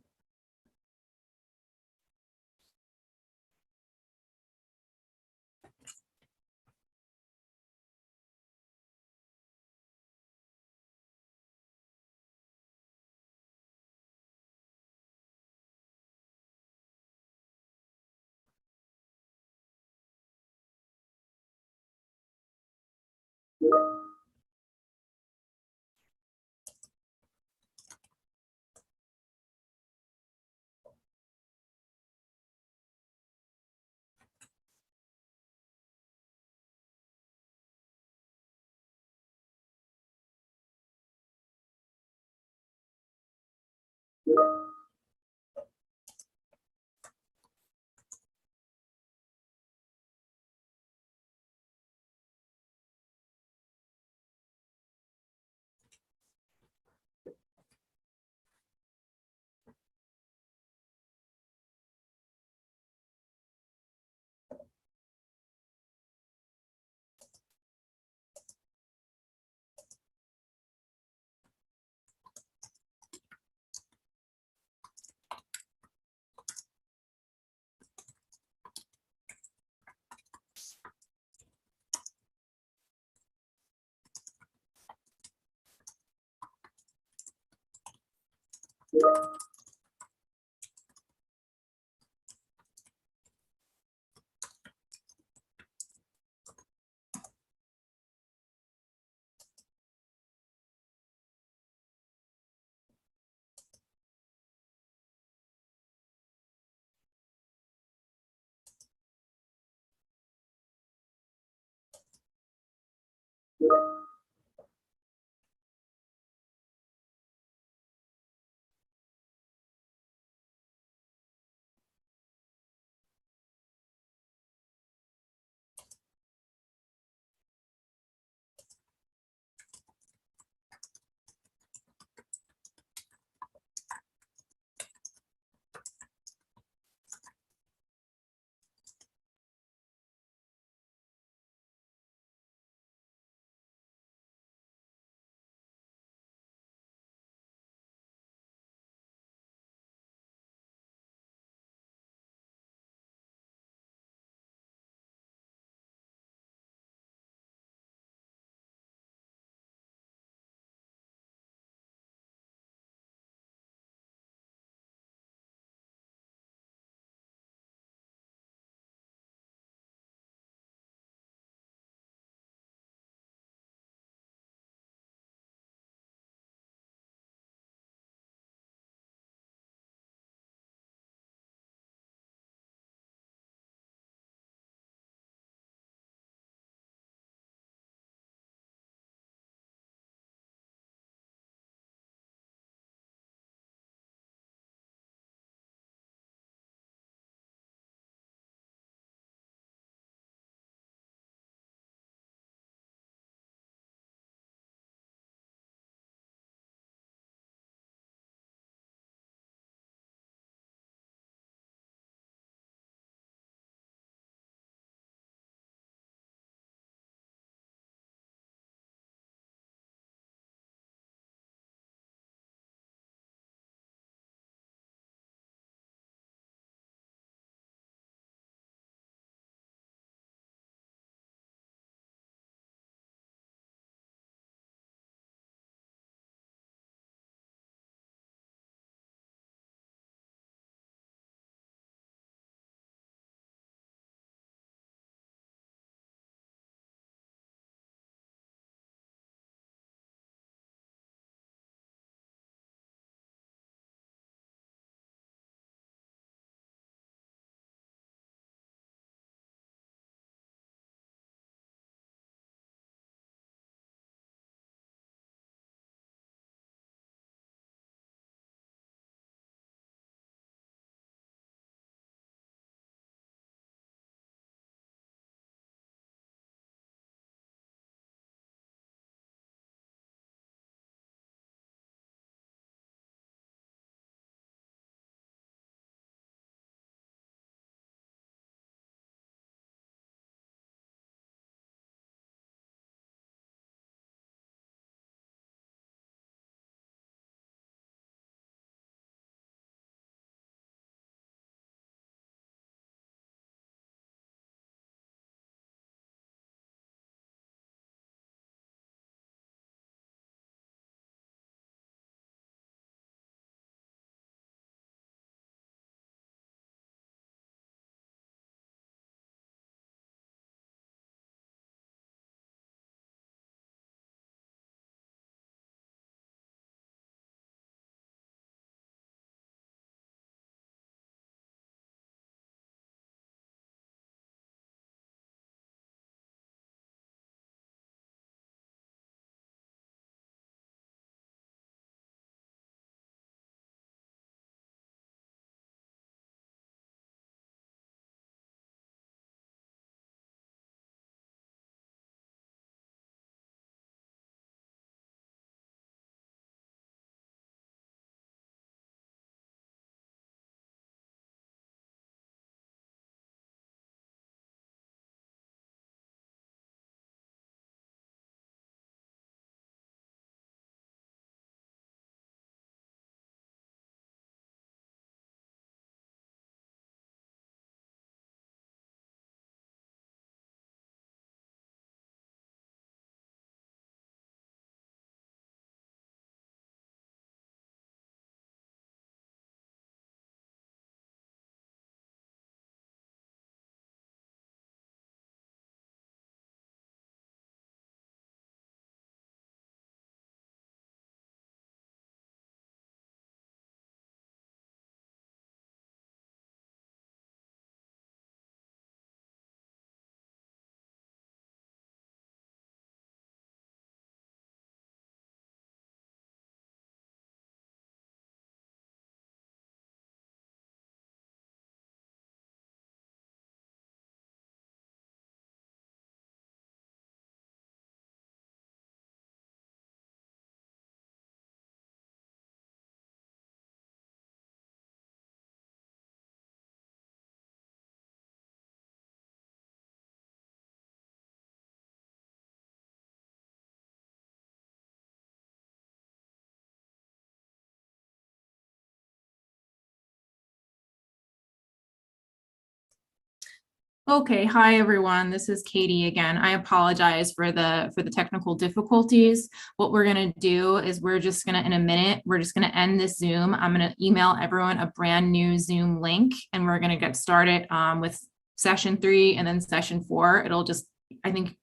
Okay, hi everyone. This is Katie again. I apologize for the technical difficulties. What we're gonna do is we're just gonna, in a minute, we're just gonna end this Zoom. I'm gonna email everyone a brand new Zoom link, and we're gonna get started with session 3 and then session 4. It'll just, I think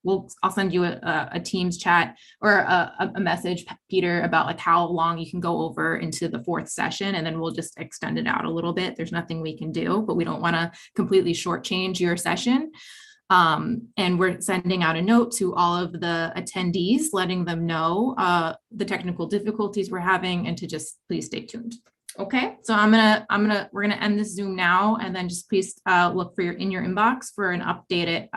I'll send you a Teams chat or a message, Peter, about like how long you can go over into the 4th session, and then we'll just extend it out a little bit. There's nothing we can do, but we don't want to completely shortchange your session. And we're sending out a note to all of the attendees, letting them know the technical difficulties we're having, and to just please stay tuned. Okay, so we're gonna end this Zoom now, and then just please look in your inbox for an updated